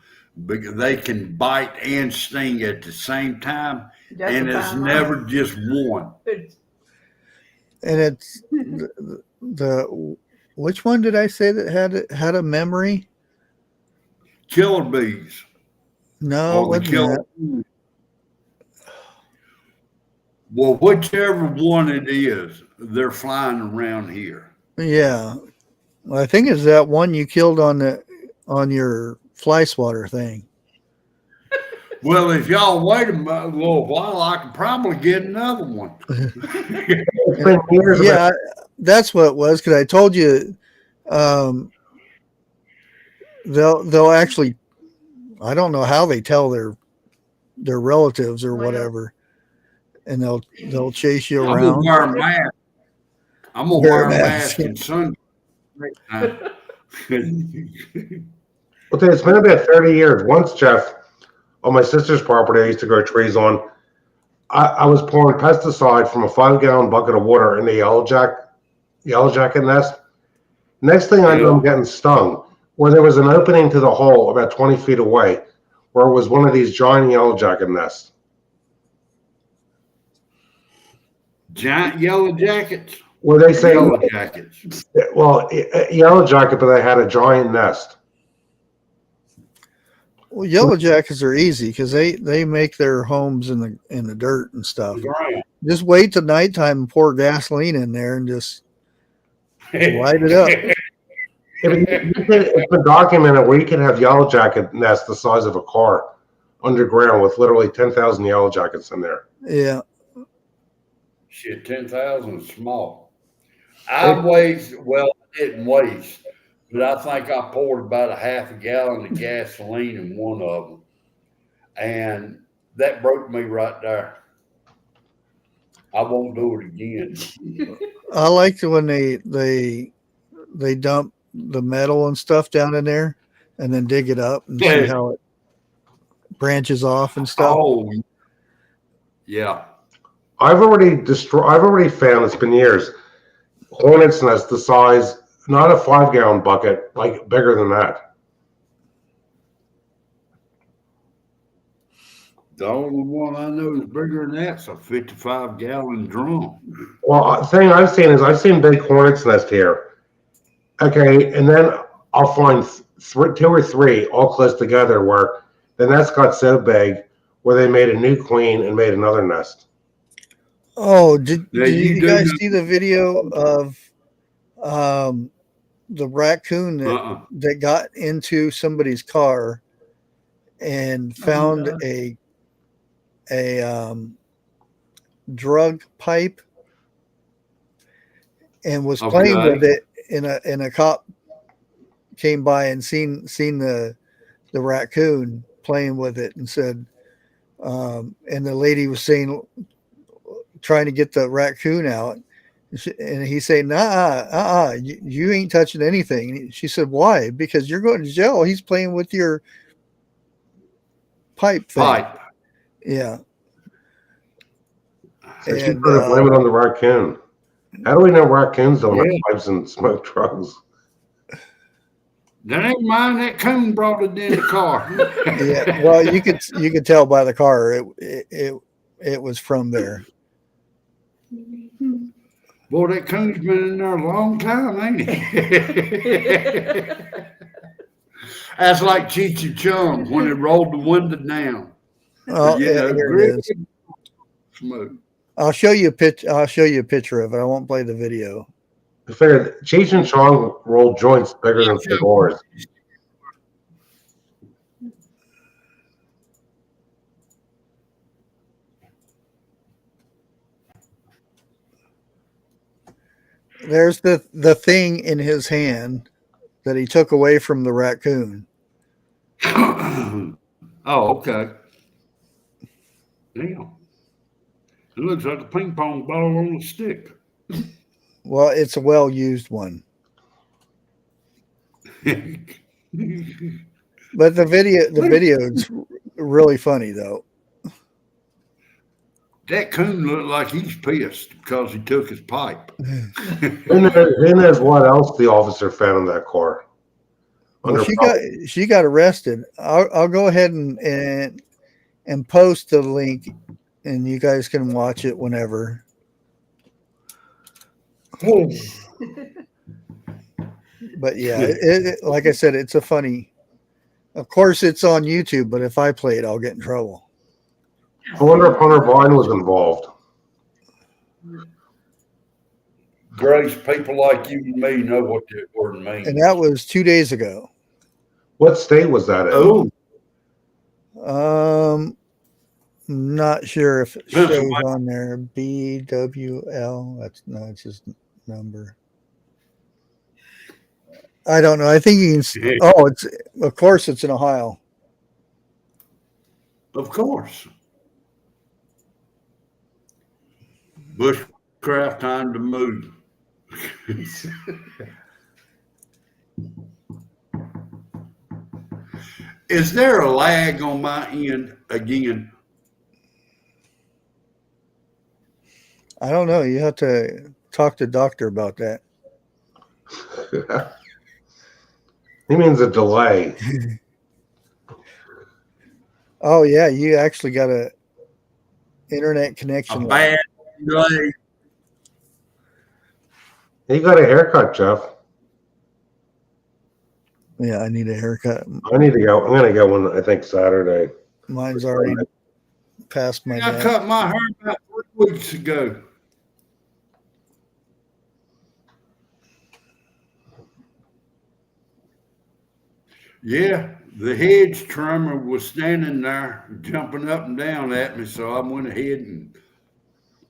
because they can bite and sting at the same time, and it's never just one. And it's the which one did I say that had a memory? Killer bees. No, it wasn't that. Well, whichever one it is, they're flying around here. Yeah, well, I think it's that one you killed on your fly swatter thing. Well, if y'all wait a little while, I could probably get another one. Yeah, that's what it was. Because I told you, they'll actually. I don't know how they tell their relatives or whatever, and they'll chase you around. I'm gonna wear a mask and sun. Well, it's been about 30 years. Once, Jeff, on my sister's property, I used to grow trees on. I was pouring pesticide from a 5-gallon bucket of water in the yellow jacket nest. Next thing I know, I'm getting stung. Where there was an opening to the hole about 20 feet away, where it was one of these giant yellow jacket nests. Giant yellow jackets. Where they say yellow jackets. Well, yellow jacket, but they had a giant nest. Well, yellow jackets are easy because they make their homes in the dirt and stuff. Right. Just wait till nighttime and pour gasoline in there and just light it up. It's been documented where you can have yellow jacket nests the size of a car underground with literally 10,000 yellow jackets in there. Yeah. Shit, 10,000 is small. I didn't waste, but I think I poured about a half a gallon of gasoline in one of them. And that broke me right there. I won't do it again. I like when they dump the metal and stuff down in there and then dig it up and see how it branches off and stuff. Oh, yeah. I've already found, it's been years, hornet's nest the size, not a 5-gallon bucket, like bigger than that. The only one I know is bigger than that's a 55-gallon drum. Well, the thing I've seen big hornet's nest here. Okay, and then I'll find 2 or 3 all close together where the nest got so big where they made a new queen and made another nest. Oh, did you guys see the video of the raccoon that got into somebody's car and found a drug pipe and was playing with it, and a cop came by and seen the raccoon playing with it and said, and the lady was saying, trying to get the raccoon out. And he said, nah, you ain't touching anything. She said, why? Because you're going to jail. He's playing with your pipe thing. Pipe. Yeah. So she's trying to blame it on the raccoon. How do we know raccoons don't Yeah. have pipes and smoke drugs? That ain't mine. That coon brought it in the car. Yeah. Well, you could tell by the car it was from there. Boy, that coon's been in there a long time, ain't he? That's like Cheech and Chong when they rolled the window down. Oh, You yeah, know, here great it is. smoke. I'll show you a picture of it. I won't play the video. I figured Cheech and Chong rolled joints bigger than cigars. There's the thing in his hand that he took away from the raccoon. Oh, okay. Damn. It looks like a ping pong ball on a stick. Well, it's a well-used one. But the video is really funny though. That coon looked like he's pissed because he took his pipe. Then there's what else the officer found in that car. Well, she got arrested. I'll go ahead and post the link, and you guys can watch it whenever. But yeah, like I said, it's a funny. Of course, it's on YouTube, but if I play it, I'll get in trouble. I wonder if Hunter Biden was involved. Grace, people like you and me know what that word means. And that was 2 days ago. What state was that in? Oh, Not sure if it shows on there. BWL. It's his number. I don't know. I think you can. Oh, of course it's in Ohio. of course. Bushcraft time to move. Is there a lag on my end again? I don't know. You have to talk to doctor about that. He means a delay. Oh yeah, you actually got a internet connection. A bad delay. You got a haircut, Jeff. Yeah, I need a haircut. I need to go. I'm going to get one, I think, Saturday. Mine's already past my I neck. cut my hair about 3 weeks ago. Yeah, the hedge trimmer was standing there jumping up and down at me, so I went ahead and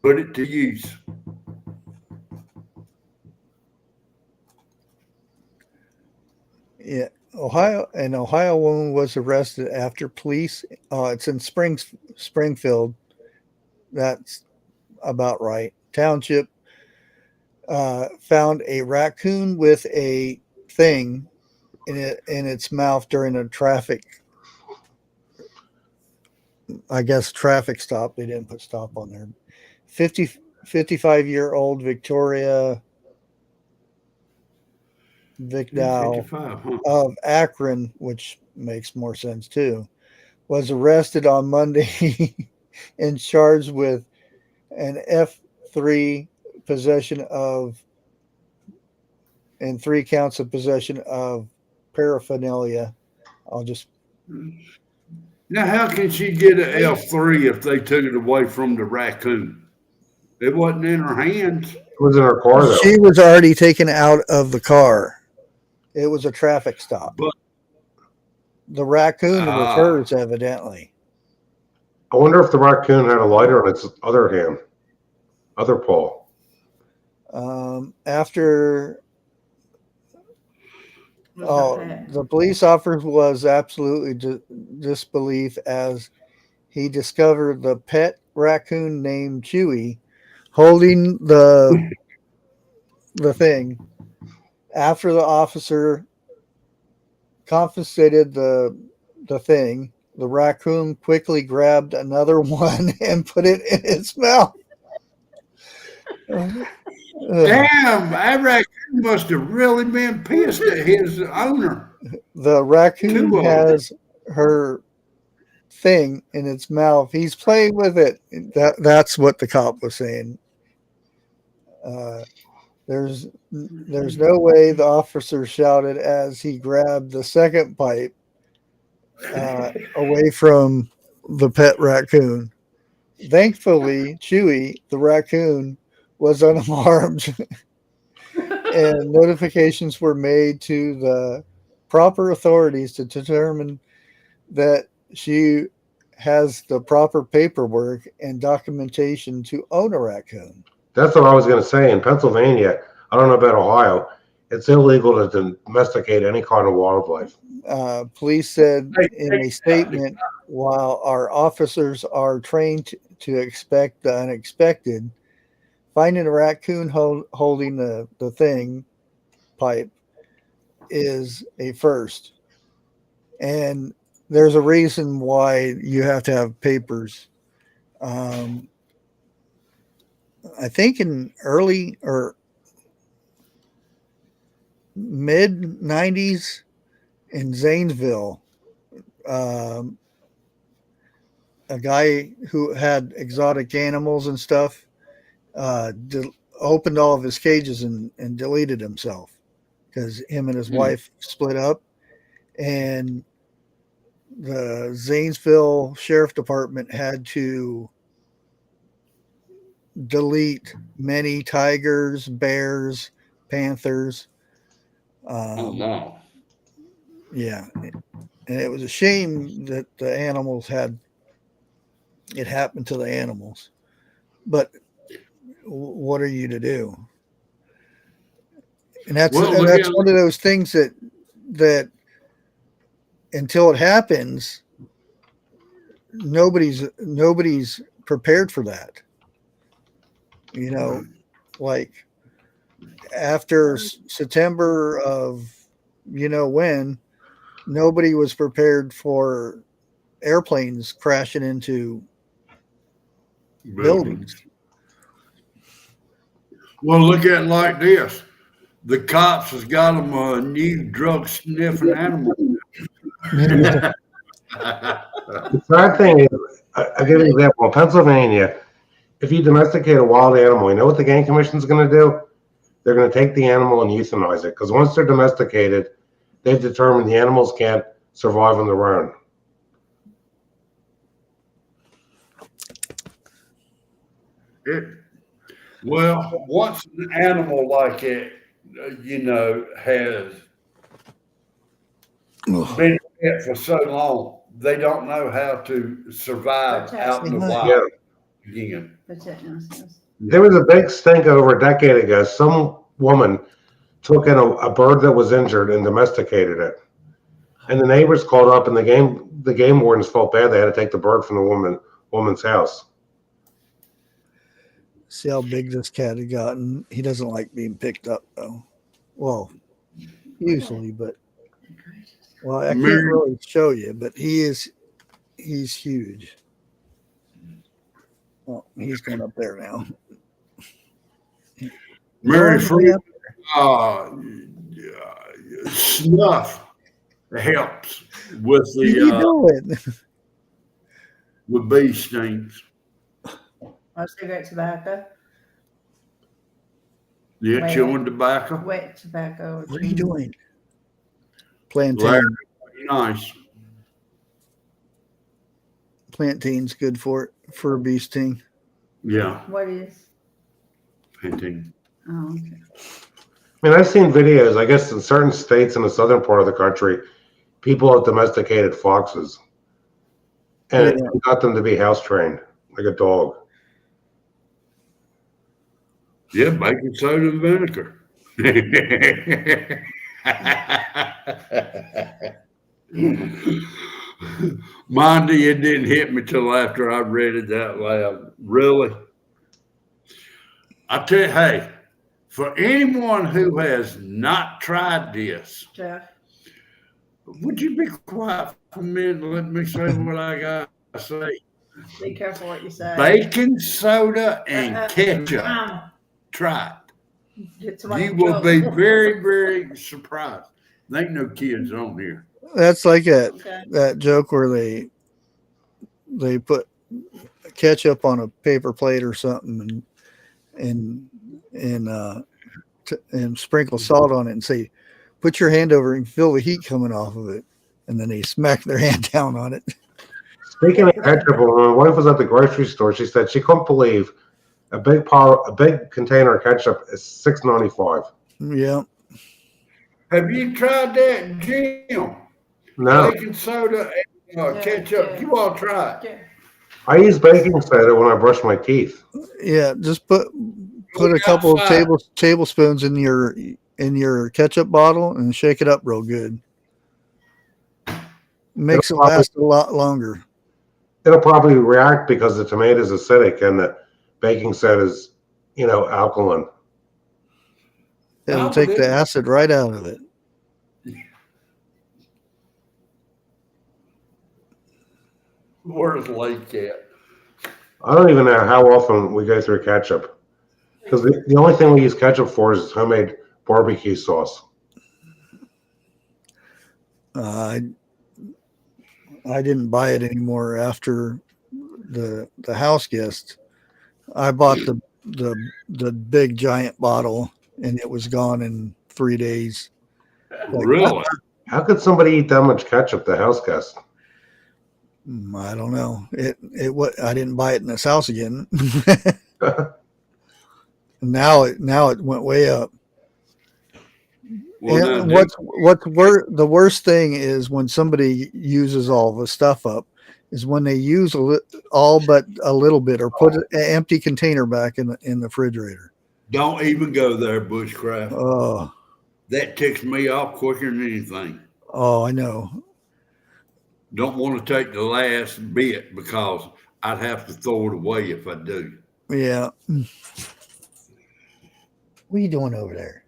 put it to use. Yeah, an Ohio woman was arrested after police. It's in Springfield. That's about right. Township found a raccoon with a thing in its mouth during a traffic stop. They didn't put stop on there. 55-year-old Victoria Vicdow 55, huh? of Akron, which makes more sense too, was arrested on Monday and charged with an F3 possession of and 3 counts of possession of paraphernalia. I'll just. Now, how can she get an F3 if they took it away from the raccoon? It wasn't in her hands. It was in her car, though. She was already taken out of the car. It was a traffic stop. But the raccoon was hers, evidently. I wonder if the raccoon had a lighter on its other paw. After Oh, the police officer was absolutely disbelief as he discovered the pet raccoon named Chewy holding the thing. After the officer confiscated the thing, the raccoon quickly grabbed another one and put it in its mouth. Damn, that raccoon must have really been pissed at his owner. The raccoon Two of them. has her thing in its mouth. He's playing with it. That's what the cop was saying. There's no way, the officer shouted as he grabbed the second pipe away from the pet raccoon. Thankfully, Chewy, the raccoon, was unharmed, and notifications were made to the proper authorities to determine that she has the proper paperwork and documentation to own a raccoon. That's what I was going to say. In Pennsylvania, I don't know about Ohio, it's illegal to domesticate any kind of wildlife. Police said in a statement, while our officers are trained to expect the unexpected, finding a raccoon holding the thing pipe is a first. And there's a reason why you have to have papers. I think in early or mid 90s in Zanesville, a guy who had exotic animals and stuff opened all of his cages and deleted himself because him and his wife split up, and the Zanesville Sheriff Department had to delete many tigers, bears, panthers. Wow. Yeah. And it was a shame that the animals it happened to the animals. But what are you to do? And that's one of those things that until it happens, nobody's prepared for that. You know, like after September of when, nobody was prepared for airplanes crashing into buildings. Well, look at it like this. The cops has got them a new drug sniffing animal. The sad thing is, I'll give you an example. In Pennsylvania, if you domesticate a wild animal, you know what the Game Commission is going to do? They're going to take the animal and euthanize it, because once they're domesticated, they've determined the animals can't survive on their own. Well, once an animal like it, has been pet for so long, they don't know how to survive out in the wild again. There was a big stink over a decade ago. Some woman took in a bird that was injured and domesticated it. And the neighbors called up, and the game wardens felt bad. They had to take the bird from the woman's house. See how big this cat had gotten. He doesn't like being picked up, though. Well, usually, but I can't really show you, but he's huge. Well, he's going up there now. Mary snuff helps with with bee stings. Cigarette tobacco. Yeah, chewing tobacco. Wet tobacco. What are you doing? Plantain. Nice. Plantain's good for a bee sting. Yeah. What is? Plantain. Oh, okay. I mean, I've seen videos, I guess in certain states in the southern part of the country, people have domesticated foxes and got them to be house trained like a dog. Yeah, baking soda and vinegar. Monday, it didn't hit me till after I read it out loud. Really? I tell you, hey, for anyone who has not tried this, Jeff. would you be quiet for a minute and let me say what I got to say? Be careful what you say. Baking soda and ketchup. Try it. You will be very, very surprised. There ain't no kids on here. That's like Okay. that joke where they put ketchup on a paper plate or something and sprinkle salt on it and say, "Put your hand over and feel the heat coming off of it," and then they smack their hand down on it. Speaking of ketchup, when my wife was at the grocery store, she said she couldn't believe a big container of ketchup is $6.95. Yeah. Have you tried that, Jim? No, Baking soda and ketchup. You all try it. I use baking soda when I brush my teeth. Yeah, just put Look a couple outside. of tablespoons in your ketchup bottle and shake it up real good. Makes it last a lot longer. It'll probably react because the tomato is acidic and the baking soda is, alkaline. It'll take the acid right out of it. Where's Lake at? I don't even know how often we go through ketchup because the only thing we use ketchup for is homemade barbecue sauce. I didn't buy it anymore after the house guest. I bought the big giant bottle and it was gone in 3 days. Really? How could somebody eat that much ketchup? The house guest. I don't know. I didn't buy it in this house again. now it went way up. Well, And the worst thing is when somebody uses all the stuff up is when they use all but a little bit or put an empty container back in the refrigerator. don't even go there, Bushcraft. Oh, That ticks me off quicker than anything. I know. Don't want to take the last bit because I'd have to throw it away if I do. Yeah. What are you doing over there?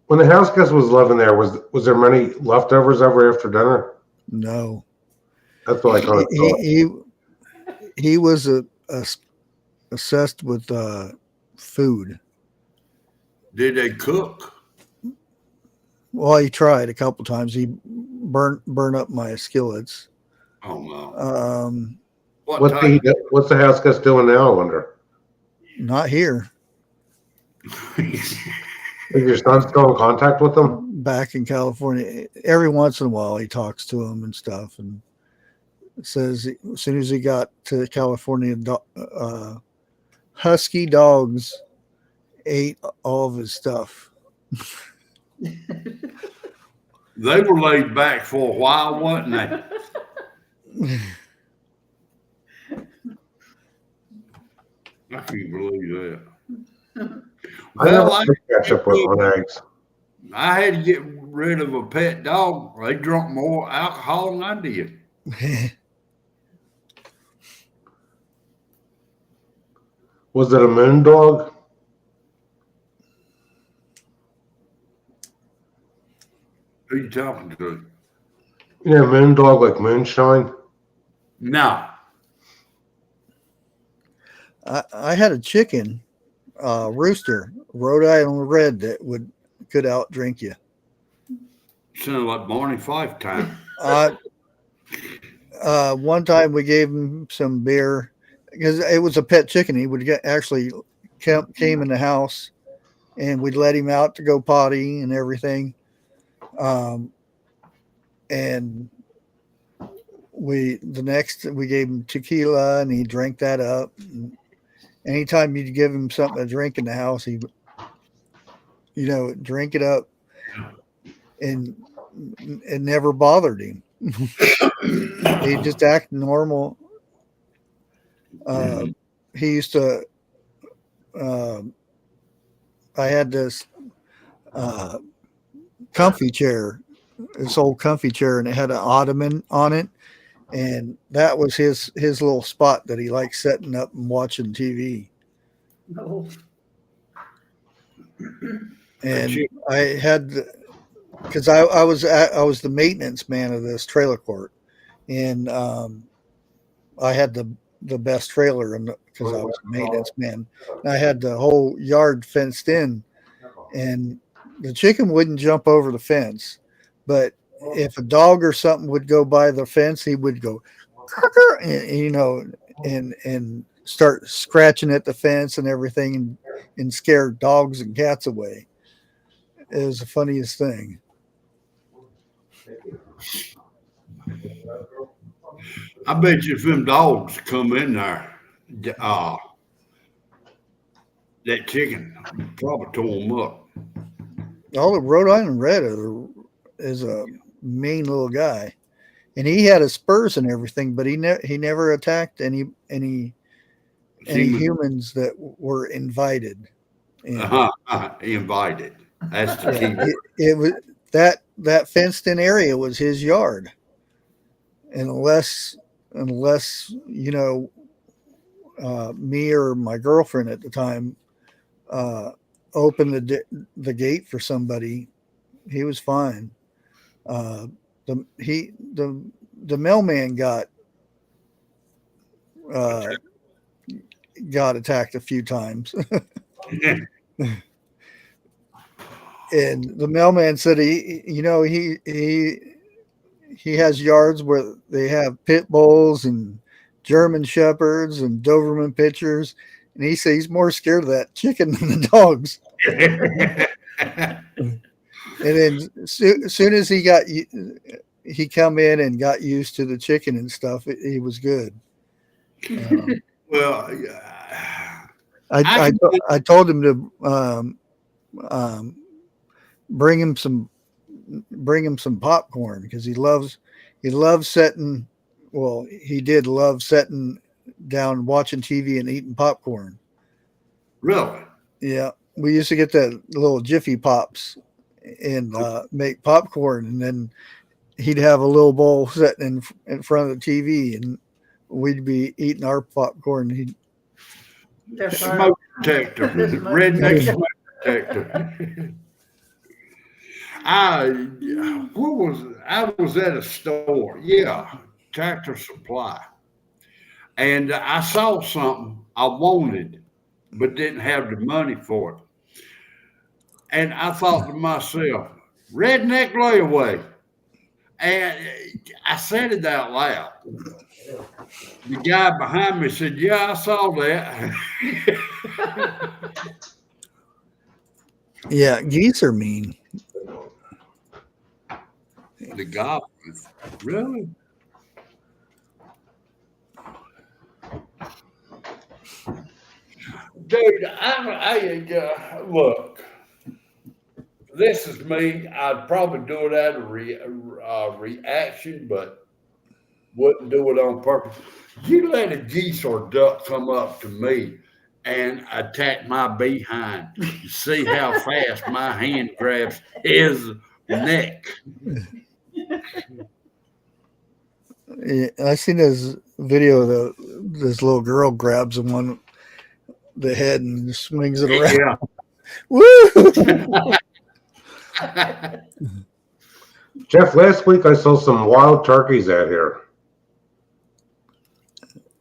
When the house guest was living there, was there many leftovers ever after dinner? No. That's what I kind of thought. He was obsessed with food. Did they cook? Well, he tried a couple times. He burn up my skillets. Oh no. What's the house guest doing now? I wonder. Not here. Is your son still in contact with them? Back in California, every once in a while he talks to him and stuff, and says as soon as he got to California, husky dogs ate all of his stuff. They were laid back for a while, wasn't they? I can't believe that. Well, I never catch up with on eggs. I had to get rid of a pet dog. They drunk more alcohol than I did. Was it a moon dog? Who you talking to? Moon dog like moonshine. No. I had a chicken, rooster, Rhode Island Red, that could outdrink you. Sounded like Barney Fife time. One time we gave him some beer because it was a pet chicken. He would came in the house, and we'd let him out to go potty and everything. And we gave him tequila, and he drank that up. And anytime you'd give him something to drink in the house, he drink it up, and it never bothered him. He just acted normal. He used to. I had this comfy chair, this old comfy chair, and it had an ottoman on it, and that was his little spot that he liked setting up and watching TV. No. And I had, because I was the maintenance man of this trailer court, and I had the best trailer, because I was a maintenance man. And I had the whole yard fenced in, and the chicken wouldn't jump over the fence, but if a dog or something would go by the fence, he would go, and, and start scratching at the fence and everything, and scare dogs and cats away. It was the funniest thing. I bet you if them dogs come in there, that chicken probably tore them up. All the Rhode Island Red is a mean little guy, and he had his spurs and everything, but he never attacked any humans that were invited. Invited. That's the key word. It was that fenced in area was his yard, and unless me or my girlfriend at the time opened the gate for somebody, he was fine. The mailman got attacked a few times. And the mailman said he has yards where they have pit bulls and German shepherds and Doberman pitchers, and he said he's more scared of that chicken than the dogs. And then as soon as he come in and got used to the chicken and stuff, he was good. Well, I told him to bring him some popcorn, because he loves setting. Well, he did love setting down, watching TV and eating popcorn. Really? Yeah, we used to get the little Jiffy Pops and make popcorn, and then he'd have a little bowl sitting in front of the TV, and we'd be eating our popcorn. Smoke detector, redneck smoke detector. I was at a store, Tractor Supply, and I saw something I wanted, but didn't have the money for it. And I thought to myself, redneck layaway. And I said it out loud. The guy behind me said, "Yeah, I saw that." Yeah, geese are mean. The goblins, really? Dude, I look. This is me. I'd probably do it out of reaction, but wouldn't do it on purpose. You let a geese or duck come up to me and attack my behind. You see how fast my hand grabs his neck. Yeah, I seen this video of this little girl grabs him on the head and swings it around. Yeah. Woo! Jeff, last week I saw some wild turkeys out here.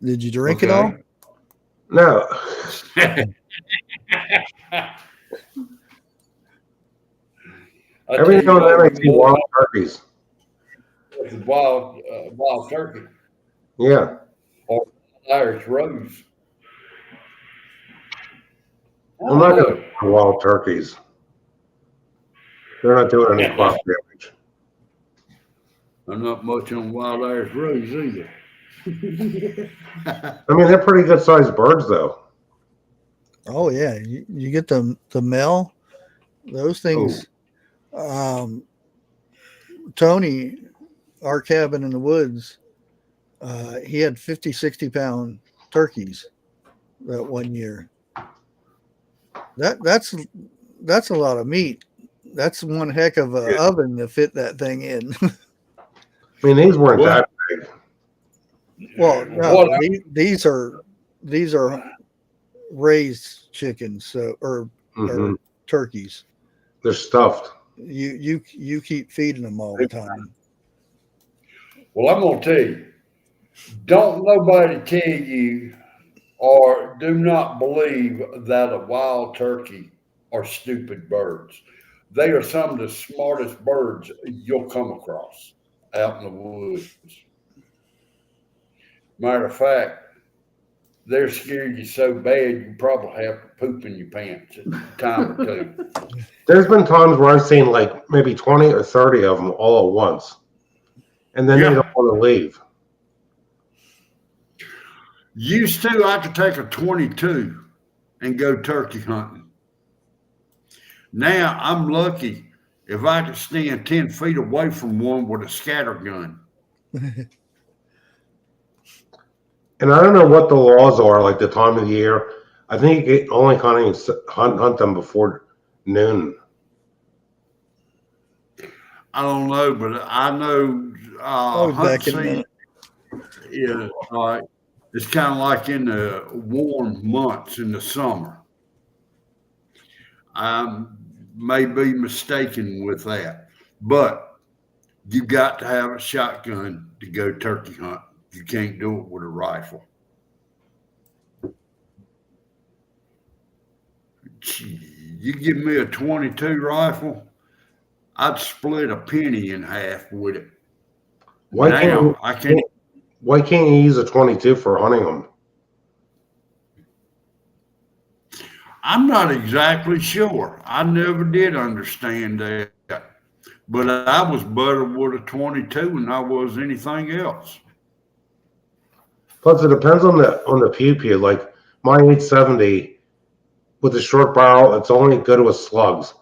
Did you drink it all? No. Every now and then I see wild turkeys. Wild turkey. Yeah. Or Irish rose. I'm not going to wild turkeys. They're not doing any crop damage. I'm not much on wild Irish rose either. I mean, they're pretty good sized birds, though. Oh yeah, you get the male, those things. Tony, our cabin in the woods, he had 50, 60-pound turkeys that one year. That's a lot of meat that's one heck of a oven to fit that thing in. I mean, these weren't Well- that big. Well, no, Well, these are raised chickens, so or Hmm. turkeys. They're stuffed. You keep feeding them all the time. Well, I'm gonna tell you, don't nobody tell you or do not believe that a wild turkey are stupid birds. They are some of the smartest birds you'll come across out in the woods. Matter of fact, they're scared you so bad you probably have to poop in your pants at a time or two. There's been times where I've seen like maybe 20 or 30 of them all at once. And then they Yeah. don't want to leave. Used to, I could take a 22 and go turkey hunting. Now I'm lucky if I could stand 10 feet away from one with a scatter gun. And I don't know what the laws are, like the time of the year. I think you can only hunt them before noon. I don't know, but I know I'll be hunt back in a season minute. is it's kind of like in the warm months in the summer. I may be mistaken with that, but you got to have a shotgun to go turkey hunt. You can't do it with a rifle. You give me a 22 rifle, I'd split a penny in half with it. Why Now can't I can't. Why can't you use a 22 for hunting them? I'm not exactly sure. I never did understand that, but I was better with a 22 than I was anything else. Plus, it depends on the pew. Like my 870 with a short barrel, it's only good with slugs.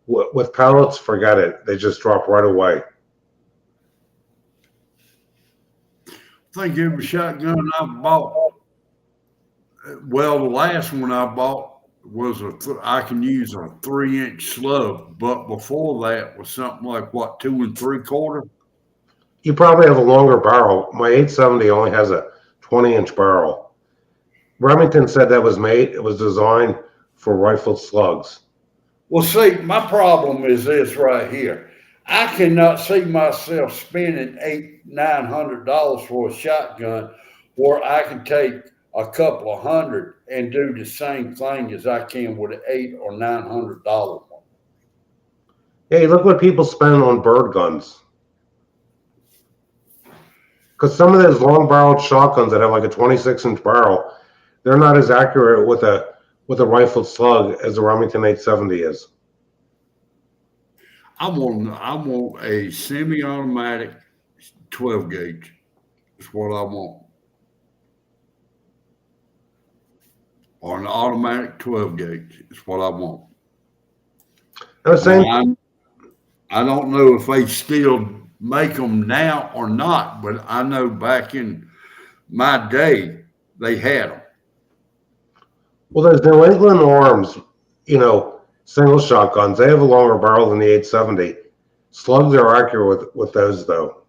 With pellets, forget it. They just drop right away. I think every shotgun I bought, well, the last one I bought was I can use a 3-inch slug, but before that was something like what, 2 3/4. You probably have a longer barrel. My 870 only has a 20-inch barrel. Remington said it was designed for rifled slugs. Well, see, my problem is this right here. I cannot see myself spending $800-900 for a shotgun where I can take a couple of hundred and do the same thing as I can with an $800 or $900 one. Hey, look what people spend on bird guns. Because some of those long-barreled shotguns that have like a 26-inch barrel, they're not as accurate with a rifled slug as the Remington 870 is. I want a semi-automatic 12 gauge. That's what I want. Or an automatic 12 gauge is what I want. I don't know if they still make them now or not, but I know back in my day they had them. Well, there's New England Arms, single shotguns. They have a longer barrel than the 870. Slugs are accurate with those, though.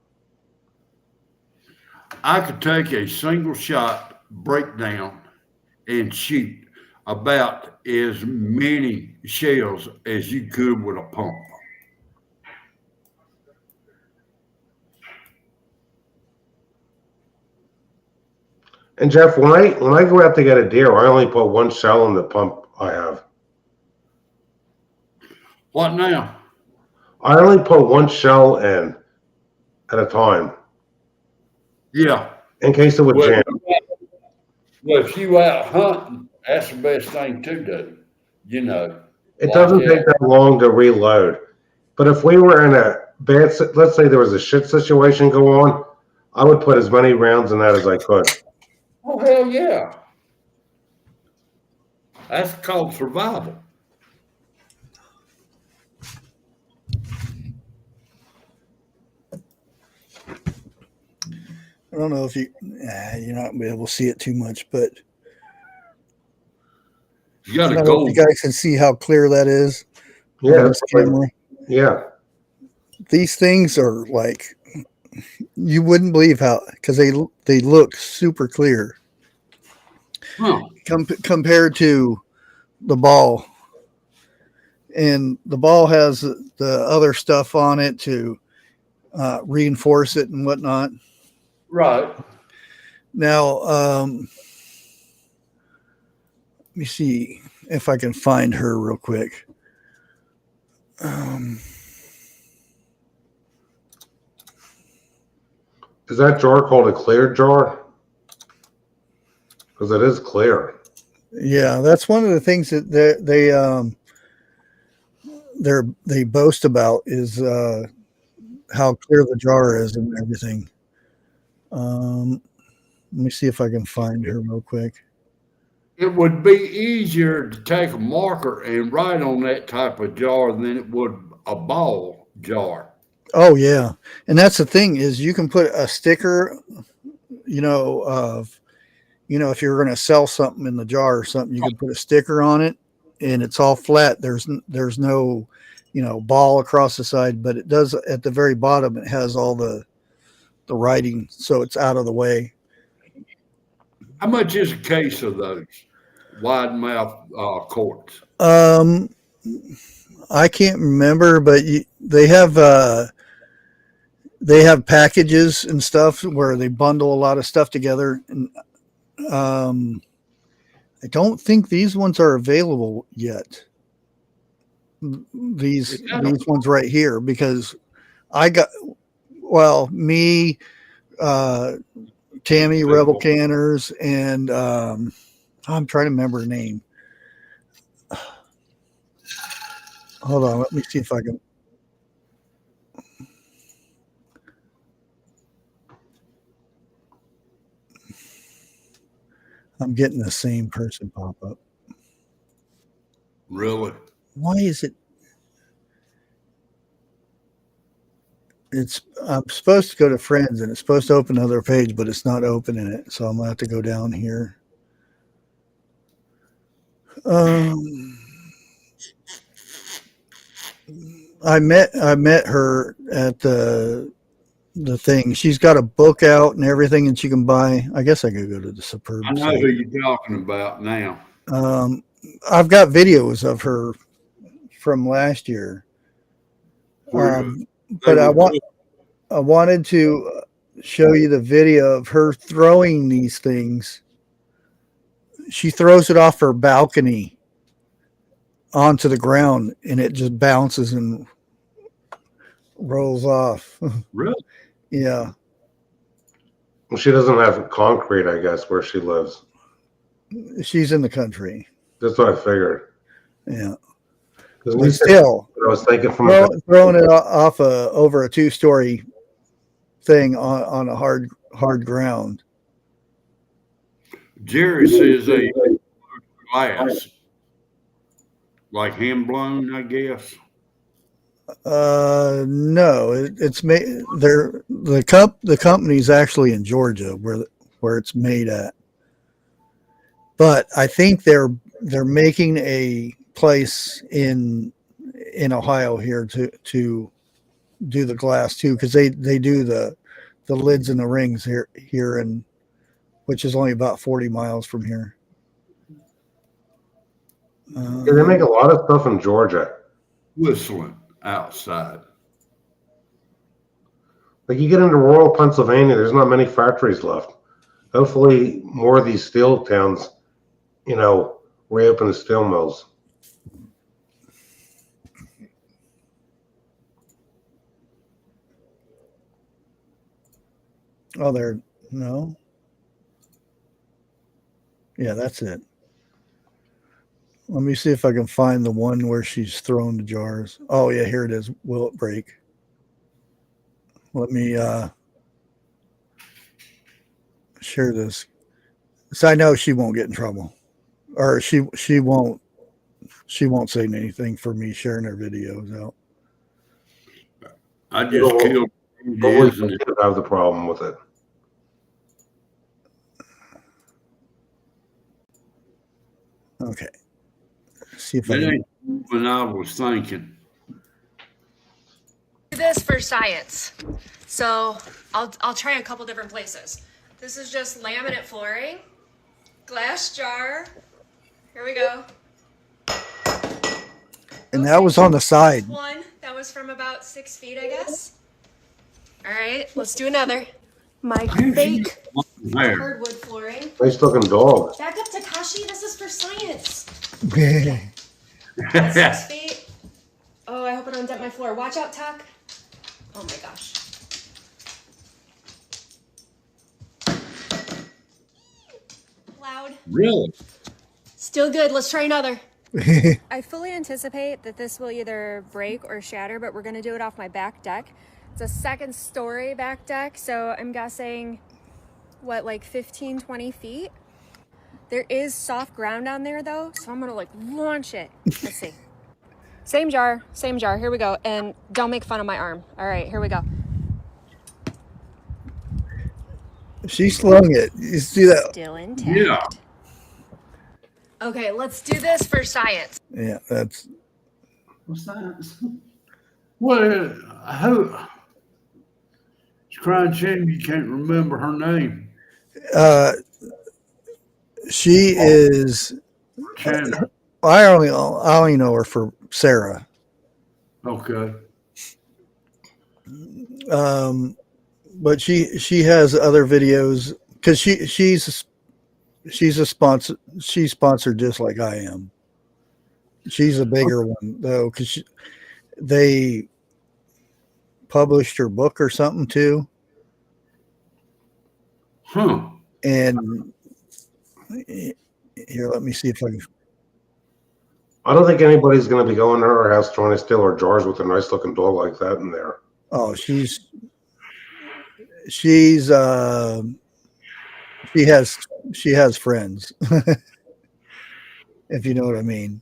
I could take a single shot breakdown and shoot about as many shells as you could with a pump. And Jeff, when I go out to get a deer, I only put one shell in the pump I have. What now? I only put one shell in at a time. Yeah. In case it would jam. Well, if you out hunting, that's the best thing to do. It doesn't take that long to reload. But if we were in a bad, let's say there was a shit situation going on, I would put as many rounds in that as I could. Oh, hell yeah. That's called survival. I don't know if you're not gonna be able to see it too much, but You got I to don't know go. if you guys can see how clear that is. Yeah, on this camera. Yeah. These things are like, you wouldn't believe how, because they look super clear Huh. compared to the ball. And the ball has the other stuff on it to reinforce it and whatnot. Right. Now, let me see if I can find her real quick. Is that jar called a clear jar? Because it is clear. Yeah, that's one of the things that they boast about is how clear the jar is and everything. Let me see if I can find her real quick. It would be easier to take a marker and write on that type of jar than it would a ball jar. Oh yeah, and that's the thing is you can put a sticker, of if you're going to sell something in the jar or something, you can put a sticker on it, and it's all flat. There's no, ball across the side, but it does at the very bottom. It has all the writing, so it's out of the way. How much is a case of those wide mouth corks? I can't remember, but they have packages and stuff where they bundle a lot of stuff together, and I don't think these ones are available yet. These ones right here, because I got me, Tammy Rebel Canners, and I'm trying to remember her name. Hold on, let me see if I can. I'm getting the same person pop up. Really? Why is it? I'm supposed to go to friends and it's supposed to open another page, but it's not opening it. So I'm gonna have to go down here. I met her at the thing. She's got a book out and everything, and she can buy. I guess I could go to the Superb. I know who you're talking about now. I've got videos of her from last year. But I wanted to show you the video of her throwing these things. She throws it off her balcony onto the ground, and it just bounces and rolls off. Really? Yeah. Well, she doesn't have concrete, I guess, where she lives. She's in the country. That's what I figured. Yeah. But still, I was thinking from throwing it off over a 2-story thing on a hard ground. Jerry says a glass, like hand blown, I guess. No, it's made there. The company's actually in Georgia where it's made at. But I think they're making a place in Ohio here to do the glass too, because they do the lids and the rings here and which is only about 40 miles from here. Yeah, they make a lot of stuff in Georgia. Whistling outside. Like you get into rural Pennsylvania, there's not many factories left. Hopefully, more of these steel towns, reopen the steel mills. Oh, no. Yeah, that's it. Let me see if I can find the one where she's thrown the jars. Oh yeah, here it is. Will it break? Let me share this. So I know she won't get in trouble, or she won't say anything for me sharing her videos out. I just killed. I have the problem with it. Okay. See if that ain't what I was thinking. this for science. So I'll try a couple different places. This is just laminate flooring, glass jar. Here we go. And that was on the side. One that was from about 6 feet, I guess. All right, let's do another. My fake hardwood flooring. Nice looking dog. Back up, Takashi. This is for science. Yeah. 6 feet. Oh, I hope I don't dent my floor. Watch out, Tak. Oh my gosh. Loud. Really? Still good. Let's try another. I fully anticipate that this will either break or shatter, but we're going to do it off my back deck. It's a second story back deck, so I'm guessing, what, like 15, 20 feet? There is soft ground down there, though, so I'm going to, like, launch it. Let's see. Same jar, here we go. And don't make fun of my arm. All right, here we go. She slung it. You see that? Still intact. Yeah. Okay, let's do this for science. Yeah, that's What's that? Well, who? It's crying shame you can't remember her name. she is. Chandler. I only know her for Sarah. Okay. But she has other videos because she's a sponsor. She's sponsored just like I am. She's a bigger one though, because they published her book or something too. Huh. And here, let me see if I can. I don't think anybody's going to be going to her house trying to steal her jars with a nice looking dog like that in there. Oh, she has friends. If you know what I mean.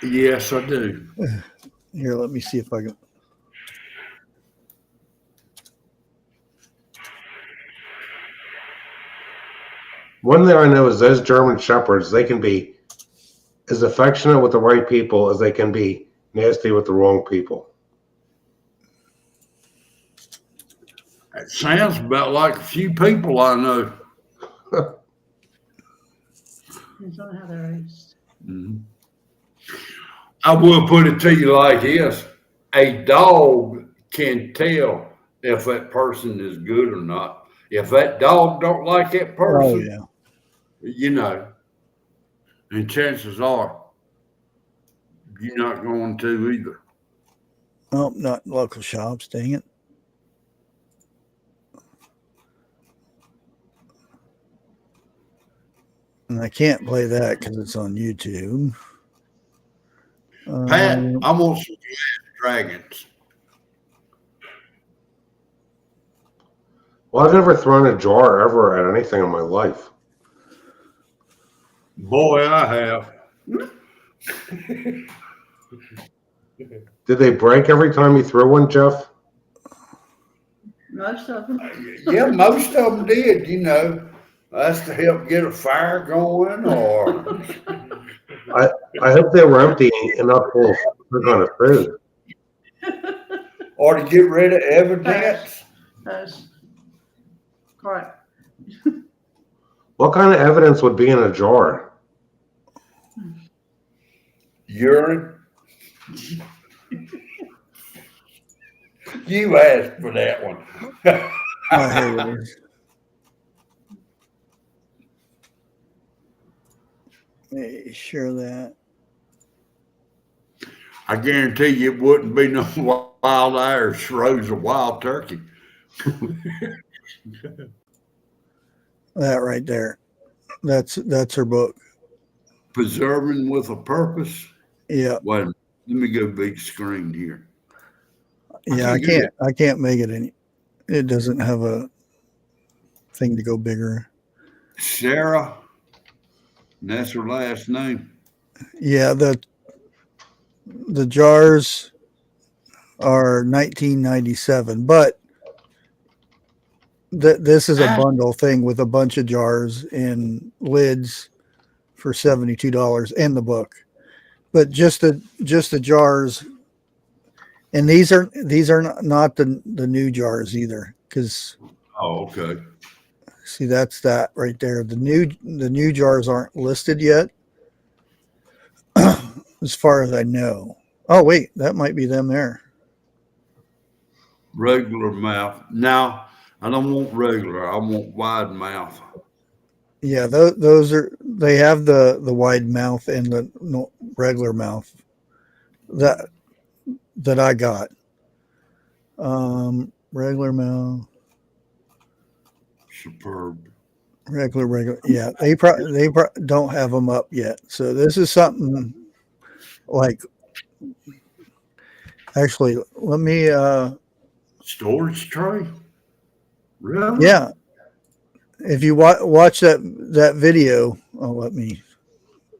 Yes, I do. Here, let me see if I can. One thing I know is those German Shepherds, they can be as affectionate with the right people as they can be nasty with the wrong people. It sounds about like a few people I know. Depends on how they're raised. Mhm. I will put it to you like this. A dog can tell if that person is good or not. If that dog don't like that person, Oh yeah. you know, and chances are you're not going to either. Oh, not local shops. Dang it. And I can't play that because it's on YouTube. Pat, I want some dragons. Well, I've never thrown a jar ever at anything in my life. Boy, I have. Did they break every time you threw one, Jeff? Most of them. Yeah, most of them did, you know. That's to help get a fire going, or I hope they were empty enough full of some kind of food. or to get rid of evidence. That's correct. What kind of evidence would be in a jar? Urine. You asked for that one. Oh, here it is. Hey, share that. I guarantee you it wouldn't be no wild Irish rose or wild turkey. That right there. That's her book. Preserving with a purpose. Yeah. Wait a minute. Let me go big screen here. Yeah, I can't make it any. It doesn't have a thing to go bigger. Sarah, and that's her last name. Yeah, the jars are 1997, but this is a bundle thing with a bunch of jars and lids for $72 and the book. But just the jars, And these are not the new jars either, because Oh, okay. see, that's that right there. The new jars aren't listed yet, as far as I know. Oh wait, that might be them there. Regular mouth. Now, I don't want regular. I want wide mouth. Yeah, those are, they have the wide mouth and the regular mouth that I got. Regular mouth, Superb. regular. Yeah, they don't have them up yet. So this is something like, actually, let me Storage tray? Really? yeah, if you watch that video, let me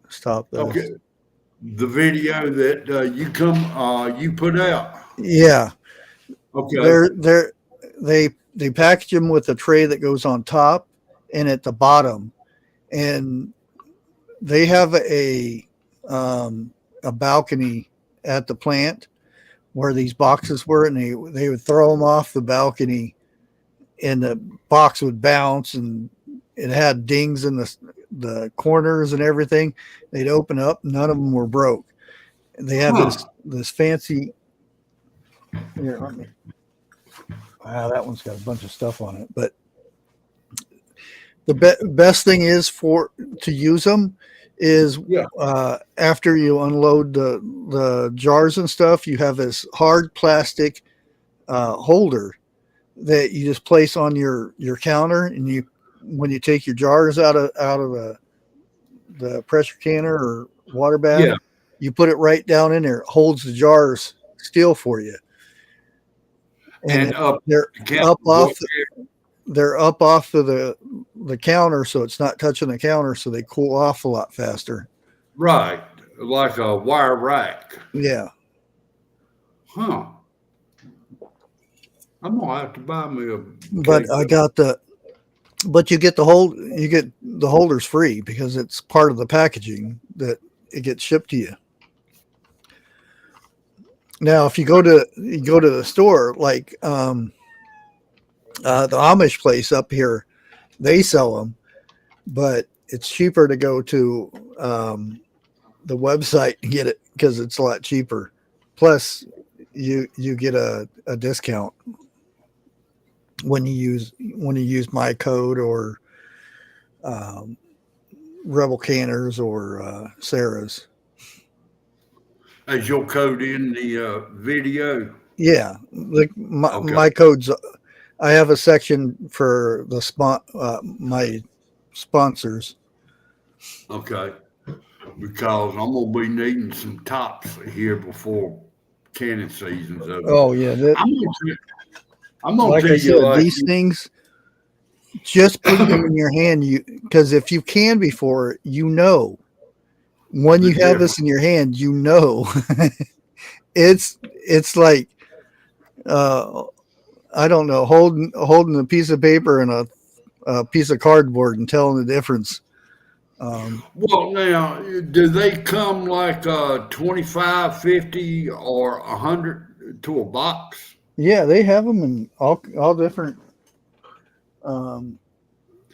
stop this. Okay. The video that you put out. Yeah, Okay. they package them with a tray that goes on top and at the bottom, and they have a balcony at the plant where these boxes were, and they would throw them off the balcony, and the box would bounce, and it had dings in the corners and everything. They'd open up, none of them were broke. And they have this fancy. Here, let me. Wow, that one's got a bunch of stuff on it. But the best thing is to use them is after you unload the jars and stuff, you have this hard plastic holder that you just place on your counter, and when you take your jars out of the pressure canner or water bath, you put it right down in there. It holds the jars still for you. And they're up off of the counter, so it's not touching the counter, so they cool off a lot faster. Right. Like a wire rack. Yeah. Huh. I'm gonna have to buy me a But I got but you get the holders free because it's part of the packaging that it gets shipped to you. Now, if you go to the store, like the Amish place up here, they sell them, but it's cheaper to go to the website and get it because it's a lot cheaper. Plus, you get a discount when you use my code or Rebel Canners or Sarah's. As your code in the video? Yeah, my codes. I have a section for my sponsors. Okay, because I'm gonna be needing some tops here before canning season's over. Oh yeah, I'm gonna like tell I you, said, these things. Just put them in your hand, because if you can before, when you have this in your hand, it's like I don't know, holding a piece of paper and a piece of cardboard and telling the difference. Well, now, do they come like 25, 50, or 100 to a box? Yeah, they have them in all different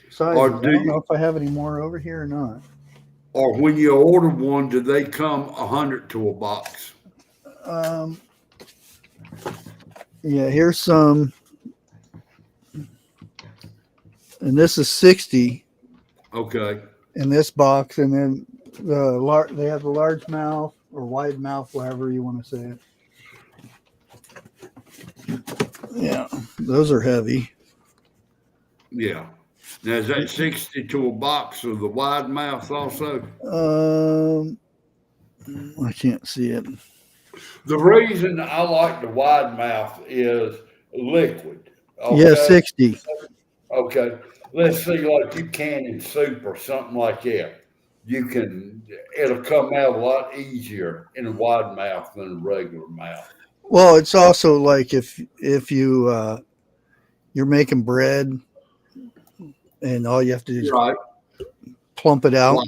sizes. I don't know if I have any more over here or not. Or when you order one, do they come 100 to a box? Yeah, here's some, and this is 60. Okay. In this box, and then they have the large mouth or wide mouth, whatever you want to say it. Yeah, those are heavy. Yeah. Now, is that 60 to a box of the wide mouth also? I can't see it. The reason I like the wide mouth is liquid. Okay? Yeah, 60. Okay. Let's see, like you canning soup or something like that. It'll come out a lot easier in a wide mouth than a regular mouth. Well, it's also like if you're making bread and all you have to do is plump it out.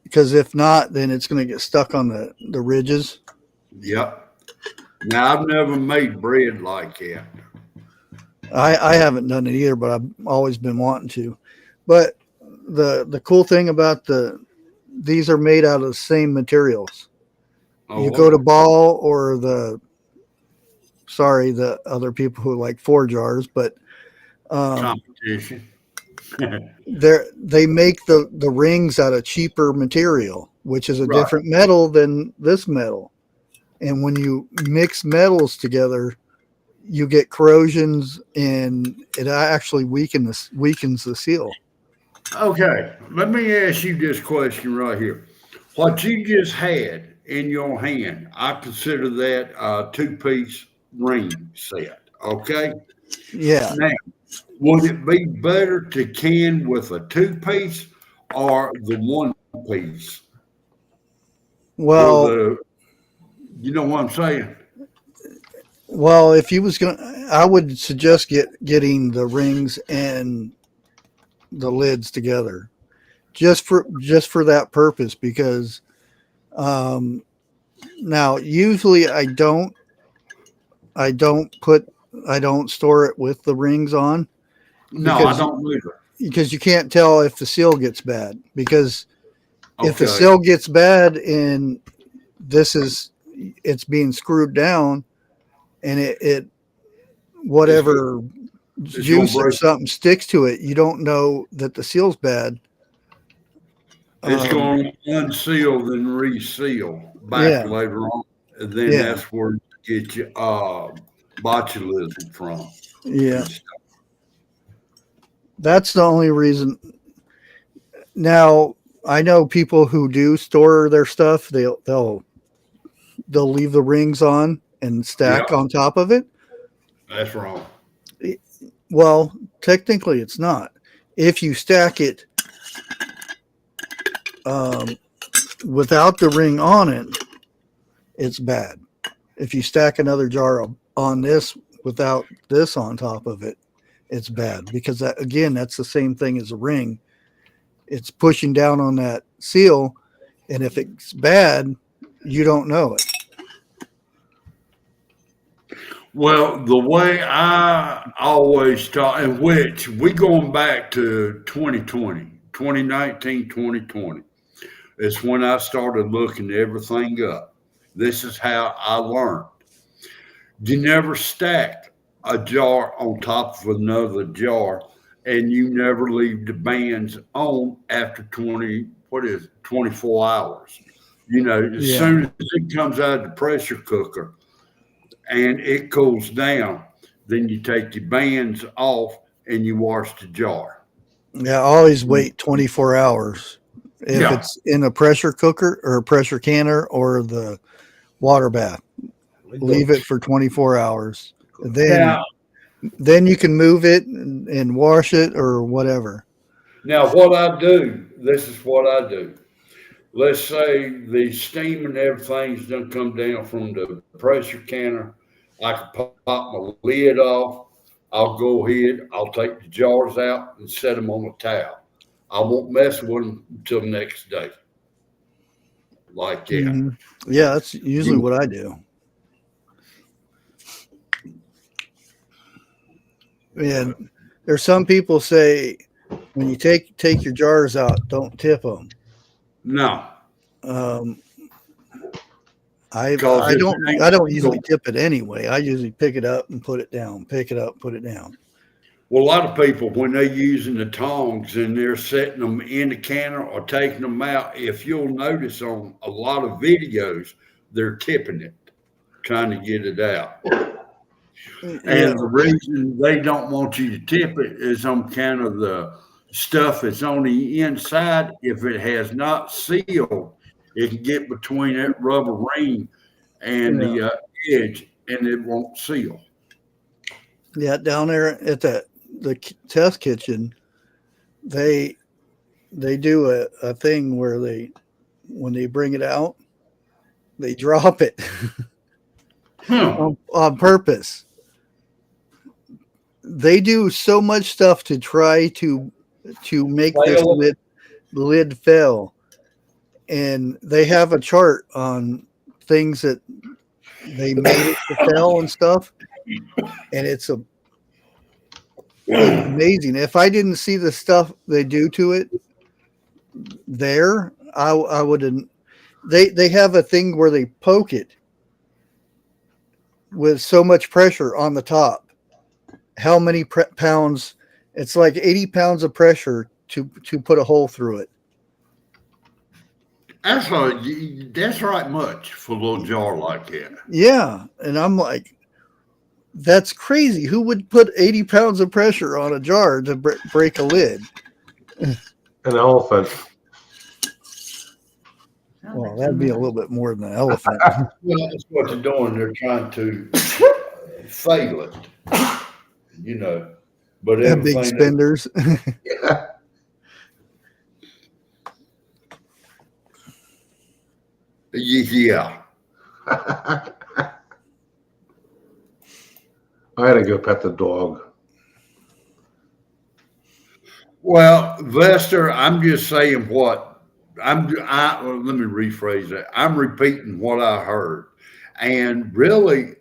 Because if not, then it's going to get stuck on the ridges. Yep. Now, I've never made bread like that. I haven't done it either, but I've always been wanting to. But the cool thing about these are made out of the same materials. You go to Ball or the other people who like 4 jars, but competition. they make the rings out of cheaper material, which is a Right. different metal than this metal. And when you mix metals together, you get corrosions, and it actually weakens the seal. Okay, let me ask you this question right here. What you just had in your hand, I consider that a 2-piece ring set. Okay. Yeah. Now, would it be better to can with a 2-piece or the 1-piece? Well, you know what I'm saying? Well, if you was I would suggest getting the rings and the lids together, just for that purpose. Because now usually I don't store it with the rings on. No, I don't either. Because you can't tell if the seal gets bad. Because if the Okay. seal gets bad and it's being screwed down, and it whatever juice or something sticks to it, you don't know that the seal's bad. It's going to unseal and reseal back later on. And then that's where you get your botulism from. Yeah. That's the only reason. Now, I know people who do store their stuff, they'll leave the rings on and stack on top of it. That's wrong. Well, technically it's not. If you stack it without the ring on it, it's bad. If you stack another jar on this without this on top of it, it's bad. Because that's the same thing as a ring. It's pushing down on that seal, and if it's bad, you don't know it. Well, the way I always taught, in which we going back to 2019, 2020, is when I started looking everything up. This is how I learned. You never stack a jar on top of another jar, and you never leave the bands on after 24 hours. As soon as it comes out of the pressure cooker and it cools down, then you take your bands off and you wash the jar. Yeah, always wait 24 hours. If it's in a pressure cooker or a pressure canner or the water bath, leave it for 24 hours. Then you can move it and wash it or whatever. Now, what I do, this is what I do. Let's say the steam and everything's done come down from the pressure canner. I can pop my lid off. I'll go ahead. I'll take the jars out and set them on a towel. I won't mess with them until next day. Like that. Mm-hmm. Yeah, that's usually what I do. And there's some people say when you take your jars out, don't tip them. No. I don't usually tip it anyway. I usually pick it up and put it down. Pick it up, put it down. Well, a lot of people, when they're using the tongs and they're setting them in the canner or taking them out, if you'll notice on a lot of videos, they're tipping it, trying to get it out. And the reason they don't want you to tip it is on kind of the stuff that's on the inside. If it has not sealed, it can get between that rubber ring and the edge, and it won't seal. Yeah, down there at the test kitchen, they do a thing where when they bring it out, they drop it on purpose. They do so much stuff to try to make this lid fail, and they have a chart on things that they made it to sell and stuff, and it's amazing. If I didn't see the stuff they do to it there, I wouldn't. They have a thing where they poke it with so much pressure on the top. How many pounds? It's like 80 pounds of pressure to put a hole through it. That's right much for a little jar like that. Yeah, and I'm like, that's crazy. Who would put 80 pounds of pressure on a jar to break a lid? An elephant. Well, that'd be a little bit more than an elephant. Well, that's what they're doing. They're trying to fail it, you know. But Big spenders. Yeah. Yeah. I had to go pet the dog. Well, Vester, I'm just saying what let me rephrase that. I'm repeating what I heard. And really,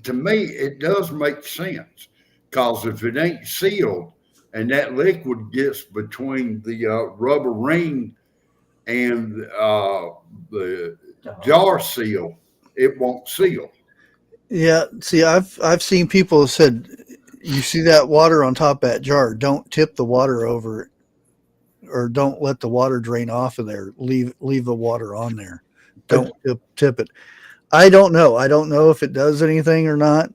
to me, it does make sense. Because if it ain't sealed and that liquid gets between the rubber ring and the jar seal, it won't seal. Yeah, see, I've seen people said, you see that water on top of that jar, don't tip the water over it, or don't let the water drain off of there. Leave the water on there. Don't tip it. I don't know. I don't know if it does anything or not.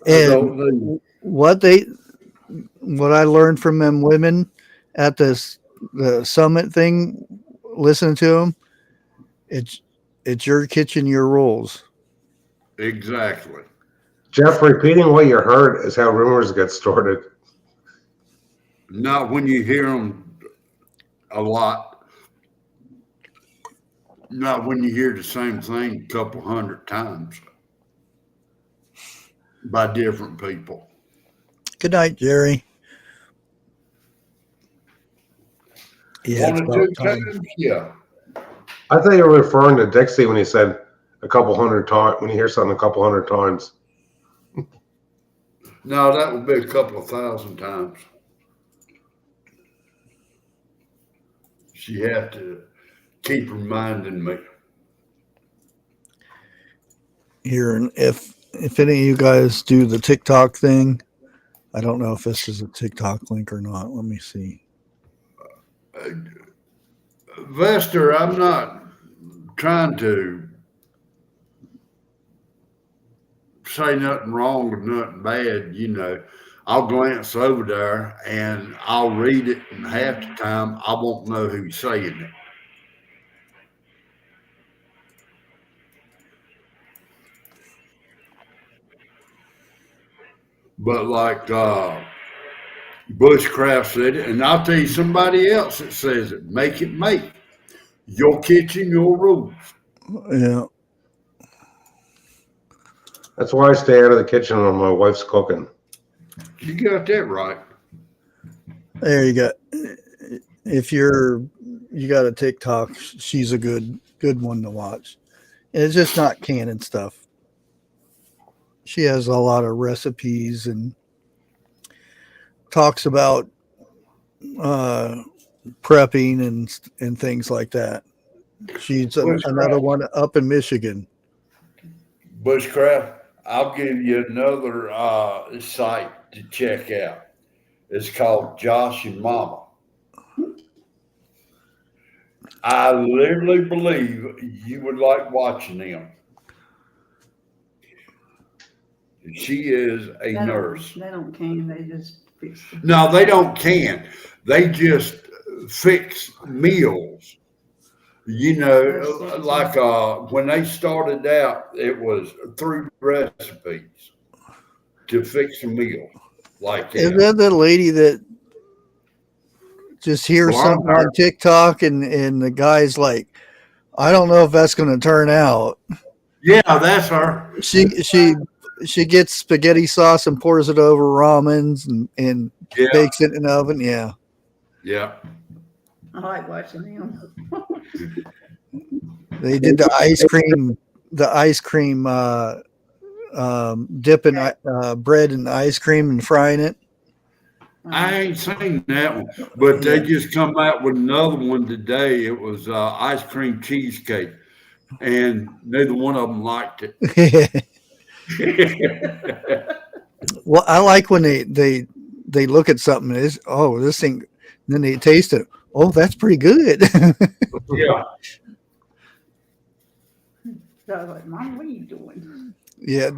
And what I learned from them women at the summit thing, listening to them, it's your kitchen, your rules. Exactly. Jeff, repeating what you heard is how rumors get started. Not when you hear them a lot. Not when you hear the same thing a couple hundred times by different people. Good night, Jerry. Yeah, One or two times, yeah. I thought you were referring to Dixie when he said a couple hundred times, when you hear something a couple hundred times. No, that would be a couple of thousand times. She had to keep reminding me. Here, and if any of you guys do the TikTok thing, I don't know if this is a TikTok link or not. Let me see. Vester, I'm not trying to say nothing wrong or nothing bad, you know. I'll glance over there and I'll read it, and half the time I won't know who's saying it. But like Bushcraft said it, and I'll tell you somebody else that says it. Make it make. Your kitchen, your rules. Yeah. That's why I stay out of the kitchen when my wife's cooking. You got that right. There you go. If you got a TikTok, she's a good one to watch. And it's just not canning stuff. She has a lot of recipes and talks about prepping and things like that. She's another one up in Michigan. Bushcraft, I'll give you another site to check out. It's called Josh and Mama. I literally believe you would like watching them. She is a nurse. They don't can. They just fix it. No, they don't can. They just fix meals. You know, like when they started out, it was 3 recipes to fix a meal. Like that. Is that the lady that just hears something on TikTok and the guy's like, I don't know if that's going to turn out. Yeah, that's her. She gets spaghetti sauce and pours it over ramens and bakes it in the oven. Yeah. Yeah. I like watching them. They did the ice cream the ice cream, dipping bread in ice cream and frying it. I ain't seen that one, but they just come out with another one today. It was ice cream cheesecake, and neither one of them liked it. Well, I like when they look at something and it's, oh, this thing, then they taste it. Oh, that's pretty good. Yeah. So I was like, Mom, what are you doing? Yeah.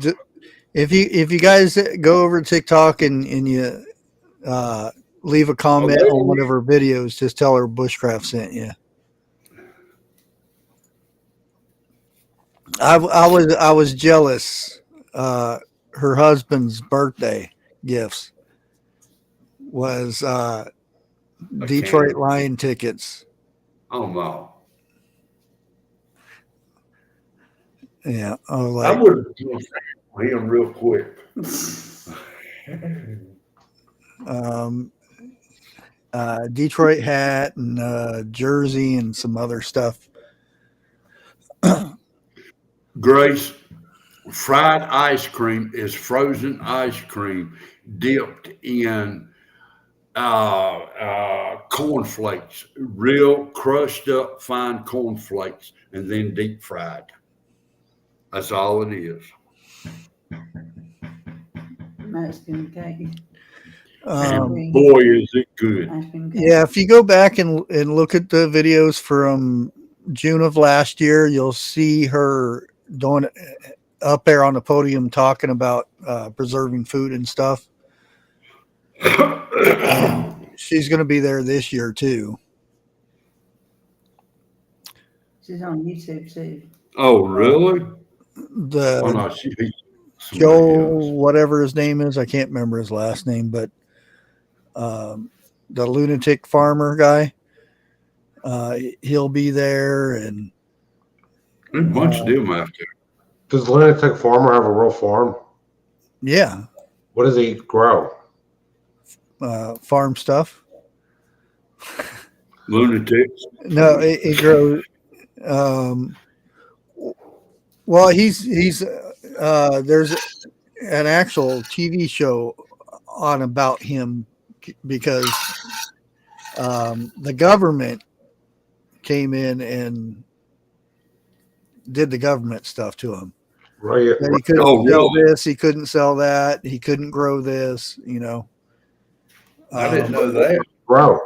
If you guys go over to TikTok and you leave a comment on one of her videos, just tell her Bushcraft sent you. I was jealous. Her husband's birthday gifts was Detroit Lion tickets. Oh no. Yeah. I was I like, would have done him real quick. Detroit hat and jersey and some other stuff. Grace, fried ice cream is frozen ice cream dipped in cornflakes, real crushed up fine cornflakes, and then deep fried. That's all it is. Mexican cake. And boy, is it good. Yeah, if you go back and look at the videos from June of last year, you'll see her doing up there on the podium talking about preserving food and stuff. And she's going to be there this year too. She's on YouTube too. Oh, really? Joe, whatever his name is, I can't remember his last name, but the lunatic farmer guy, he'll be there, and a bunch of them out there. Does the lunatic farmer have a real farm? Yeah. What does he grow? Farm stuff. Lunatics. No, he grows. Well, he's there's an actual TV show on about him because the government came in and did the government stuff to him. Right. And he couldn't sell this, he couldn't sell that, he couldn't grow this, you know. I didn't know that. Grow.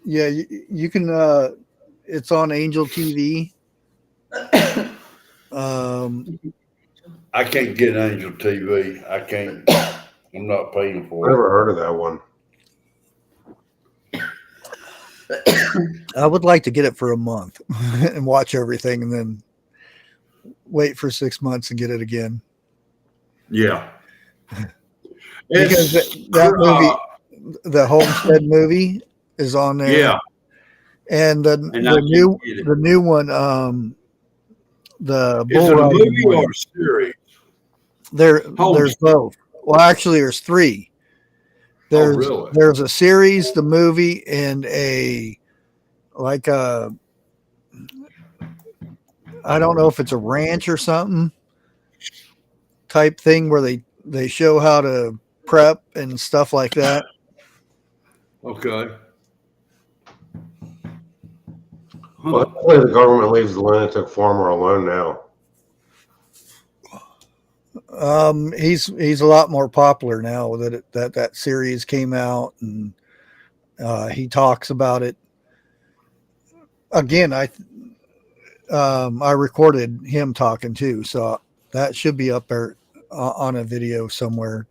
Yeah, you can it's on Angel TV. I can't get Angel TV. I can't. I'm not paying for I it. never heard of that one. I would like to get it for a month and watch everything and then wait for 6 months and get it again. Yeah. Because that movie, the Homestead movie, is on there. Yeah. And the new one, the Is it a movie one, or a series? There's both. Well, actually, there's three. There's a series, the movie, and I don't know if it's a ranch or something type thing where they show how to prep and stuff like that. Okay. Well, hopefully the government leaves the lunatic farmer alone now. He's a lot more popular now that series came out, and he talks about it again. I recorded him talking too, so that should be up there on a video somewhere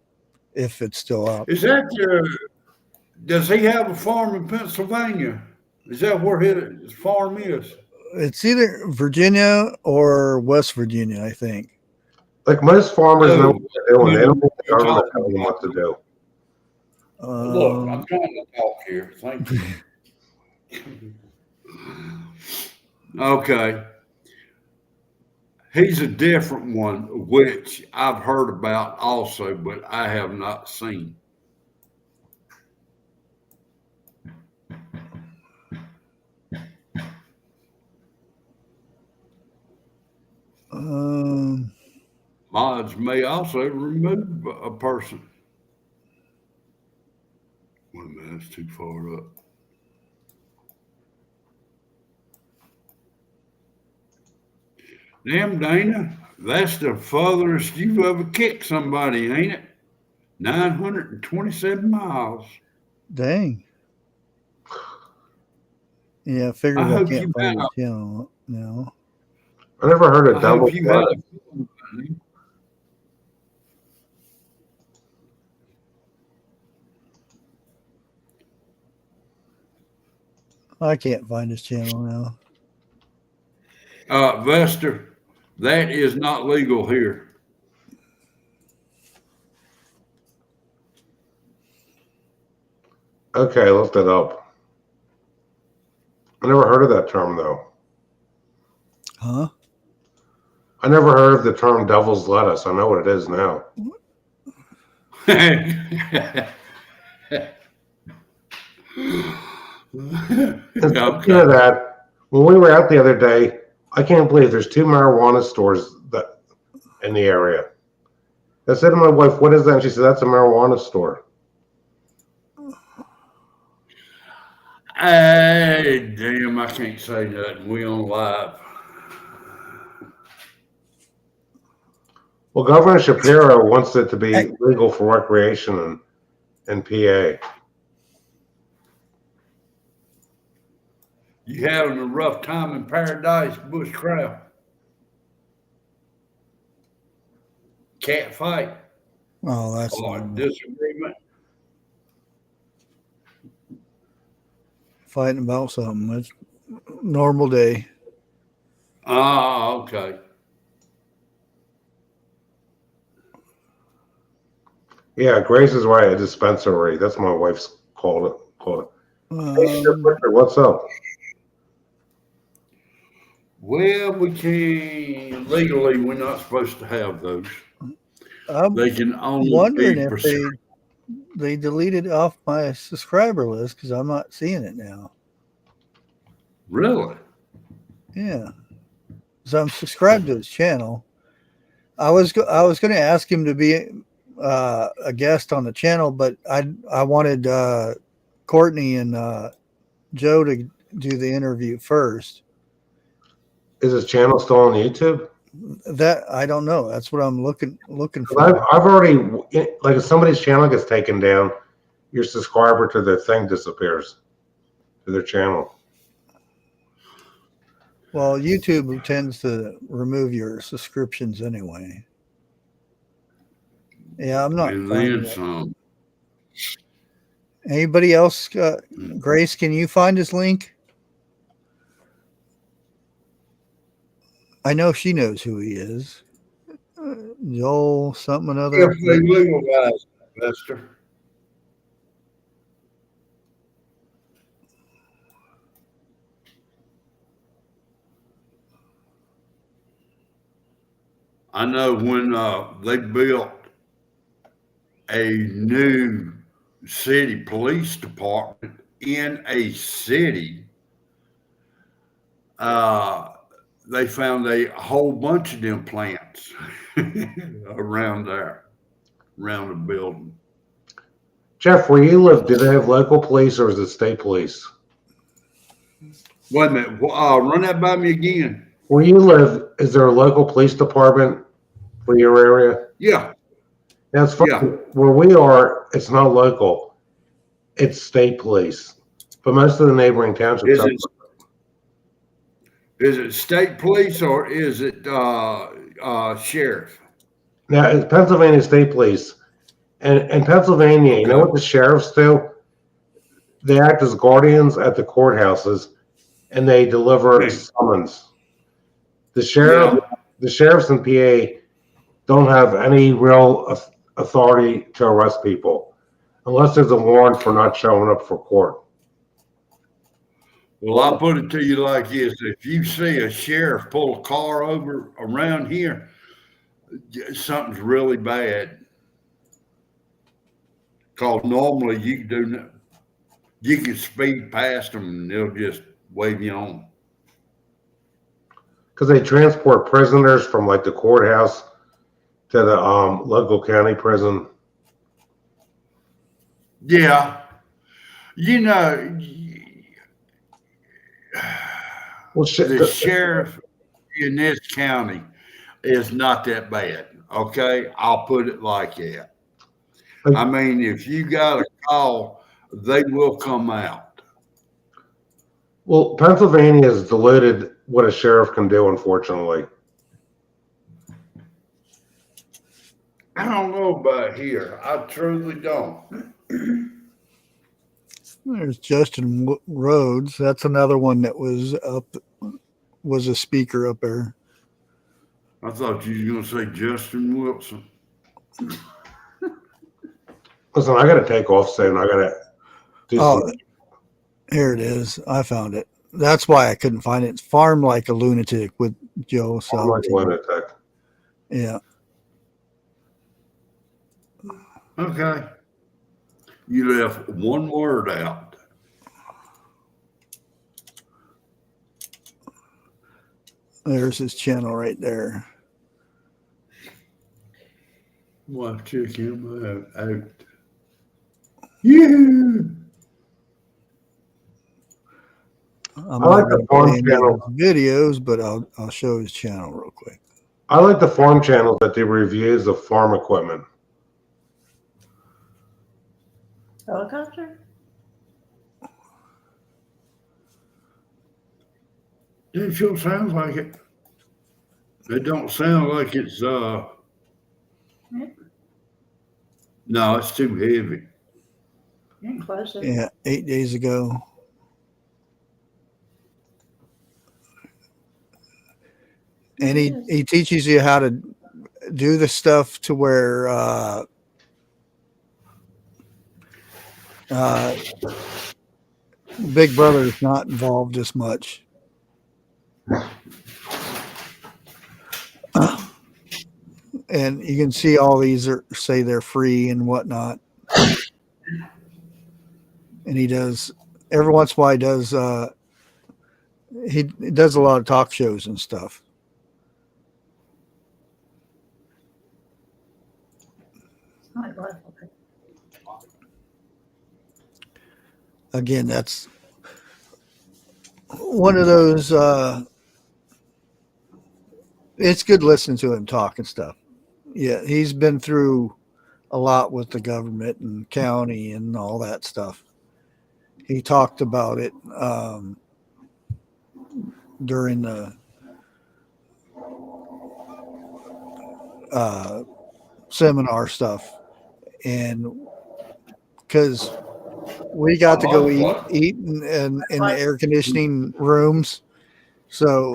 if it's still up. Is that does he have a farm in Pennsylvania? Is that where his farm is? It's either Virginia or West Virginia, I think. Like most farmers know what they're doing. They don't want the government telling them what to do. Look, I'm trying to talk here. Thank you. Okay. He's a different one, which I've heard about also, but I have not seen. Mods may also remove a person. Wait a minute, that's too far up. Damn, Dana, that's the farthest you've ever kicked somebody, ain't it? 927 miles. Dang. Yeah, I figured I I hope can't you find have. the channel now. I never heard of I double hope you had blood. I can't find his channel now. Vester, that is not legal here. Okay, I looked it up. I never heard of that term though. Huh? I never heard of the term devil's lettuce. I know what it is now. And speaking of that, when we were out the other day, I can't believe there's 2 marijuana stores that in the area. I said to my wife, "What is that?" And she said, "That's a marijuana store." Hey, damn, I can't say nothing. We on live. Well, Governor Shapiro wants it to be legal for recreation in PA. You having a rough time in paradise, Bushcraft? Cat fight Oh, that's or normal. disagreement? Fighting about something. It's normal day. Ah, okay. Yeah, Grace is right. A dispensary. That's my wife's called it. Hey, what's up? Well, we can legally. We're not supposed to have those. I'm They can only wondering be if they deleted off my subscriber list because I'm not seeing it now. Really? Yeah. So I'm subscribed to his channel. I was going to ask him to be a guest on the channel, but I wanted Courtney and Joe to do the interview first. Is his channel still on YouTube? That I don't know. That's what I'm looking for. I've already, like, if somebody's channel gets taken down, your subscriber to their thing disappears, to their channel. Well, YouTube tends to remove your subscriptions anyway. Yeah, I'm not And finding then it. some. Anybody else? Grace, can you find his link? I know she knows who he is. Joel something another. If they legalize Lester. I know when they built a new city police department in a city, they found a whole bunch of them plants around there, around the building. Jeff, where you live, do they have local police or is it state police? Wait a minute, run that by me again. Where you live, is there a local police department for your area? Yeah. Now it's funny. Yeah. Where we are, it's not local. It's state police. But most of the neighboring townships Is it state police or is it sheriff? Now, it's Pennsylvania State Police. And in Pennsylvania, you know what the sheriffs do? They act as guardians at the courthouses and they deliver summons. The sheriffs in PA don't have any real authority to arrest people unless there's a warrant for not showing up for court. Well, I'll put it to you like this. If you see a sheriff pull a car over around here, something's really bad. Because normally you can speed past them and they'll just wave you on. Because they transport prisoners from like the courthouse to the local county prison. Yeah. You know, Well, shit. the sheriff in this county is not that bad. Okay. I'll put it like that. I mean, if you got a call, they will come out. Well, Pennsylvania has diluted what a sheriff can do, unfortunately. I don't know about here. I truly don't. There's Justin Rhodes. That's another one that was a speaker up there. I thought you were going to say Justin Wilson. Listen, I got to take off soon. I got to do some. Here it is. I found it. That's why I couldn't find it. It's Farm Like a Lunatic with Joe. I'm like a lunatic. Yeah. Okay. You left one word out. There's his channel right there. Well, check him out. Yeah. I'm I like not the gonna farm play any of channel. his videos, but I'll show his channel real quick. I like the farm channels that do reviews of farm equipment. Helicopter? It sure sounds like it. It don't sound like it's no, it's too heavy. Getting closer. Yeah, 8 days ago. And he teaches you how to do the stuff to where Big Brother is not involved as much. And you can see all these say they're free and whatnot. And he does every once in a while he does a lot of talk shows and stuff. Again, that's one of those it's good listening to him talk and stuff. Yeah, he's been through a lot with the government and county and all that stuff. He talked about it during the seminar stuff, and because we got to go eat in the air conditioning rooms, so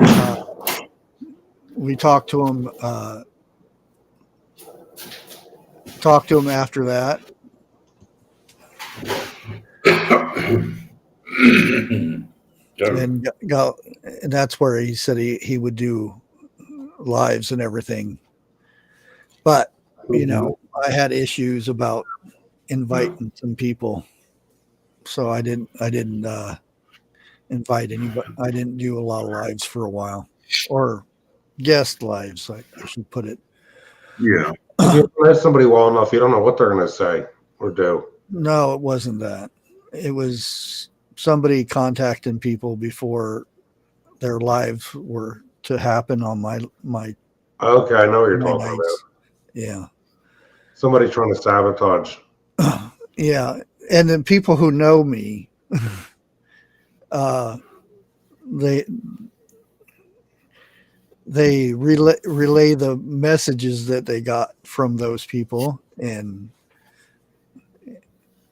we talked to him after that. And that's where he said he would do lives and everything. But, I had issues about inviting some people. So I didn't invite anybody. I didn't do a lot of lives for a while, or guest lives, I should put it. Yeah. If you know somebody well enough, you don't know what they're going to say or do. No, it wasn't that. It was somebody contacting people before their lives were to happen on my. Okay, I know what you're talking about. Yeah. Somebody trying to sabotage. Yeah. And then people who know me, they relay the messages that they got from those people and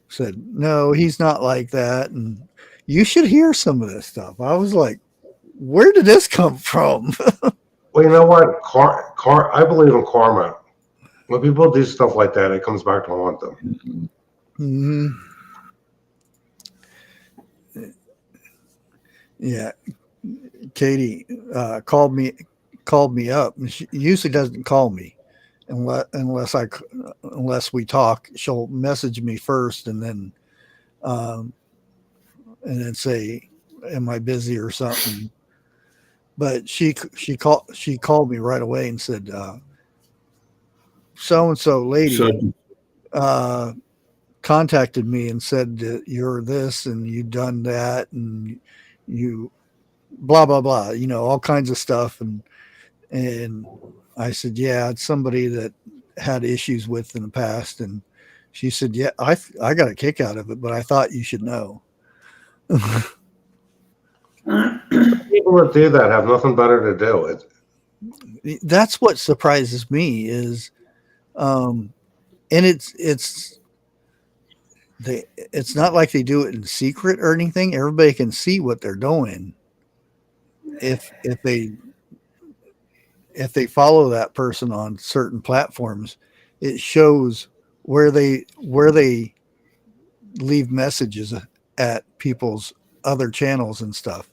said, no, he's not like that. And you should hear some of this stuff. I was like, where did this come from? Well, you know what? I believe in karma. When people do stuff like that, it comes back to haunt them. Mm-hmm. Yeah. Katie called me up. She usually doesn't call me unless we talk. She'll message me first and then say, am I busy or something? But she called me right away and said, so-and-so lady So, contacted me and said that you're this and you've done that and you blah blah blah, you know, all kinds of stuff. And I said, yeah, it's somebody that had issues with in the past. And she said, yeah, I got a kick out of it, but I thought you should know. People that do that have nothing better to do. That's what surprises me is, and it's not like they do it in secret or anything. Everybody can see what they're doing. If they follow that person on certain platforms, it shows where they leave messages at people's other channels and stuff.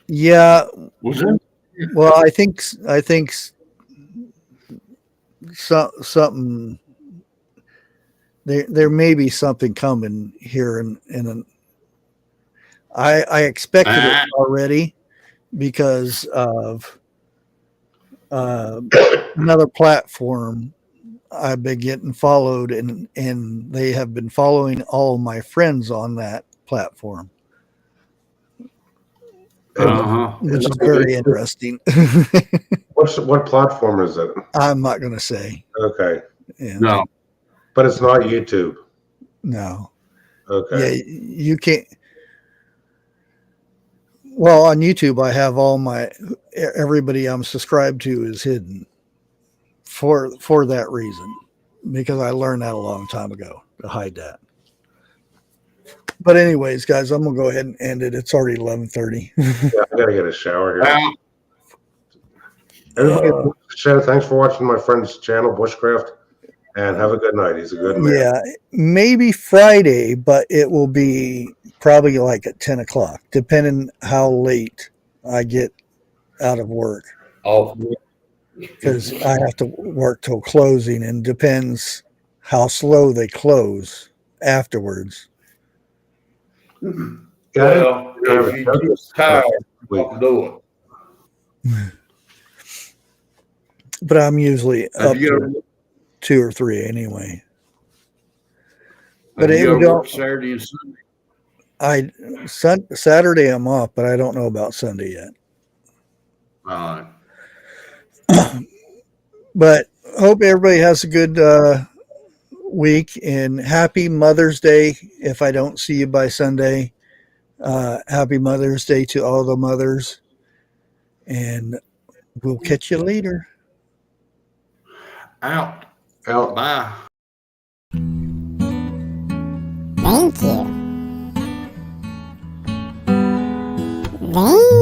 Yeah. was it? Well, I think something there may be something coming here in I expected it already because of another platform. I've been getting followed and they have been following all of my friends on that platform. Which is very interesting. What platform is it? I'm not going to say. Okay. Yeah. No. But it's not YouTube. No. Okay. Yeah, you can't. Well, on YouTube, I have everybody I'm subscribed to is hidden for that reason, because I learned that a long time ago to hide that. But anyways, guys, I'm gonna go ahead and end it. It's already 11:30. Yeah, I gotta get a shower here. Everybody, thanks for watching my friend's channel, Bushcraft, and have a good night. He's a good man. Yeah, maybe Friday, but it will be probably like at 10 o'clock, depending how late I get out of work. Oh, Because I have to work till closing, and depends how slow they close afterwards. well, if you get tired, don't do it. But I'm usually up Have you to ever, 2 or 3 anyway. But have you it ever don't. worked Saturday and Sunday? Saturday I'm off, but I don't know about Sunday yet. All right. But hope everybody has a good week, and happy Mother's Day. If I don't see you by Sunday, happy Mother's Day to all the mothers, and we'll catch you later. Out. Out. Bye. Thank you. Thank